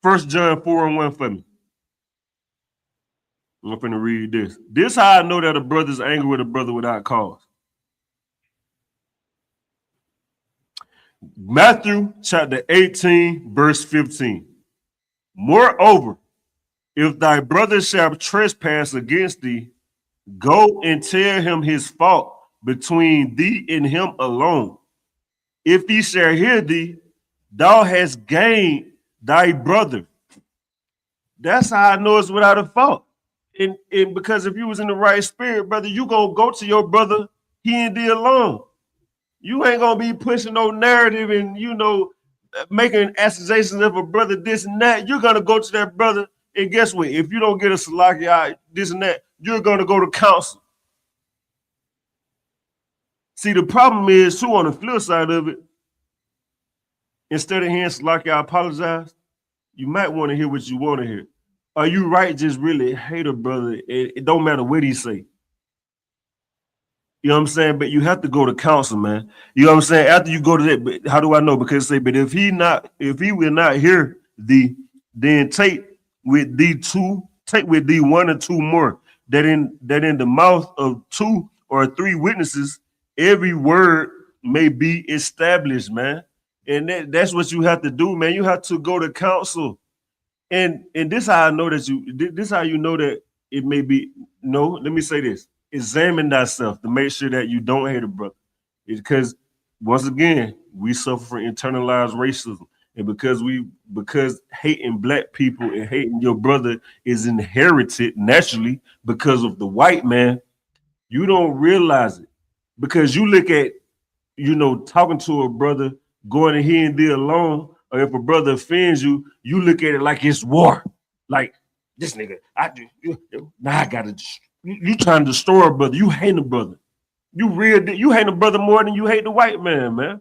Speaker 8: 1 John 4:1 for me. I'm going to read this. This is how I know that a brother is angry with a brother without cause. Matthew chapter 18, verse 15. Moreover, if thy brother shall trespass against thee, go and tell him his fault between thee and him alone. If he shall hear thee, thou hast gained thy brother. That's how I know it's without a fault. And because if you was in the right spirit, brother, you gonna go to your brother, he ain't there alone. You ain't gonna be pushing no narrative and making accusations of a brother, this and that. You're gonna go to that brother, and guess what? If you don't get a salaki, this and that, you're gonna go to counsel. See, the problem is too on the flip side of it. Instead of hearing salaki, I apologize. You might want to hear what you want to hear. Are you right? Just really hate a brother. It don't matter what he say. You know what I'm saying? But you have to go to counsel, man. You know what I'm saying? After you go to that, but how do I know? Because say, but if he will not hear thee, then take with thee one or two more. That in the mouth of 2 or 3 witnesses, every word may be established, man. And that's what you have to do, man. You have to go to counsel. And this how I know that this how you know that it may be. No, let me say this. Examine thyself to make sure that you don't hate a brother. Because once again, we suffer from internalized racism. And because hating black people and hating your brother is inherited naturally because of the white man, you don't realize it. Because you look at, talking to a brother, going to he and there alone, or if a brother offends you, you look at it like it's war. Like, this nigga, I gotta. You trying to destroy a brother. You hate a brother. You hate a brother more than you hate the white man.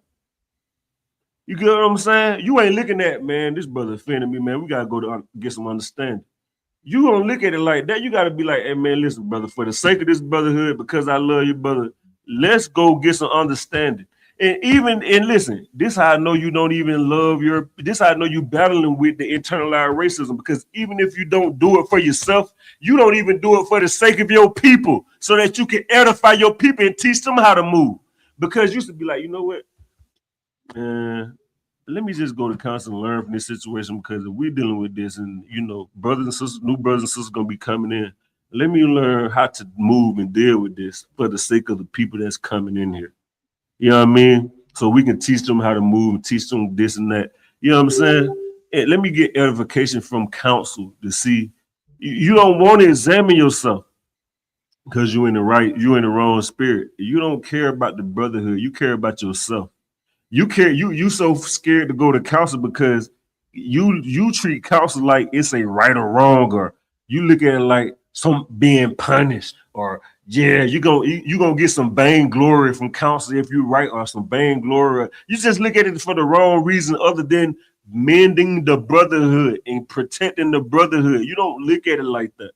Speaker 8: You get what I'm saying? You ain't looking at, man, this brother offended me, man. We gotta go to get some understanding. You don't look at it like that. You gotta be like, hey, man, listen, brother, for the sake of this brotherhood, because I love you, brother, let's go get some understanding. And listen, this how I know you don't even love this how I know you battling with the internalized racism, because even if you don't do it for yourself, you don't even do it for the sake of your people so that you can edify your people and teach them how to move. Because you used to be like, you know what? Let me just go to counsel and learn from this situation, because if we're dealing with this and, brothers and sisters, new brothers and sisters going to be coming in, let me learn how to move and deal with this for the sake of the people that's coming in here. You know what I mean? So we can teach them how to move and teach them this and that. You know what I'm saying? And let me get edification from counsel to see. You don't want to examine yourself because you're in the wrong spirit. You don't care about the brotherhood. You care about yourself. You so scared to go to counsel because you treat counsel like it's a right or wrong, or you look at it like some being punished, or you gonna get some vainglory from counsel if you right, or some vainglory. You just look at it for the wrong reason other than mending the brotherhood and protecting the brotherhood. You don't look at it like that.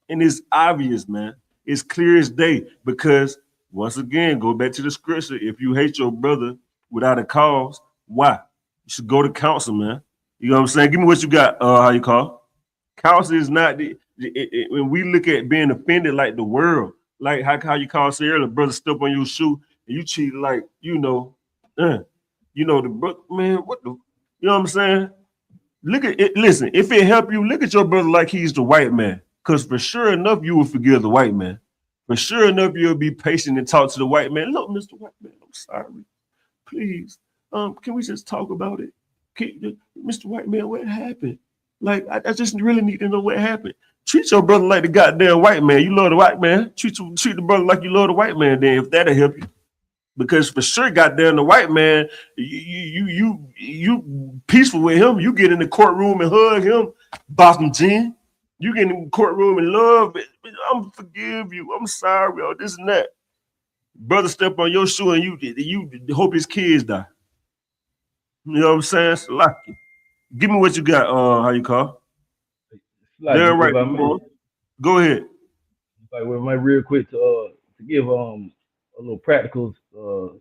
Speaker 8: And it's obvious, man. It's clear as day, because once again, go back to the scripture. If you hate your brother without a cause, why? You should go to counsel, man. You know what I'm saying? Give me what you got. How you call? Counsel is not when we look at being offended like the world, like how you call say earlier, brother step on your shoe and you cheat like the brother, man. What the, you know what I'm saying? Look at it. Listen, if it help you, look at your brother like he's the white man, because for sure enough you will forgive the white man. For sure enough you'll be patient and talk to the white man. Look, Mr. White Man, I'm sorry. Please, can we just talk about it? Mr. White Man, what happened? Like, I just really need to know what happened. Treat your brother like the goddamn white man. You love the white man. Treat the brother like you love the white man. Then, if that'll help you, because for sure, goddamn, the white man, you peaceful with him. You get in the courtroom and hug him, bottom gin. You get in the courtroom and love it. I'm forgive you. I'm sorry, or this and that. Brother step on your shoe and you hope his kids die. You know what I'm saying? It's lucky. Give me what you got. How you call?
Speaker 10: Like,
Speaker 8: yeah, right. Go ahead.
Speaker 10: Like, well, real quick to give a little practical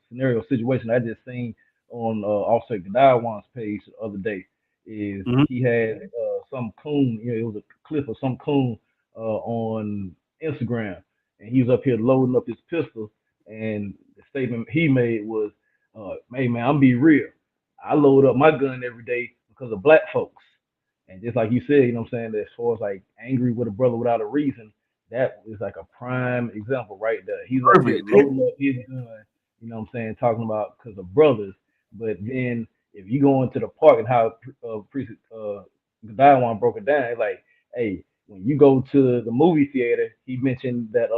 Speaker 10: scenario situation I just seen on Officer Gadawan's page the other day is he had some coon. It was a clip of some coon on Instagram, and he was up here loading up his pistol, and the statement he made was, "Hey man, I'm be real. I load up my gun every day because of black folks." And just like you said, you know what I'm saying, that as far as like angry with a brother without a reason, that is like a prime example right there. He's up here loading up his gun, you know what I'm saying, talking about because of brothers. But then if you go into the park and how Priest Gadawan broke it down, it's like hey, when you go to the movie theater, he mentioned that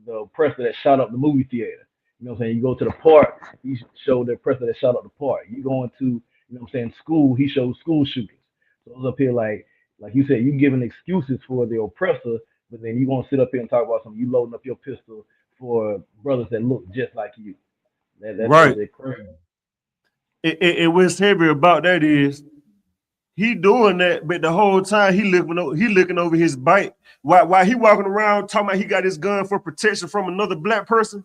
Speaker 10: the oppressor that shot up the movie theater. You know what I'm saying? You go to the park, he showed the oppressor that shot up the park. You go into, you know what I'm saying, school, he showed school shootings. So it's up here like you said, you giving excuses for the oppressor, but then you want to sit up here and talk about something. You loading up your pistol for brothers that look just like you. That's
Speaker 8: Right.
Speaker 10: crazy.
Speaker 8: And what's heavy about that is he doing that, but the whole time he looking over his bike while he walking around talking about he got his gun for protection from another black person.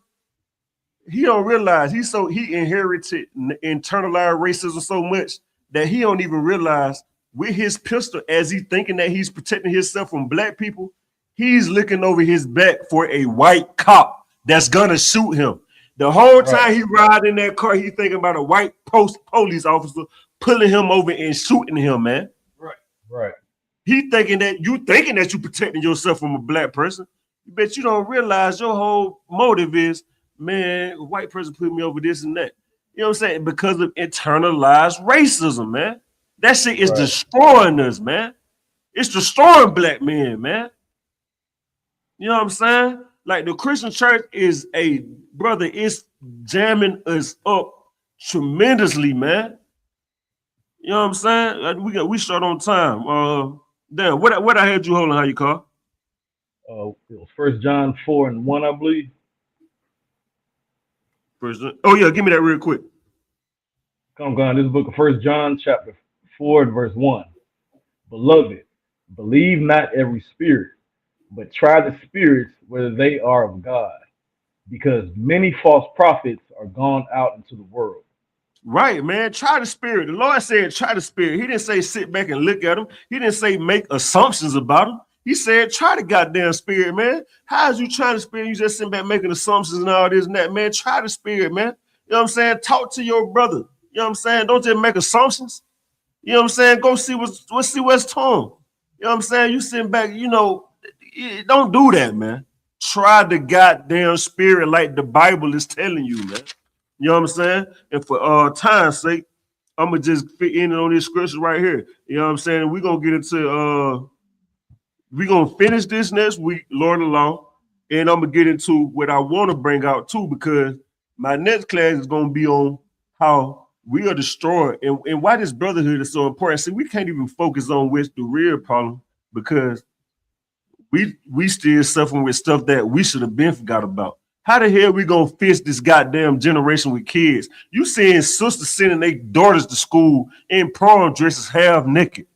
Speaker 8: He don't realize he inherited internalized racism so much that he don't even realize with his pistol, as he thinking that he's protecting himself from black people, he's looking over his back for a white cop that's gonna shoot him. The whole time he ride in that car, he thinking about a white police officer pulling him over and shooting him, man.
Speaker 10: Right.
Speaker 8: He thinking that you protecting yourself from a black person. But you don't realize your whole motive is, man, a white person put me over this and that. You know what I'm saying? Because of internalized racism, man. That shit is destroying us, man. It's destroying black men, man. You know what I'm saying? Like the Christian church is it's jamming us up tremendously, man. You know what I'm saying? We short on time. Damn, what I had you holding? How you call?
Speaker 10: It was 1 John 4:1, I believe.
Speaker 8: Oh yeah, give me that real quick.
Speaker 10: Come on, this is the book of 1 John chapter 4 and verse 1. Beloved, believe not every spirit, but try the spirits whether they are of God, because many false prophets are gone out into the world.
Speaker 8: Right, man. Try the spirit. The Lord said, try the spirit. He didn't say sit back and look at them. He didn't say make assumptions about them. He said, try the goddamn spirit, man. How is you trying the spirit? You just sitting back making assumptions and all this and that, man. Try the spirit, man. You know what I'm saying? Talk to your brother. You know what I'm saying? Don't just make assumptions. You know what I'm saying? Go see what's torn. You know what I'm saying? You sitting back, don't do that, man. Try the goddamn spirit like the Bible is telling you, man. You know what I'm saying? And for time's sake, I'm gonna just fit in on this scripture right here. You know what I'm saying? We're gonna get into we're gonna finish this next week, Lord alone, and I'm gonna get into what I want to bring out too, because my next class is gonna be on how we are destroyed and why this brotherhood is so important. See, we can't even focus on what's the real problem because we still suffering with stuff that we should have been forgot about. How the hell we gonna fix this goddamn generation with kids? You seeing sisters sending their daughters to school in prom dresses half naked.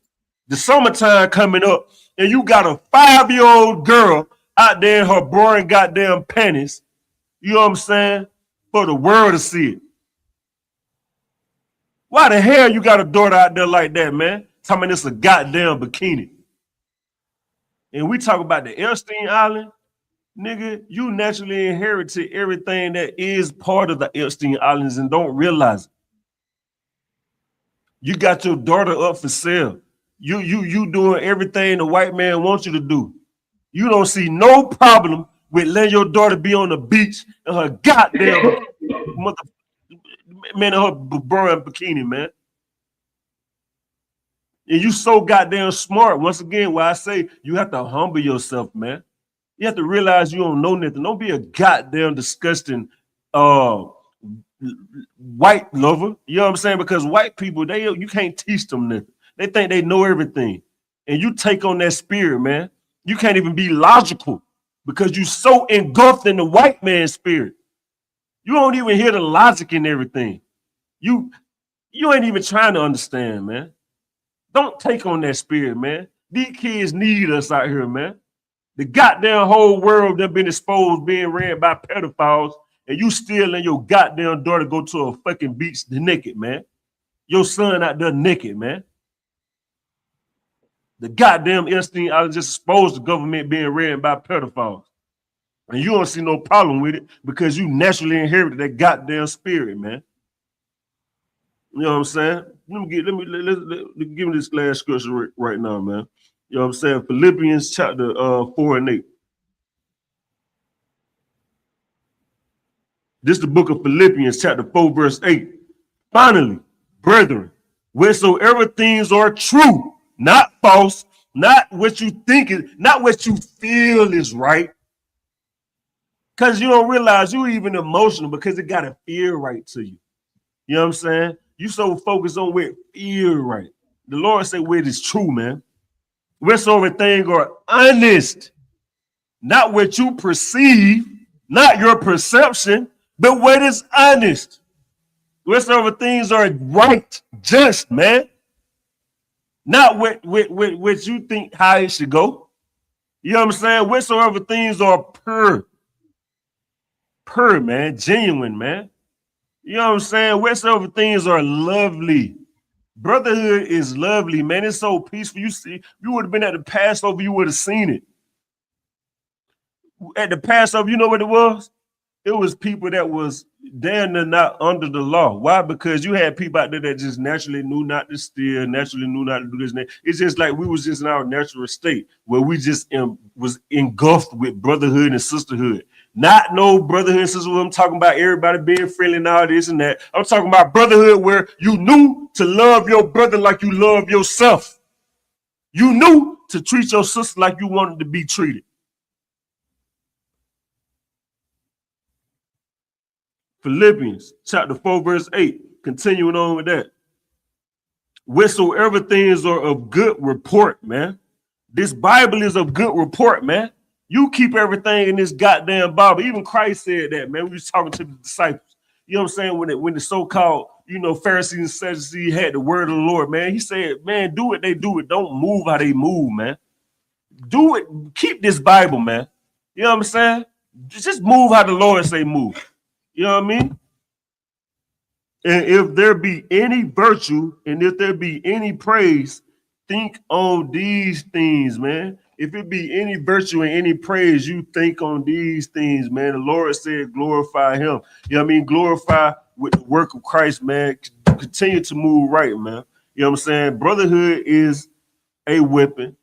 Speaker 8: The summertime coming up, and you got a 5-year-old girl out there in her boring goddamn panties. You know what I'm saying? For the world to see it. Why the hell you got a daughter out there like that, man? Talking about it's a goddamn bikini. And we talk about the Epstein Island. Nigga, you naturally inherited everything that is part of the Epstein Islands and don't realize it. You got your daughter up for sale. You doing everything the white man wants you to do. You don't see no problem with letting your daughter be on the beach in her goddamn in her burning bikini, man. And you so goddamn smart. Once again, why I say you have to humble yourself, man. You have to realize you don't know nothing. Don't be a goddamn disgusting white lover. You know what I'm saying? Because white people, you can't teach them nothing. They think they know everything. And you take on that spirit, man. You can't even be logical because you so engulfed in the white man's spirit. You don't even hear the logic in everything. You ain't even trying to understand, man. Don't take on that spirit, man. These kids need us out here, man. The goddamn whole world done been exposed being ran by pedophiles, and you still letting your goddamn daughter go to a fucking beach naked, man. Your son out there naked, man. The goddamn Epstein Island just exposed the government being ran by pedophiles. And you don't see no problem with it because you naturally inherited that goddamn spirit, man. You know what I'm saying? Let me give me this last scripture right now, man. You know what I'm saying? Philippians chapter 4 and 8. This is the book of Philippians chapter 4, verse 8. Finally, brethren, wheresoever things are true, not false, Not what you think is, not what you feel is right. Because you don't realize you're even emotional because it gotta feel right to you. You know what I'm saying? You so focused on where it feel right. The Lord said where it is true, man. Whatsoever things are honest, not what you perceive, not your perception, but what is honest. Whatsoever things are right, just, man. Not what you think how it should go. You know what I'm saying? Whatsoever things are pure, man, genuine, man. You know what I'm saying? Whatsoever things are lovely. Brotherhood is lovely, man. It's so peaceful. You see, you would have been at the Passover, you would have seen it. At the Passover, you know what it was? It was people that was damn near not under the law. Why? Because you had people out there that just naturally knew not to steal, naturally knew not to do this. It's just like we was just in our natural state where we just was engulfed with brotherhood and sisterhood. Not no brotherhood and sisterhood. I'm talking about everybody being friendly and all this and that. I'm talking about brotherhood where you knew to love your brother like you love yourself. You knew to treat your sister like you wanted to be treated. Philippians chapter 4, verse 8, continuing on with that. Whatsoever things are of good report, man. This Bible is of good report, man. You keep everything in this goddamn Bible. Even Christ said that, man. We was talking to the disciples. You know what I'm saying? When the so-called, Pharisees and Sadducees had the word of the Lord, man, he said, man, do what they do. It don't move how they move, man. Do it. Keep this Bible, man. You know what I'm saying? Just move how the Lord say move. You know what I mean? And if there be any virtue and if there be any praise, think on these things, man. If it be any virtue and any praise, you think on these things, man. The Lord said, glorify him. You know what I mean? Glorify with the work of Christ, man. Continue to move right, man. You know what I'm saying? Brotherhood is a weapon,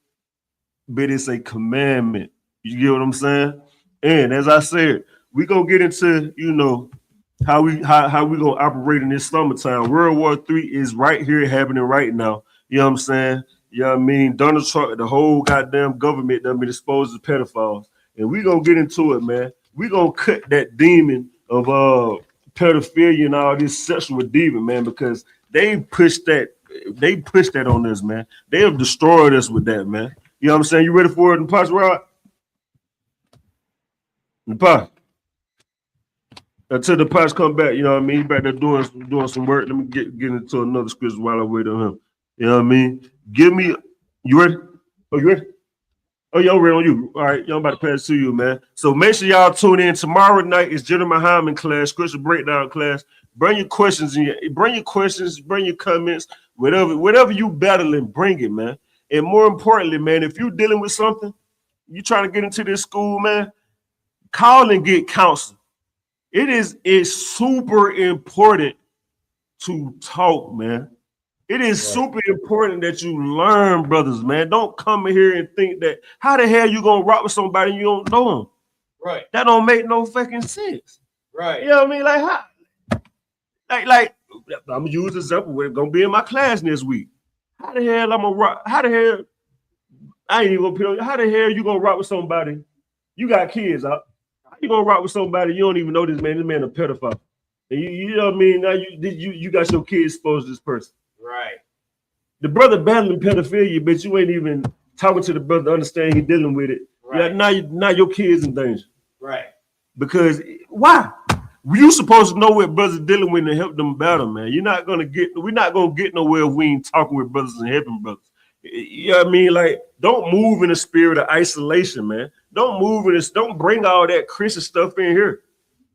Speaker 8: but it's a commandment. You get what I'm saying? And as I said, we're going to get into, how we gonna operate in this summertime. World War III is right here happening right now. You know what I'm saying? You know what I mean? Donald Trump, the whole goddamn government done been exposed to pedophiles. And we gonna get into it, man. We gonna cut that demon of pedophilia and all this sexual demon, man, because they pushed that on us, man. They have destroyed us with that, man. You know what I'm saying? You ready for it in the pots, Rod? In the pot. Until the pots come back, you know what I mean? He back there doing some work. Let me get into another scripture while I wait on him. You know what I mean? You ready? Oh, you ready? Oh, y'all ready on you. All right, y'all about to pass to you, man. So make sure y'all tune in. Tomorrow night is General Hyman class, scripture breakdown class. Bring your questions bring your comments, whatever you battling, bring it, man. And more importantly, man, if you're dealing with something, you trying to get into this school, man, call and get counsel. It's super important to talk, man. It is super important that you learn, brothers, man. Don't come in here and think that how the hell you gonna rock with somebody you don't know them.
Speaker 2: Right.
Speaker 8: That don't make no fucking sense.
Speaker 2: Right.
Speaker 8: You know what I mean? Like how? Like I'm gonna use this example. We're gonna be in my class next week. How the hell I'm gonna rock? How the hell I ain't even gonna put on? How the hell you gonna rock with somebody? You got kids out. You gonna rock with somebody you don't even know this man? This man a pedophile. And you know what I mean? Now you got your kids exposed to this person.
Speaker 2: Right.
Speaker 8: The brother battling pedophilia, but you ain't even talking to the brother to understand he dealing with it.
Speaker 2: Right.
Speaker 8: Yeah, now your kids in danger.
Speaker 2: Right.
Speaker 8: Because why? You supposed to know what brothers dealing with and help them battle, man. We're not gonna get nowhere if we ain't talking with brothers and helping brothers. You know what I mean? Like, don't move in a spirit of isolation, man. Don't bring all that Christian stuff in here.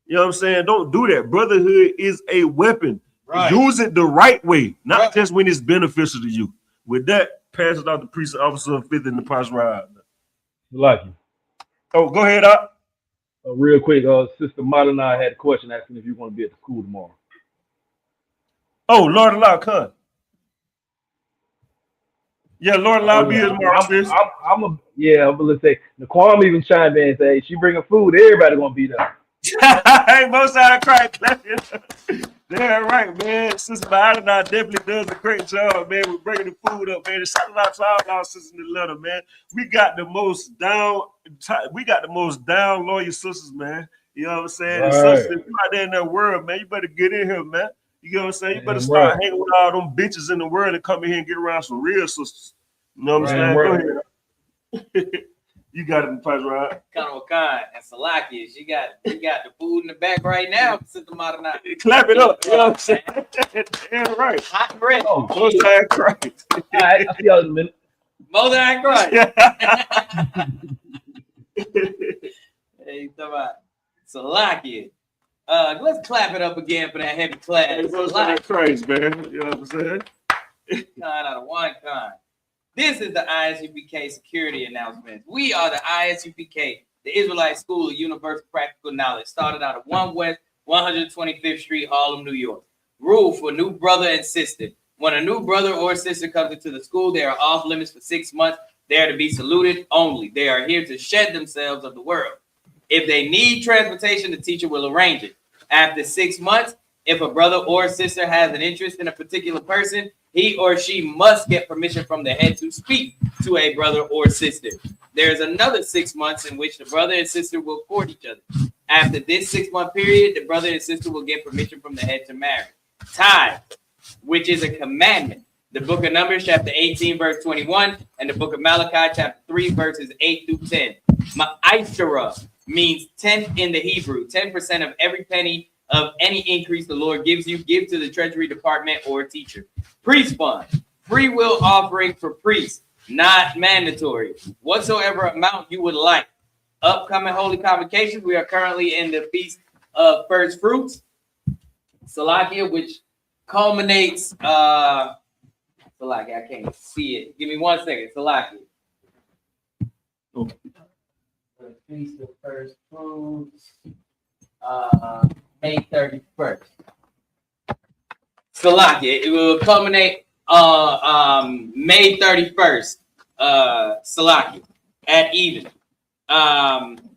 Speaker 8: You know what I'm saying? Don't do that. Brotherhood is a weapon. Right. Use it the right way, not just when it's beneficial to you. With that, pass it out to precinct officer of 5th in the Posh Ride.
Speaker 10: Lucky.
Speaker 8: Oh, go ahead, up.
Speaker 10: Real quick, Sister Mata and I had a question asking if you want to be at the school tomorrow.
Speaker 8: Oh, Lord allow, come. Yeah, Lord allow me tomorrow, sis.
Speaker 10: But let's say Naquan even chimed in and say she bringing food. Everybody gonna be there.
Speaker 8: Hey, most out of cry, clap it up. Damn right, man. Sister YAHANNA definitely does a great job, man, with bringing the food up, man. Shout out to all our sisters in the letter, man. We got the most down loyal sisters, man. You know what I'm saying?
Speaker 10: Right.
Speaker 8: And sisters, if you out there in that world, man, you better get in here, man. You know what I'm saying? You better start hanging with all them bitches in the world and come in here and get around some real sisters. You know what I'm saying? Go ahead. You got it in the place, right?
Speaker 9: Khan and Salakia. You got the food in the back right now.
Speaker 8: Clap it up. You know what I'm saying? Damn right.
Speaker 9: Hot bread.
Speaker 10: Oh,
Speaker 8: Most high Christ.
Speaker 10: All right, I'll see y'all in a minute.
Speaker 9: Most high Christ. Hey, Salakia. Let's clap it up again for that heavy class.
Speaker 8: Hey, most high Christ, man. You know what I'm saying?
Speaker 9: Con out of one con. This is the I.S.U.P.K. security announcement. We are the I.S.U.P.K., the Israelite School of Universal Practical Knowledge, started out of 1 West 125th Street, Harlem, New York. Rule for new brother and sister. When a new brother or sister comes into the school, they are off limits for 6 months. They are to be saluted only. They are here to shed themselves of the world. If they need transportation, the teacher will arrange it. After 6 months, if a brother or sister has an interest in a particular person, he or she must get permission from the head to speak to a brother or sister. There is another 6 months in which the brother and sister will court each other. After this 6 month period, the brother and sister will get permission from the head to marry. Tithe, which is a commandment. The book of Numbers, chapter 18, verse 21, and the book of Malachi, chapter 3, verses 8 through 10. Ma'asherah means 10 in the Hebrew, 10% of every penny of any increase the Lord gives you, give to the treasury department or teacher. Priest fund, free will offering for priests, not mandatory. Whatsoever amount you would like. Upcoming holy convocations, we are currently in the Feast of First Fruits, Salakia, which culminates, Salakia, I can't see it. Give me 1 second, Salakia.
Speaker 8: Okay.
Speaker 9: The Feast of First Fruits, May 31st. Salakia, it will culminate May 31st, Salakia, at even.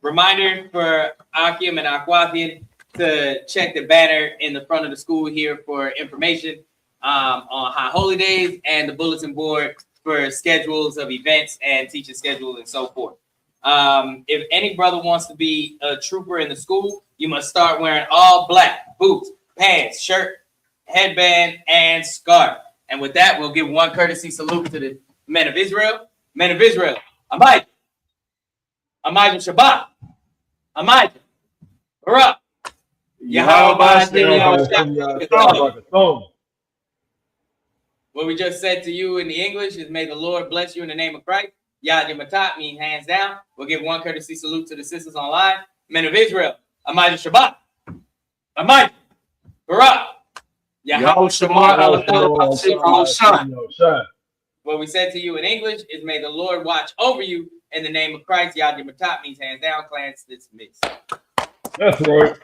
Speaker 9: Reminder for Akim and Akwathian to check the banner in the front of the school here for information on high holy days and the bulletin board for schedules of events and teaching schedules and so forth. If any brother wants to be a trooper in the school, you must start wearing all black, boots, pants, shirt, headband, and scarf. And with that, we'll give one courtesy salute to the men of Israel. Men of Israel, Amai, Shabbat, Amai, Barak, What we just said to you in the English is, may the Lord bless you in the name of Christ. Yad Matat means hands down. We'll give one courtesy salute to the sisters online. Men of Israel, Amai Shabbat, Amai, Barak, What we said to you in English is, may the Lord watch over you in the name of Christ. Yad Matat means hands down. Class dismissed.
Speaker 10: That's right.